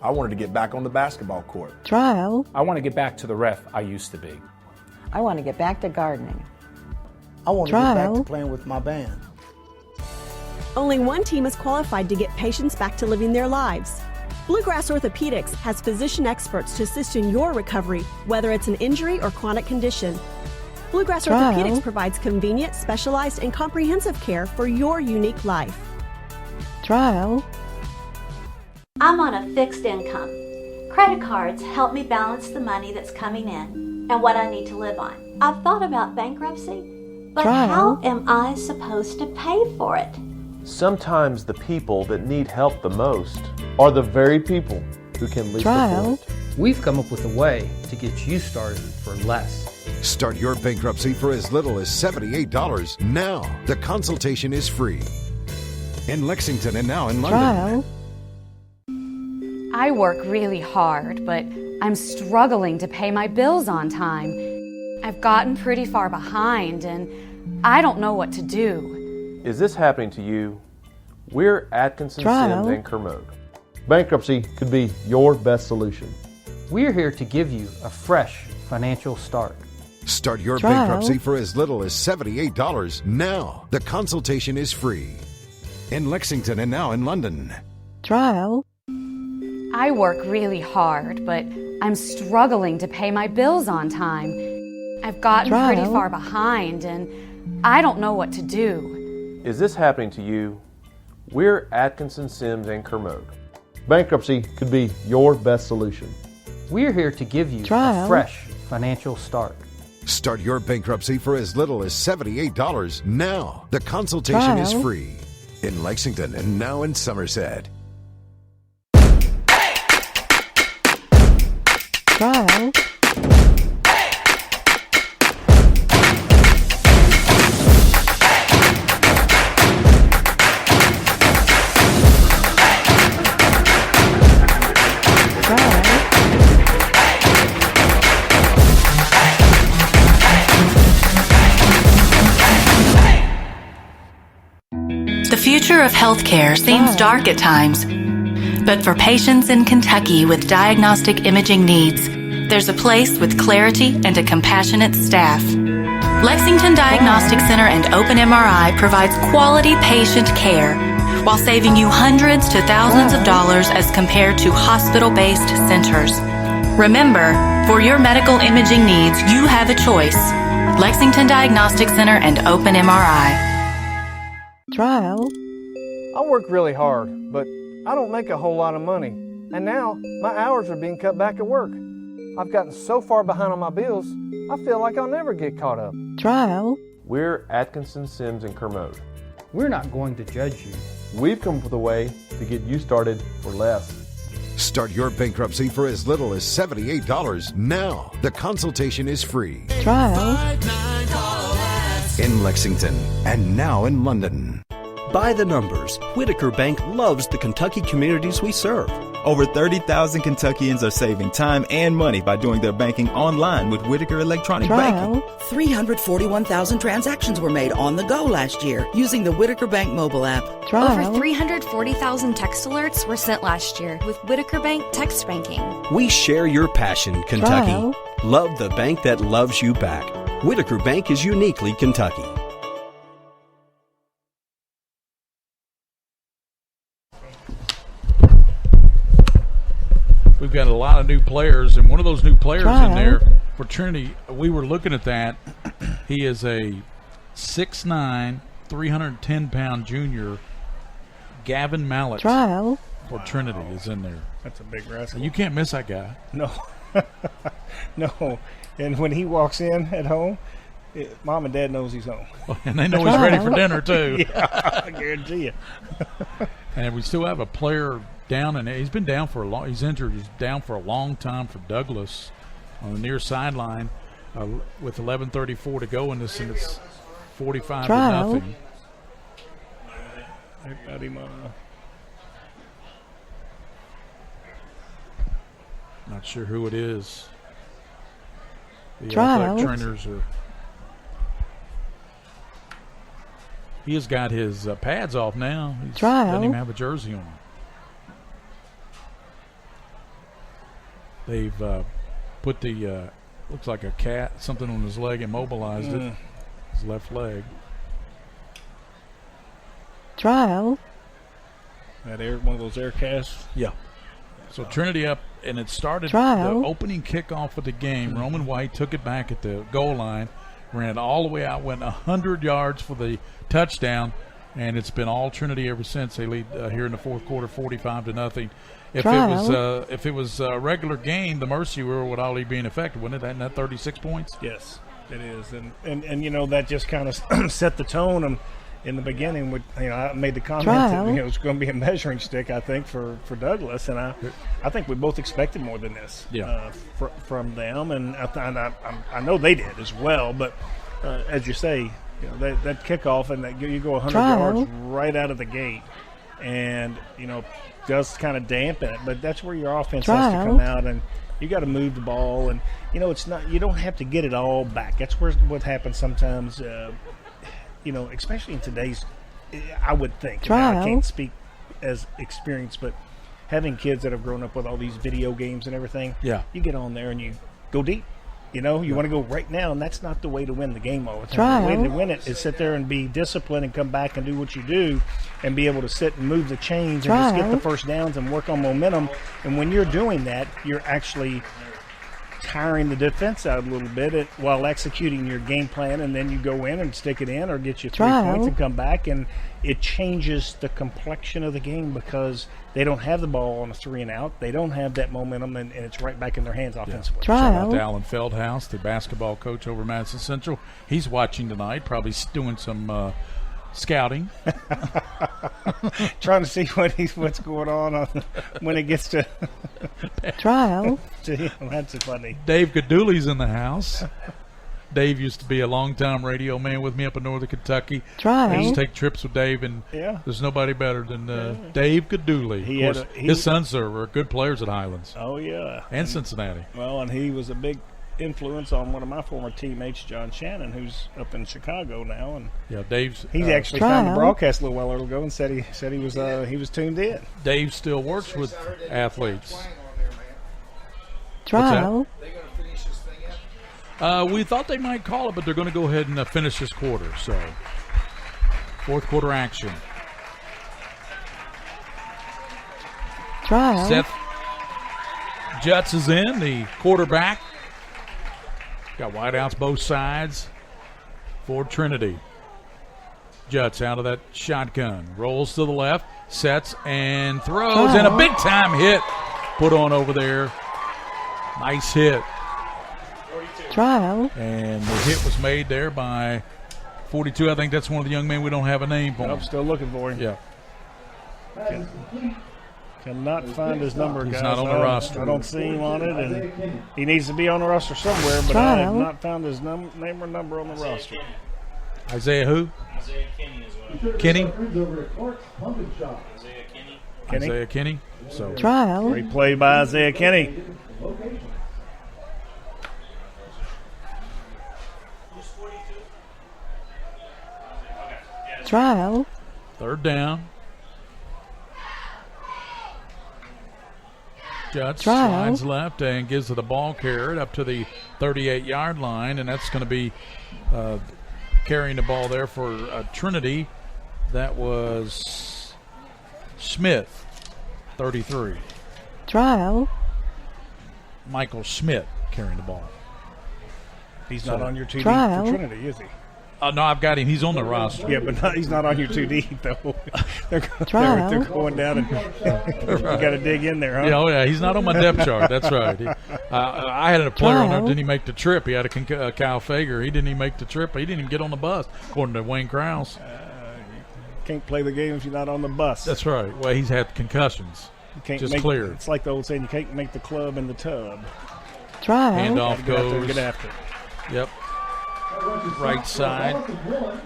I wanted to get back on the basketball court. Trial. I want to get back to the ref I used to be. I want to get back to gardening. I want to get back to playing with my band. Only one team is qualified to get patients back to living their lives. Bluegrass Orthopedics has physician experts to assist in your recovery, whether it's an injury or chronic condition. Bluegrass Orthopedics provides convenient, specialized, and comprehensive care for your unique life. Trial. I'm on a fixed income. Credit cards help me balance the money that's coming in and what I need to live on. I've thought about bankruptcy, but how am I supposed to pay for it? Sometimes the people that need help the most are the very people who can least afford it. We've come up with a way to get you started for less. Start your bankruptcy for as little as $78 now. The consultation is free. In Lexington and now in London. I work really hard, but I'm struggling to pay my bills on time. I've gotten pretty far behind, and I don't know what to do. Is this happening to you? We're Atkinson, Sims, and Kermode. Bankruptcy could be your best solution. We're here to give you a fresh financial start. Start your bankruptcy for as little as $78 now. The consultation is free. In Lexington and now in London. Trial. I work really hard, but I'm struggling to pay my bills on time. I've gotten pretty far behind, and I don't know what to do. Is this happening to you? We're Atkinson, Sims, and Kermode. Bankruptcy could be your best solution. We're here to give you a fresh financial start. Start your bankruptcy for as little as $78 now. The consultation is free. In Lexington and now in Somerset. Trial. The future of healthcare seems dark at times, but for patients in Kentucky with diagnostic imaging needs, there's a place with clarity and a compassionate staff. Lexington Diagnostic Center and Open MRI provides quality patient care while saving you hundreds to thousands of dollars as compared to hospital-based centers. Remember, for your medical imaging needs, you have a choice. Lexington Diagnostic Center and Open MRI. Trial. I work really hard, but I don't make a whole lot of money. And now, my hours are being cut back at work. I've gotten so far behind on my bills, I feel like I'll never get caught up. Trial. We're Atkinson, Sims, and Kermode. We're not going to judge you. We've come up with a way to get you started for less. Start your bankruptcy for as little as $78 now. The consultation is free. Trial. In Lexington and now in London. By the numbers, Whitaker Bank loves the Kentucky communities we serve. Over 30,000 Kentuckians are saving time and money by doing their banking online with Whitaker Electronic Banking. 341,000 transactions were made on the go last year using the Whitaker Bank mobile app. Over 340,000 text alerts were sent last year with Whitaker Bank text banking. We share your passion, Kentucky. Love the bank that loves you back. Whitaker Bank is uniquely Kentucky. We've got a lot of new players, and one of those new players in there for Trinity, we were looking at that. He is a 6'9", 310-pound junior. Gavin Mallett for Trinity is in there. That's a big wrestler. You can't miss that guy. No. No. And when he walks in at home, Mom and Dad knows he's home. And they know he's ready for dinner, too. Yeah, I guarantee you. And we still have a player down, and he's been down for a long. He's injured. He's down for a long time for Douglas on the near sideline with 11:34 to go in this, and it's 45-0. They got him. Not sure who it is. The Trial. trainers are. He has got his pads off now. He doesn't even have a jersey on. They've put the looks like a cat, something on his leg, immobilized it. His left leg. Trial. That one of those air casts. Yeah. So Trinity up, and it started Trial. the opening kickoff of the game. Roman White took it back at the goal line, ran it all the way out, went 100 yards for the touchdown, and it's been all Trinity ever since. They lead here in the fourth quarter, 45-0. If it was a regular game, the Mercy rule would already be in effect, wouldn't it? Isn't that 36 points? Yes, it is, and you know that just kind of set the tone. In the beginning, I made the comment that it was going to be a measuring stick, I think, for Douglas, and I think we both expected more than this from them, and I know they did as well. But as you say, that kickoff and that you go 100 yards right out of the gate, and does kind of dampen it. But that's where your offense has to come out, and you got to move the ball, and it's not. You don't have to get it all back. That's what happens sometimes. Especially in today's, I would think. I can't speak as experienced, but having kids that have grown up with all these video games and everything, you get on there and you go deep. You want to go right now, and that's not the way to win the game all the time. The way to win it is sit there and be disciplined and come back and do what you do and be able to sit and move the chains and just get the first downs and work on momentum. And when you're doing that, you're actually tiring the defense out a little bit while executing your game plan, and then you go in and stick it in or get you 3 points and come back, and it changes the complexion of the game because they don't have the ball on a 3 and out. They don't have that momentum, and it's right back in their hands offensively. Shout out to Alan Feldhouse, the basketball coach over Madison Central. He's watching tonight, probably doing some scouting. Trying to see what's going on when it gets to trial. That's funny. Dave Gadouli's in the house. Dave used to be a long-time radio man with me up in northern Kentucky. I used to take trips with Dave, and there's nobody better than Dave Gadouli. Of course, his sons are good players at Highlands. Oh, yeah. And Cincinnati. Well, and he was a big influence on one of my former teammates, John Shannon, who's up in Chicago now. And he's actually found the broadcast a little while ago and said he was tuned in. Dave still works with athletes. Trial. We thought they might call it, but they're going to go ahead and finish this quarter. So, fourth quarter action. Trial. Seth Jutz is in, the quarterback. Got wideouts both sides for Trinity. Jutz out of that shotgun. Rolls to the left, sets and throws, and a big-time hit put on over there. Nice hit. Trial. And the hit was made there by 42. I think that's one of the young men we don't have a name for. I'm still looking for him. Yeah. Cannot find his number, guys. He's not on the roster. I don't see him on it, and he needs to be on the roster somewhere, but I have not found his name or number on the roster. Isaiah who? Isaiah Kinney as well. Kenny? Kenny? Isaiah Kenny. So Trial. Great play by Isaiah Kenny. Trial. Third down. Jutz slides left and gives it the ball carried up to the 38-yard line, and that's going to be carrying the ball there for Trinity. That was Smith, 33. Trial. Michael Schmidt carrying the ball. He's not on your 2D Trial. for Trinity, is he? No, I've got him. He's on the roster. Yeah, but he's not on your 2D, though. they're going down, and you got to dig in there, huh? Yeah, yeah, he's not on my depth chart. That's right. I had a player on there, didn't he make the trip? He had a Kyle Fager. He didn't even make the trip. He didn't even get on the bus, according to Wayne Krause. Can't play the game if you're not on the bus. That's right. Well, he's had concussions. You can't just cleared. It's like the old saying, you can't make the club in the tub. Trial. Handoff goes. Get after it. Yep. Right side. A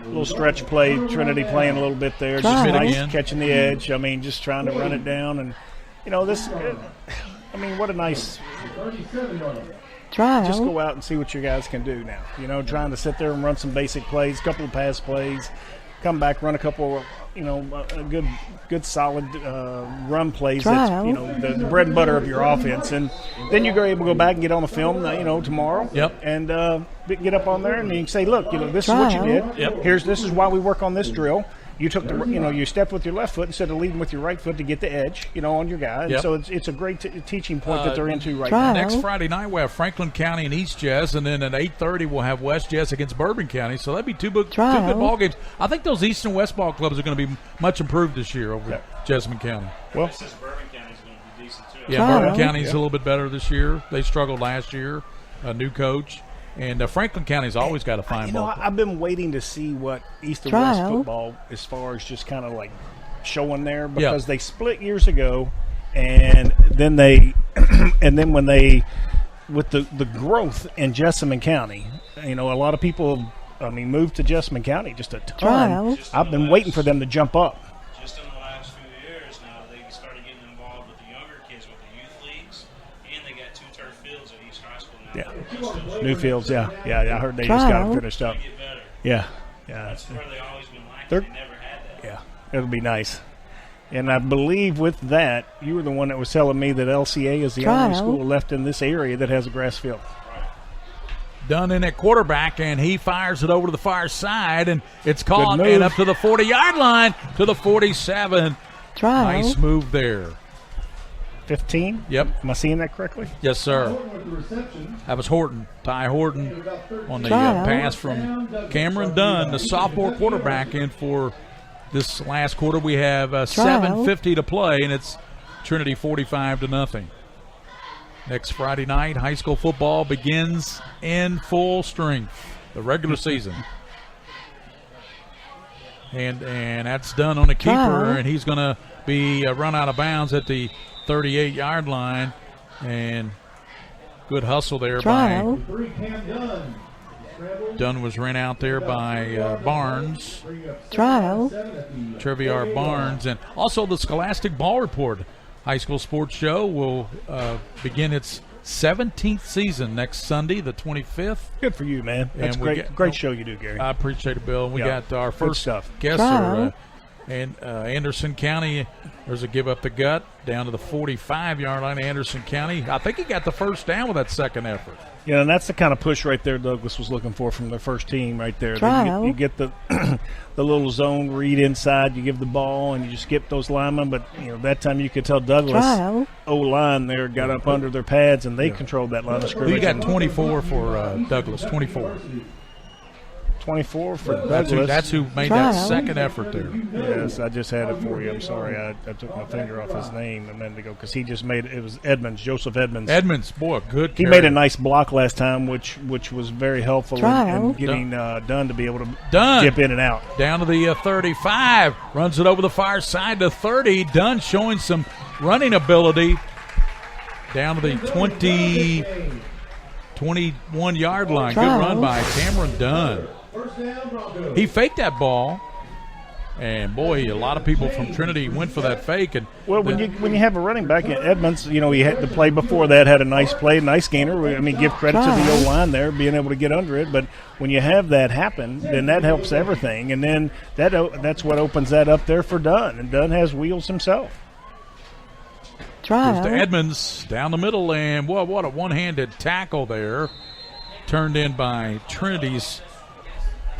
little stretch play. Trinity playing a little bit there. Just nice again. Catching the edge. I mean, just trying to run it down. And, this, I mean, what a nice. Trial. Just go out and see what your guys can do now. Trying to sit there and run some basic plays, a couple of pass plays, come back, run a couple, good solid run plays. Trial. That's, the bread and butter of your offense. And then you're able to go back and get on the film, tomorrow. Yep. And get up on there and you can say, look, this Trial. is what you did. Yep. This is why we work on this drill. You took you stepped with your left foot instead of leading with your right foot to get the edge, on your guy. Yep. So it's a great teaching point that they're into right Trial. now. Next Friday night, we'll have Franklin County and East Jess, and then at 8:30 we'll have West Jess against Bourbon County. So that'd be two good ball games. I think those East and West ball clubs are going to be much improved this year over Jessamine County. Well, Bourbon County's going to be decent too. Yeah, Bourbon County's a little bit better this year. They struggled last year. A new coach. And Franklin County's always got a fine ball. I've been waiting to see what East and West football, as far as just kind of like showing there, because they split years ago, and then when they, with the growth in Jessamine County, a lot of people, moved to Jessamine County, just a ton. Trial. I've been waiting for them to jump up. Just in the last few years now, they started getting involved with the younger kids with the youth leagues, and they got 2 turf fields at each high school now. Yeah, new fields. Yeah. I heard they just got them finished up. Yeah. That's where they always been lacking. They're- They never had that. Yeah, it'll be nice. And I believe with that, you were the one that was telling me that LCA is the only school left in this area that has a grass field. Dunn in at quarterback, and he fires it over to the far side, and it's caught and up to the 40-yard line to the 47. Trial. Nice move there. 15? Yep. Am I seeing that correctly? Yes, sir. That was Horton, Ty Horton, on the Trial. pass from Cameron Dunn, the sophomore quarterback. And for this last quarter, we have 7:50 to play, and it's Trinity 45-0. Next Friday night, high school football begins in full strength, the regular season. And that's done on the keeper, Trial. and he's going to be run out of bounds at the 38-yard line, and good hustle there Trial. by Dunn. Was ran out there by Barnes, Trial. Treviar Barnes, and also the Scholastic Ball Report High School Sports Show will begin its 17th season next Sunday, the 25th. Good for you, man. That's And great show you do, Gary. I appreciate it, Bill. We got our first guest, Trial. And Anderson County, there's a give up the gut down to the 45-yard line. Anderson County, I think he got the first down with that second effort. Yeah, and that's the kind of push right there Douglas was looking for from their first team right there. You get the the little zone read inside, you give the ball, and you just skip those linemen. But, that time you could tell Douglas O-line there got up under their pads, and they controlled that line of scrimmage. You got 24 for Douglas, 24. 24 for Douglas. That's who made that second effort there. Yes, I just had it for you. I'm sorry. I took my finger off his name a minute ago because he just made it. It was Edmonds, Joseph Edmonds. Edmonds, boy, good He carry. made a nice block last time, which was very helpful in getting Dunn to be able to dip in and out. Down to the 35. Runs it over the far side to 30. Dunn showing some running ability. Down to the 21-yard line. Good run by Cameron Dunn. He faked that ball, and boy, a lot of people from Trinity went for that fake. And when you have a running back, Edmonds, he had the play before that had a nice play, nice gainer. I mean, give credit to the O-line there being able to get under it. But when you have that happen, then that helps everything, and then that's what opens that up there for Dunn, and Dunn has wheels himself. Here's to Edmonds down the middle, and what a one-handed tackle there, turned in by Trinity's.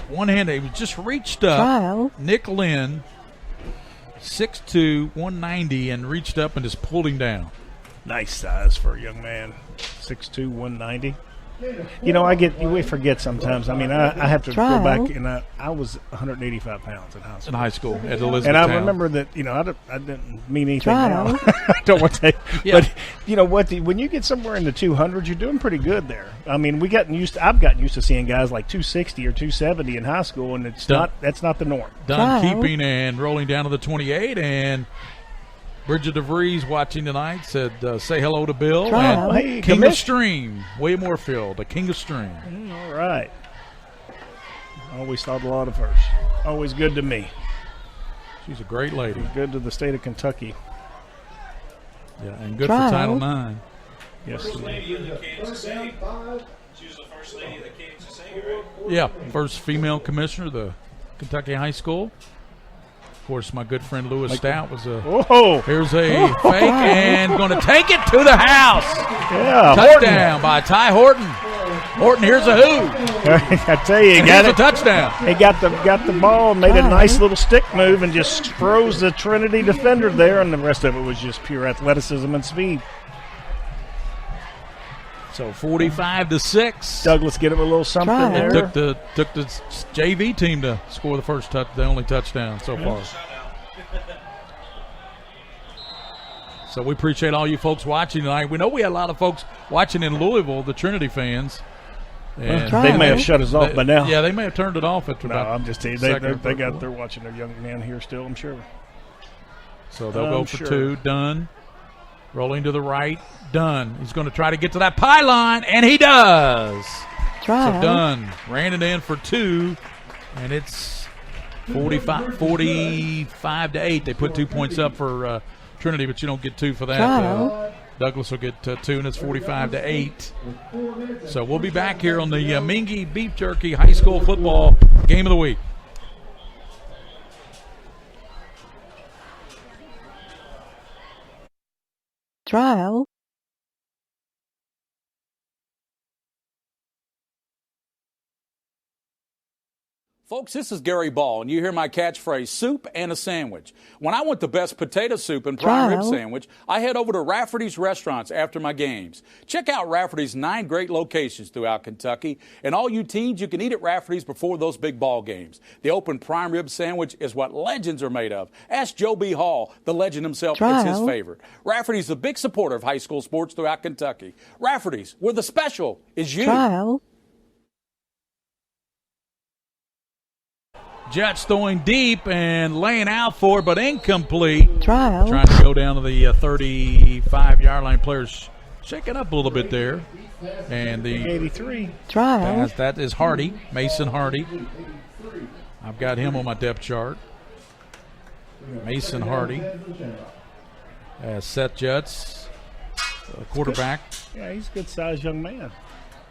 One-handed, he just reached up. Nick Lynn, 6'2", 190, and reached up and just pulled him down. Nice size for a young man, 6'2", 190. We forget sometimes. I mean, I have to go back, and I was 185 pounds in high school. In high school at Elizabeth. And I Town. remember that, I didn't mean anything now. I don't want to But, when you get somewhere in the 200s, you're doing pretty good there. I mean, I've gotten used to seeing guys like 260 or 270 in high school, and that's not the norm. Dunn keeping and rolling down to the 28, and Bridget DeVries watching tonight said, say hello to Bill. And hey, King of Stream, William Moorfield, the King of Stream. All right. Always thought a lot of her. Always good to me. She's a great lady. Good to the state of Kentucky. Yeah, and good for Title IX. Yes. First lady of the KXSA. She was the first lady of the KXSA, right? Yeah, first female commissioner of the Kentucky High School. Of course, my good friend Lewis Stout was here's a fake and going to take it to the house. Yeah, touchdown by Ty Horton. Horton, here's a who. I tell you, he got a touchdown. He got the ball, made a nice little stick move, and just froze the Trinity defender there, and the rest of it was just pure athleticism and speed. So 45-6. Douglas get him a little something there. Took the JV team to score the only touchdown so far. So we appreciate all you folks watching tonight. We know we had a lot of folks watching in Louisville, the Trinity fans. And they may have shut us off by now. Yeah, they may have turned it off after about. I'm just telling you, they're watching their young man here still, I'm sure. So they'll go for two. Dunn rolling to the right. Dunn. He's going to try to get to that pylon, and he does. So Dunn ran it in for two, and it's 45-8. They put 2 points up for Trinity, but you don't get two for that. Douglas will get two, and it's 45-8. So we'll be back here on the Mingy Beef Jerky High School Football Game of the Week. Trial. Folks, this is Gary Ball, and you hear my catchphrase, soup and a sandwich. When I want the best potato soup and prime rib sandwich, I head over to Rafferty's Restaurants after my games. Check out Rafferty's 9 great locations throughout Kentucky, and all you teens, you can eat at Rafferty's before those big ball games. The open prime rib sandwich is what legends are made of. Ask Joe B. Hall, the legend himself, it's his favorite. Rafferty's a big supporter of high school sports throughout Kentucky. Rafferty's, where the special is you. Jets throwing deep and laying out for it, but incomplete. Trial. Trying to go down to the 35-yard line. Players shaking up a little bit there. And the 83. Trial. That is Hardy, Mason Hardy. I've got him on my depth chart. Mason Hardy. Seth Jets, quarterback. Yeah, he's a good-sized young man.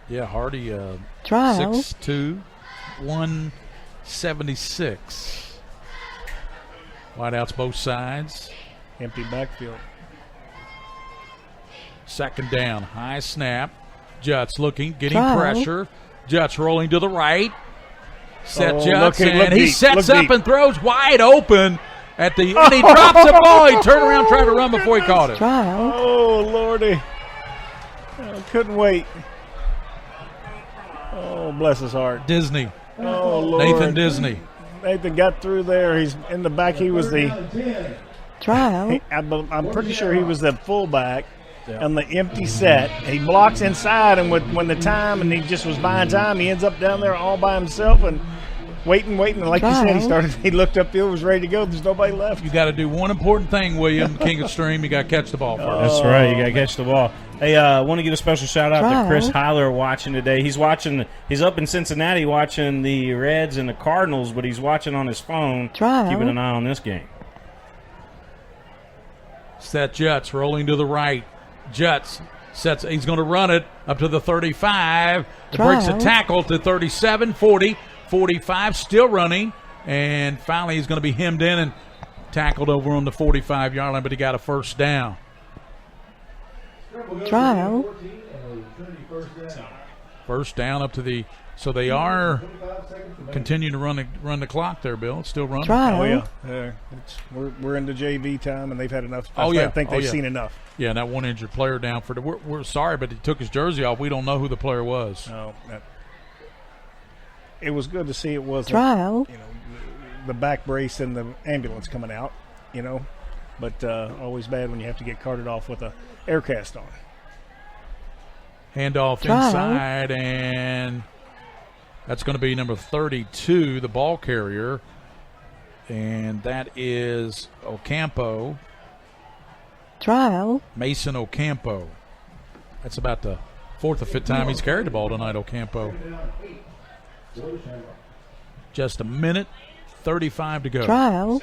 Yeah, Hardy, 6'2", 176. Wideouts both sides. Empty backfield. Second down. High snap. Juts looking, getting pressure. Juts rolling to the right. Set Juts, and he sets up and throws wide open and he drops the ball. He turned around, tried to run before he caught it. Oh, Lordy. Couldn't wait. Oh, bless his heart. Disney. Oh, Lord. Nathan Disney. Nathan got through there. He's in the back. He was the trial. I'm pretty sure he was the fullback on the empty set. He blocks inside, and when the time, and he just was buying time, he ends up down there all by himself and waiting. And like you said, he looked upfield, was ready to go. There's nobody left. You got to do one important thing, William, King of Stream. You got to catch the ball first. That's right. You got to catch the ball. Hey, I want to give a special shout out to Chris Heiler watching today. He's up in Cincinnati watching the Reds and the Cardinals, but he's watching on his phone, keeping an eye on this game. Set Juts rolling to the right. Juts sets. He's going to run it up to the 35. It breaks a tackle to 37, 40, 45. Still running, and finally he's going to be hemmed in and tackled over on the 45-yard line, but he got a first down. Trial. First down up to the. So they are continuing to run the clock there, Bill. It's still running. Trial. Oh yeah, we're into JV time, and they've had enough. I think they've seen enough. Yeah, and that one injured player down for the. We're sorry, but he took his jersey off. We don't know who the player was. No, it was good to see it wasn't trial. The back brace and the ambulance coming out. But always bad when you have to get carted off with a air cast on. Handoff inside, and that's going to be number 32, the ball carrier, and that is Ocampo. Trial. Mason Ocampo. That's about the fourth or fifth time he's carried the ball tonight, Ocampo. Just a minute, 35 to go. Trial.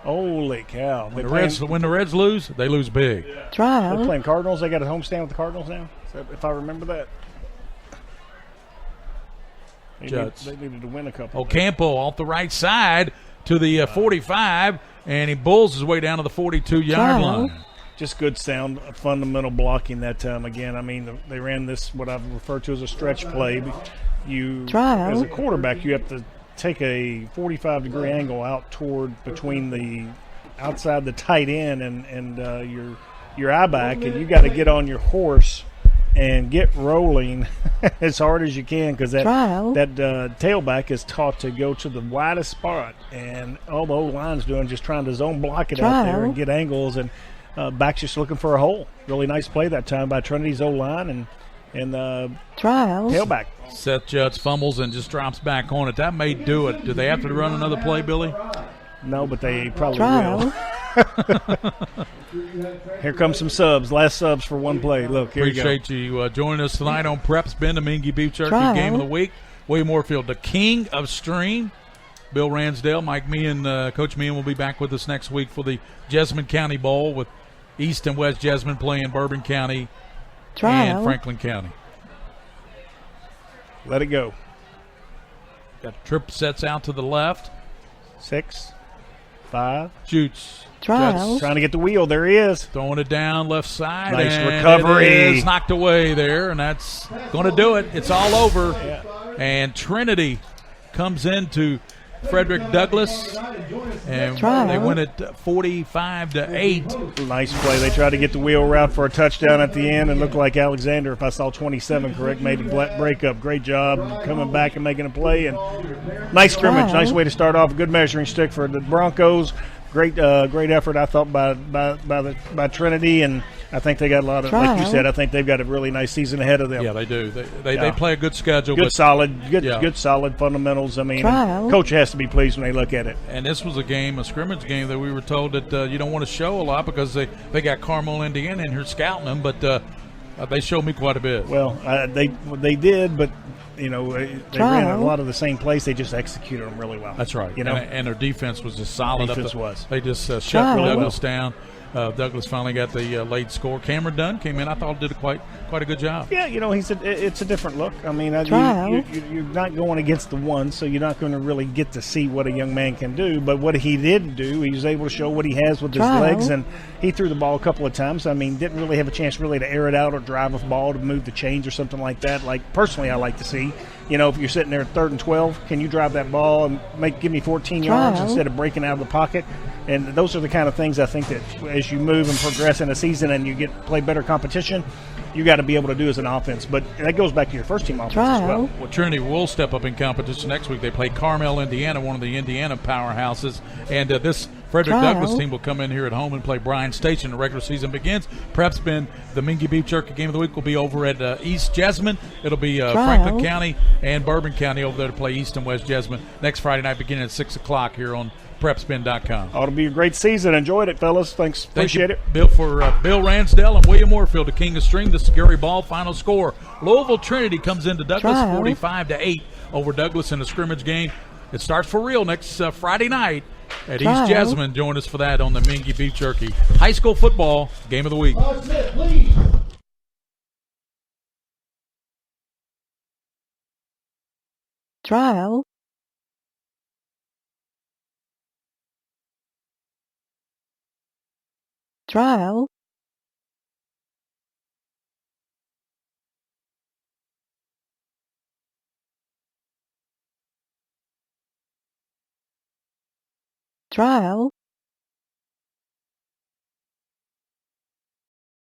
Holy cow. When the Reds lose, they lose big. Trial. They're playing Cardinals. They got a homestand with the Cardinals now, if I remember that. They needed to win a couple. Ocampo off the right side to the 45, and he bulls his way down to the 42-yard line. Just good sound, fundamental blocking that time. Again, I mean, they ran this, what I've referred to as a stretch play. As a quarterback, you have to take a 45-degree angle out toward between the outside the tight end and your eye back, and you got to get on your horse and get rolling as hard as you can, because that tailback is taught to go to the widest spot, and all the old line's doing just trying to zone block it out there and get angles, and back's just looking for a hole. Really nice play that time by Trinity's O-line and tailback. Seth Juts fumbles and just drops back on it. That may do it. Do they have to run another play, Billy? No, but they probably will. Here comes some subs. Last subs for one play. Look, here Appreciate you joining us tonight on Preps Ben Domingue Beef Jerky Game of the Week. William Moorfield, the king of stream. Bill Ransdale, Mike Meehan, Coach Meehan will be back with us next week for the Jessamine County Bowl with East and West Jessamine playing Bourbon County and Franklin County. Let it go. Got trip sets out to the left. 6, 5. Shoots. Trial. Trying to get the wheel. There he is. Throwing it down left side. Nice and recovery. It is knocked away there, and that's going to do it. It's all over. Yeah. And Trinity comes into Frederick Douglass, and they win it 45-8. Nice play. They tried to get the wheel route for a touchdown at the end, and looked like Alexander, if I saw 27 correct, made a breakup. Great job coming back and making a play. And nice scrimmage. Nice way to start off. Good measuring stick for the Broncos. Great effort, I thought, by Trinity, and I think they got a lot of, like you said, I think they've got a really nice season ahead of them. Yeah, they do. They play a good schedule. Good solid fundamentals. I mean, coach has to be pleased when they look at it. And this was a scrimmage game that we were told that you don't want to show a lot because they got Carmel, Indiana in here scouting them, but they showed me quite a bit. Well, they did, but they ran a lot of the same plays. They just executed them really well. That's right. And their defense was just solid. Defense was. They just shut Douglas down. Douglas finally got the late score. Cameron Dunn came in. I thought did quite a good job. Yeah, it's a different look. I mean, you're not going against the one, so you're not going to really get to see what a young man can do. But what he did do, he was able to show what he has with his legs, and he threw the ball a couple of times. I mean, didn't really have a chance really to air it out or drive a ball to move the chains or something like that. Like, personally, I like to see, if you're sitting there at 3rd and 12, can you drive that ball and give me 14 yards instead of breaking out of the pocket? And those are the kind of things I think that as you move and progress in a season and you play better competition, you got to be able to do as an offense. But that goes back to your first team offense as well. Well, Trinity will step up in competition next week. They play Carmel, Indiana, one of the Indiana powerhouses. And this Frederick Douglass team will come in here at home and play Bryan Station. The regular season begins. Prep's been the Mingy Beef Jerky game of the week will be over at East Jessamine. It'll be Franklin County and Bourbon County over there to play East and West Jessamine next Friday night beginning at 6 o'clock here on PrepSpin.com. Ought to be a great season. Enjoyed it, fellas. Thanks. Appreciate it. Bill, for Bill Ransdell and William Warfield, the King of String. This is Gary Ball. Final score. Louisville Trinity comes into Douglas 45-8 over Douglas in the scrimmage game. It starts for real next Friday night at East Jessamine. Join us for that on the Mingy Beef Jerky. High school football game of the week. Smith, please. Trial. Trial. Trial.